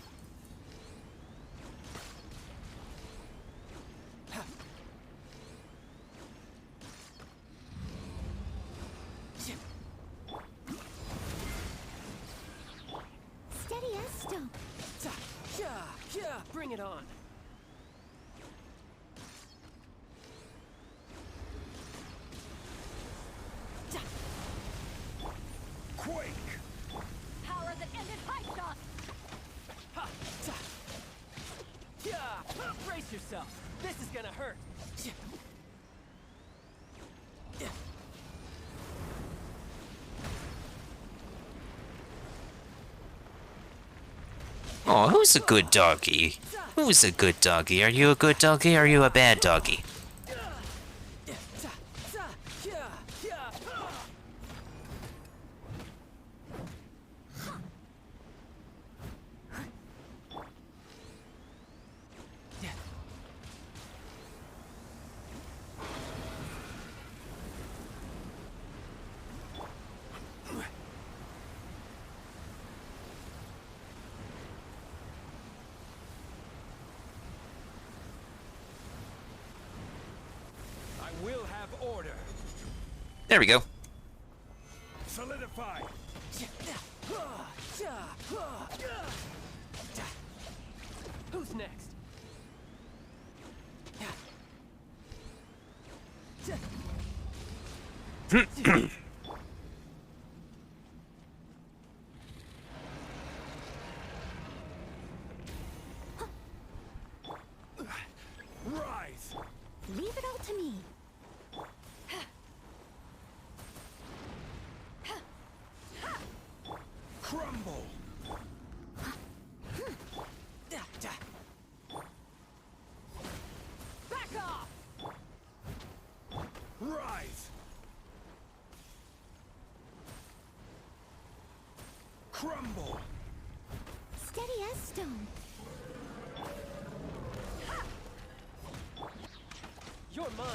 Steady as stone. Yeah, bring it on. Quake. Power that ended hype dust. Ha! Yeah! Brace yourself. This is gonna hurt. Oh, who's a good doggy? Who's a good doggy? Are you a good doggy or are you a bad doggy? I will have order. There we go. Solidify. Who's next? Rise. Leave it all to me. Crumble. Back off! Rise. Crumble. Steady as stone. You're mine.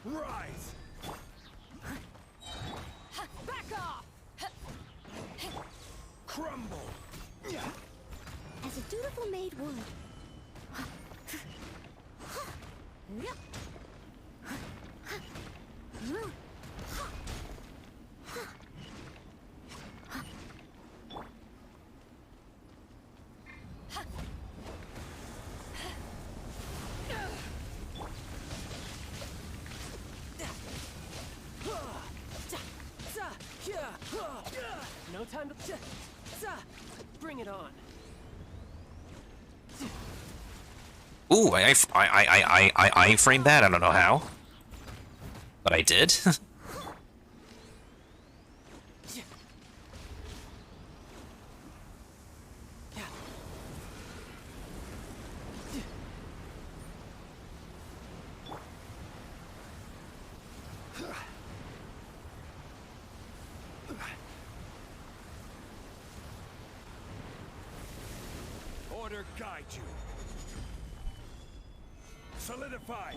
Rise. Back off! Crumble. As a dutiful maid would. No time to... Bring it on. Ooh, I framed that. I don't know how, but I did. Order guide you. Solidify.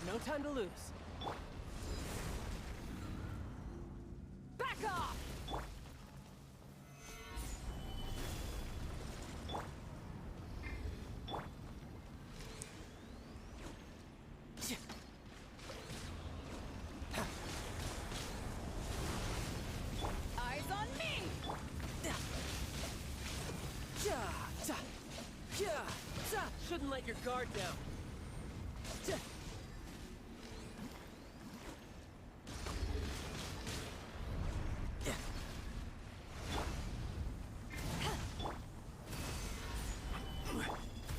No time to lose. Back off! Eyes on me! Shouldn't let let your guard down.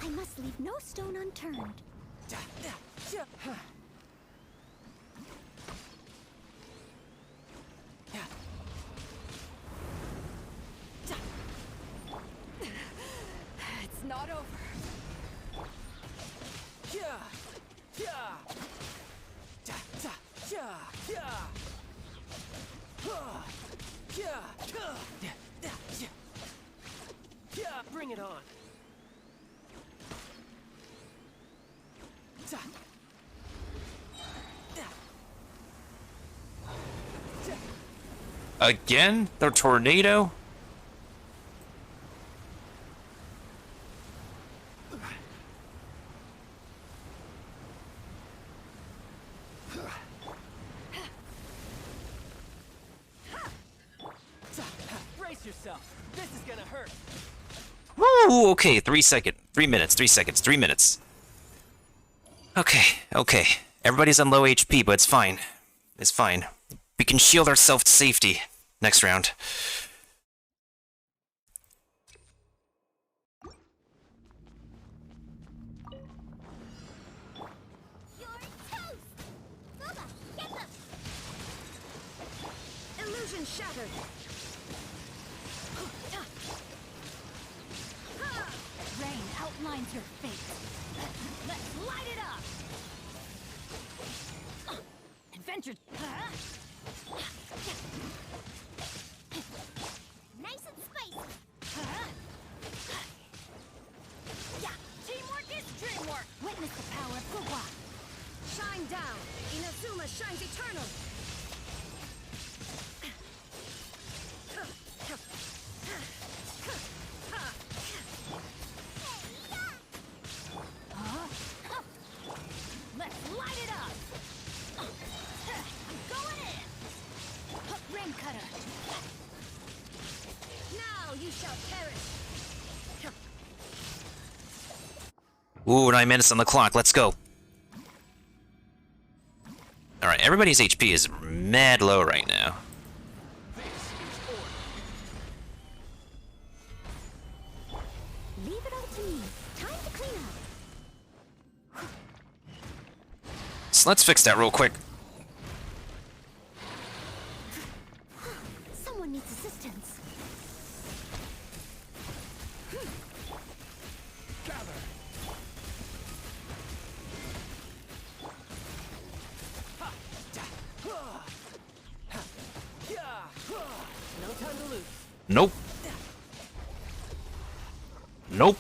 I must leave no stone unturned. It's not over. Bring it on. Again? The tornado? Brace yourself. This is gonna hurt. Woo! Okay, 3 minutes, 3 seconds, 3 minutes. Okay, okay. Everybody's on low HP, but it's fine. It's fine. We can shield ourselves to safety next round. You're toast! Booba, get them! Illusion shattered! Rain outlines your fate. Let's light it up! Adventure... Nice and spicy! Yeah, teamwork is dreamwork! Witness the power of Gugwa! Shine down! Inazuma shines eternal! Let's light it up! I'm going in! Rim cutter! Now you shall perish! Ooh, 9 minutes on the clock. Let's go. Alright, everybody's HP is mad low right now. Leave it all to me. Time to clean up. So let's fix that real quick. Someone needs assistance. No time to lose. Nope. Nope.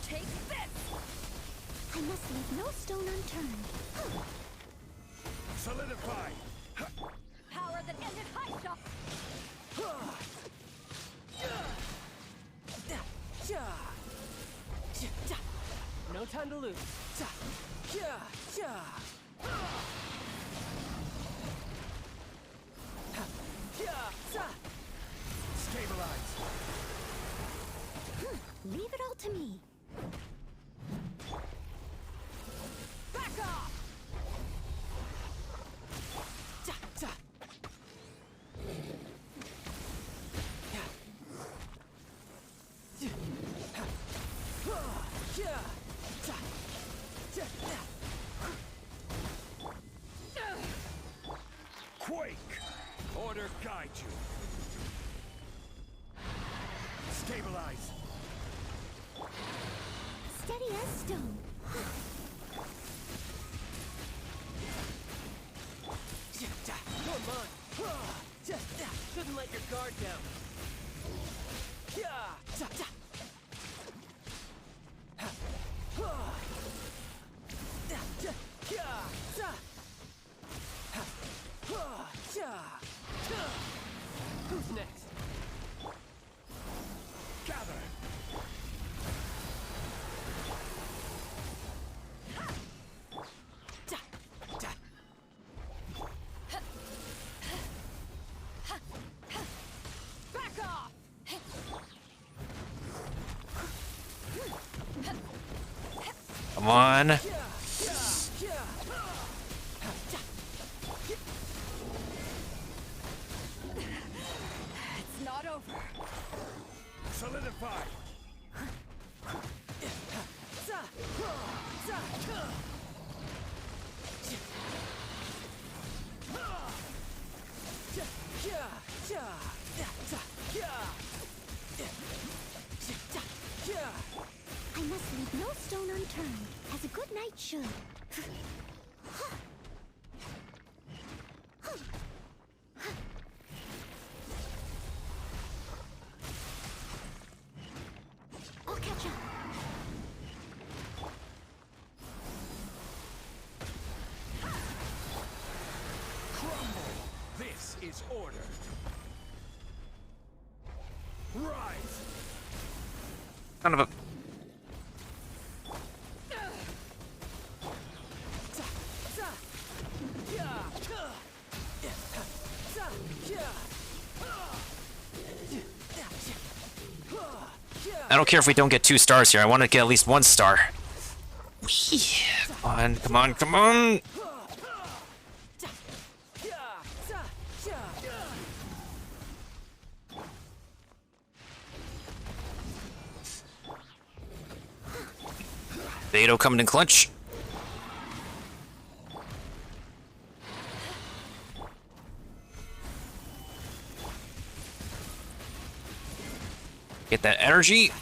Take this! I must leave no stone unturned. Solidify. Power that ended high shot! No time to lose. Stabilize. Leave it all to me. Back off! Quake. Order guide you. Stabilize. Steady as stone. Come on. Shouldn't let your guard down. Who's next? Gather. Come on. It's not over. Solidify. I must leave no stone unturned, as a good knight should. I'll catch up. Crumble. This is order. Rise. Kind of a... I don't care if we don't get 2 stars here. I want to get at least 1 star. Whee! Come on, come on, come on! Beto coming in clutch. Get that energy.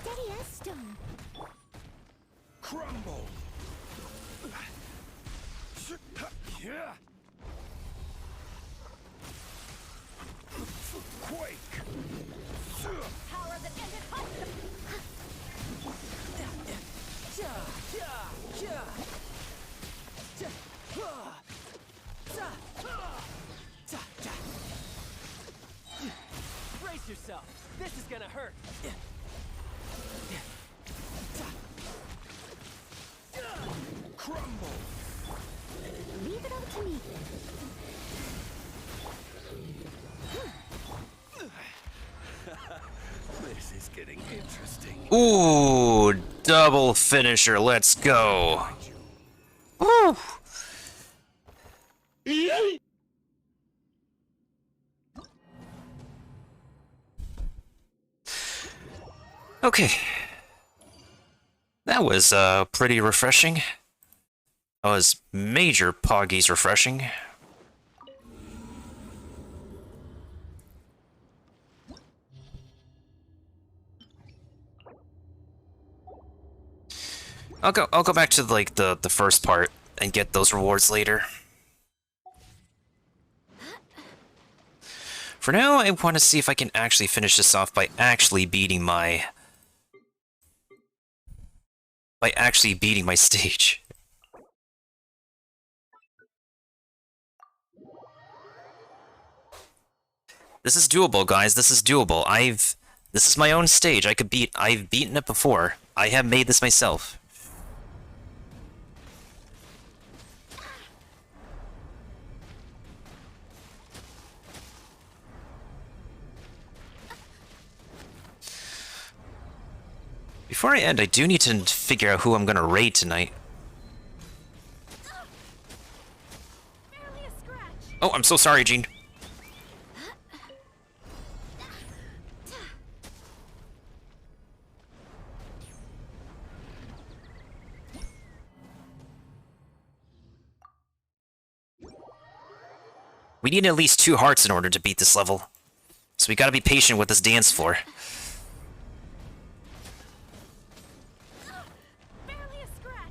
Steady as stone. Crumble. Quake. Power that ended hostile. Brace yourself. This is gonna hurt. Crumble. Leave it up to me. This is getting interesting. Ooh, double finisher. Let's go. Woo! Okay. That was pretty refreshing. That was major Poggies refreshing. I'll go back to like the first part and get those rewards later. For now, I want to see if I can actually finish this off by actually beating my stage. This is doable, guys. This is doable. This is my own stage. I've beaten it before. I have made this myself. Before I end, I do need to figure out who I'm gonna raid tonight. Oh, I'm so sorry, Jean. We need at least 2 hearts in order to beat this level. So we gotta be patient with this dance floor. Barely a scratch.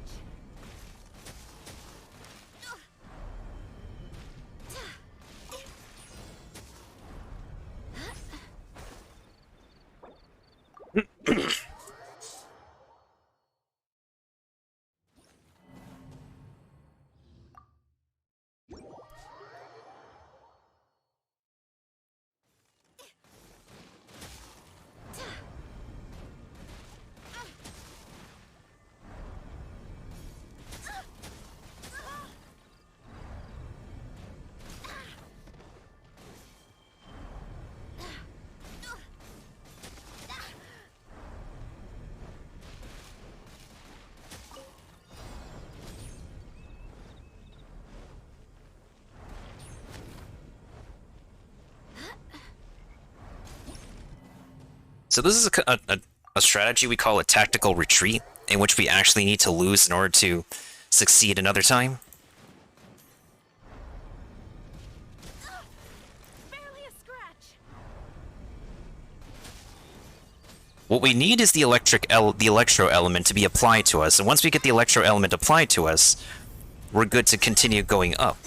So this is a strategy we call a tactical retreat, in which we actually need to lose in order to succeed another time. Barely a scratch. What we need is the electro element to be applied to us, and once we get the electro element applied to us, we're good to continue going up.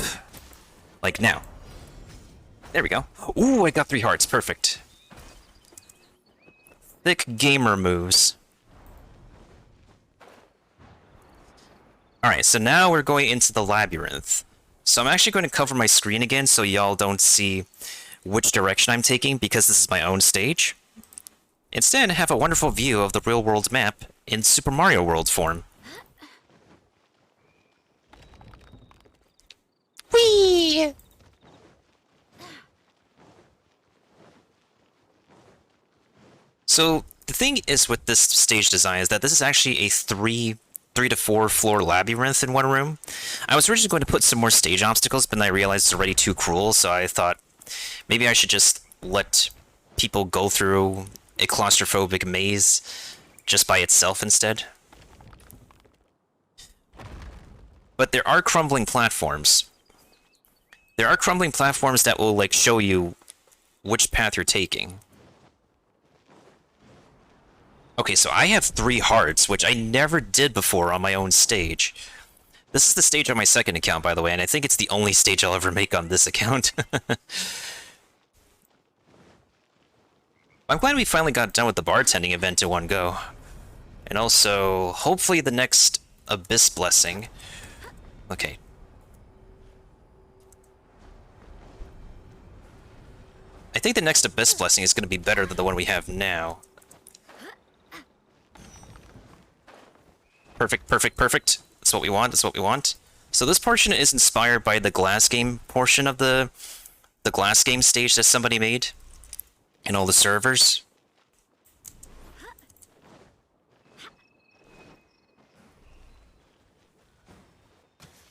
Like now. There we go. Ooh, I got 3 hearts. Perfect. Thick gamer moves. Alright, so now we're going into the labyrinth. So I'm actually going to cover my screen again so y'all don't see which direction I'm taking, because this is my own stage. Instead, have a wonderful view of the real-world map in Super Mario World form. Whee! So, the thing is with this stage design is that this is actually a 3 to 4 floor labyrinth in one room. I was originally going to put some more stage obstacles, but then I realized it's already too cruel, so I thought maybe I should just let people go through a claustrophobic maze just by itself instead. But there are crumbling platforms. There are crumbling platforms that will, like, show you which path you're taking. Okay, so I have 3 hearts, which I never did before on my own stage. This is the stage on my second account, by the way, and I think it's the only stage I'll ever make on this account. I'm glad we finally got done with the bartending event in one go. And also, hopefully the next Abyss Blessing... Okay. I think the next Abyss Blessing is going to be better than the one we have now. Perfect, perfect, perfect. That's what we want, that's what we want. So this portion is inspired by the Glass Game portion of the Glass Game stage that somebody made. And all the servers.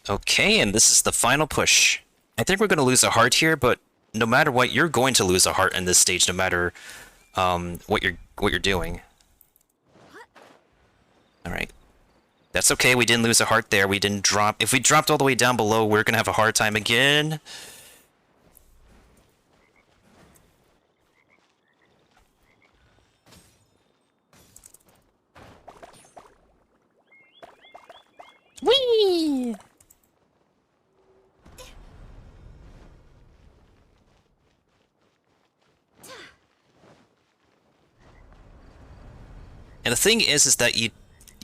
Okay, and this is the final push. I think we're going to lose a heart here, but no matter what, you're going to lose a heart in this stage, no matter what you're doing. All right. That's okay, we didn't lose a heart there, we didn't drop... If we dropped all the way down below, we're gonna have a hard time again. Whee! And the thing is that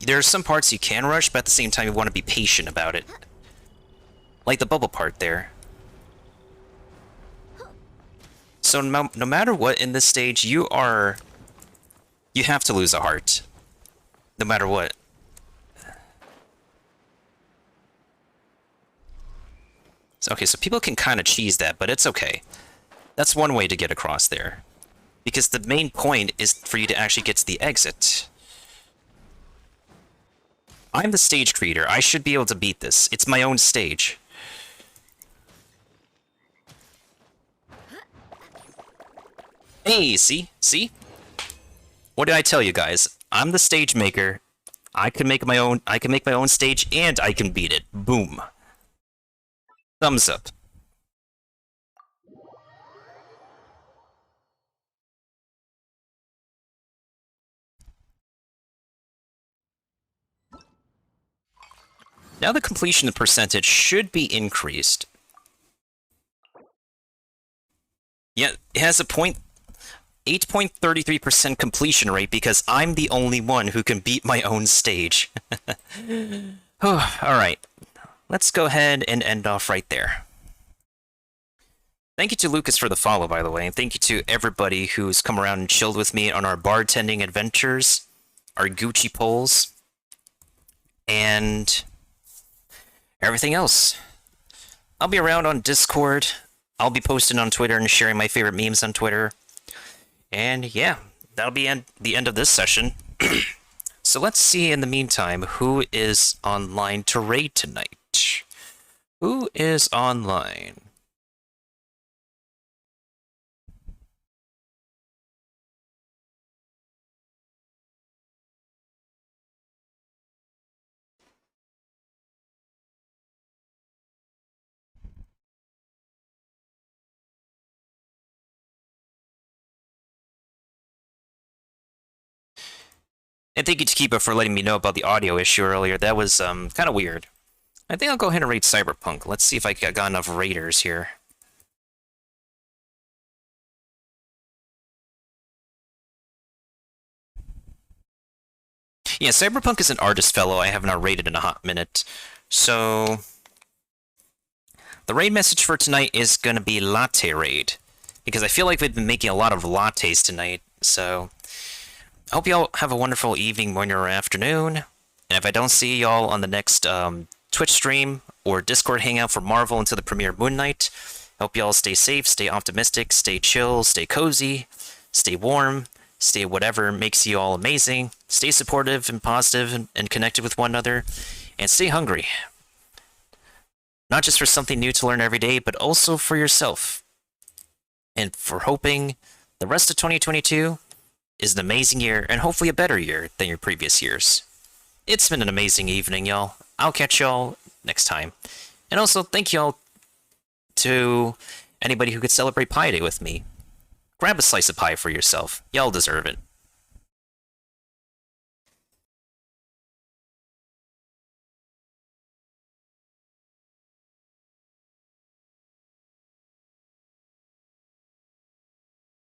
there are some parts you can rush, but at the same time you want to be patient about it. Like the bubble part there. So no matter what in this stage, you have to lose a heart. No matter what. Okay, so people can kind of cheese that, but it's okay. That's one way to get across there. Because the main point is for you to actually get to the exit. I'm the stage creator. I should be able to beat this. It's my own stage. Hey, see? See? What did I tell you guys? I'm the stage maker. I can make my own stage and I can beat it. Boom. Thumbs up. Now the completion percentage should be increased. Yeah, it has a 8.33% completion rate because I'm the only one who can beat my own stage. Alright, let's go ahead and end off right there. Thank you to Lucas for the follow, by the way, and thank you to everybody who's come around and chilled with me on our bartending adventures, our Gucci polls, and everything else. I'll be around on Discord. I'll be posting on Twitter and sharing my favorite memes on Twitter. And yeah, that'll be the end of this session. So let's see in the meantime who is online to raid tonight. Who is online? And thank you to Kiba for letting me know about the audio issue earlier. That was kind of weird. I think I'll go ahead and raid Cyberpunk. Let's see if I got enough raiders here. Yeah, Cyberpunk is an artist fellow I have not raided in a hot minute. So the raid message for tonight is going to be Latte Raid. Because I feel like we've been making a lot of lattes tonight. So I hope y'all have a wonderful evening, morning, or afternoon. And if I don't see y'all on the next Twitch stream or Discord hangout for Marvel until the premiere Moon Knight, I hope y'all stay safe, stay optimistic, stay chill, stay cozy, stay warm, stay whatever makes you all amazing, stay supportive and positive and connected with one another, and stay hungry. Not just for something new to learn every day, but also for yourself. And for hoping the rest of 2022 is an amazing year, and hopefully a better year than your previous years. It's been an amazing evening, y'all. I'll catch y'all next time. And also, thank y'all to anybody who could celebrate Pie Day with me. Grab a slice of pie for yourself. Y'all deserve it.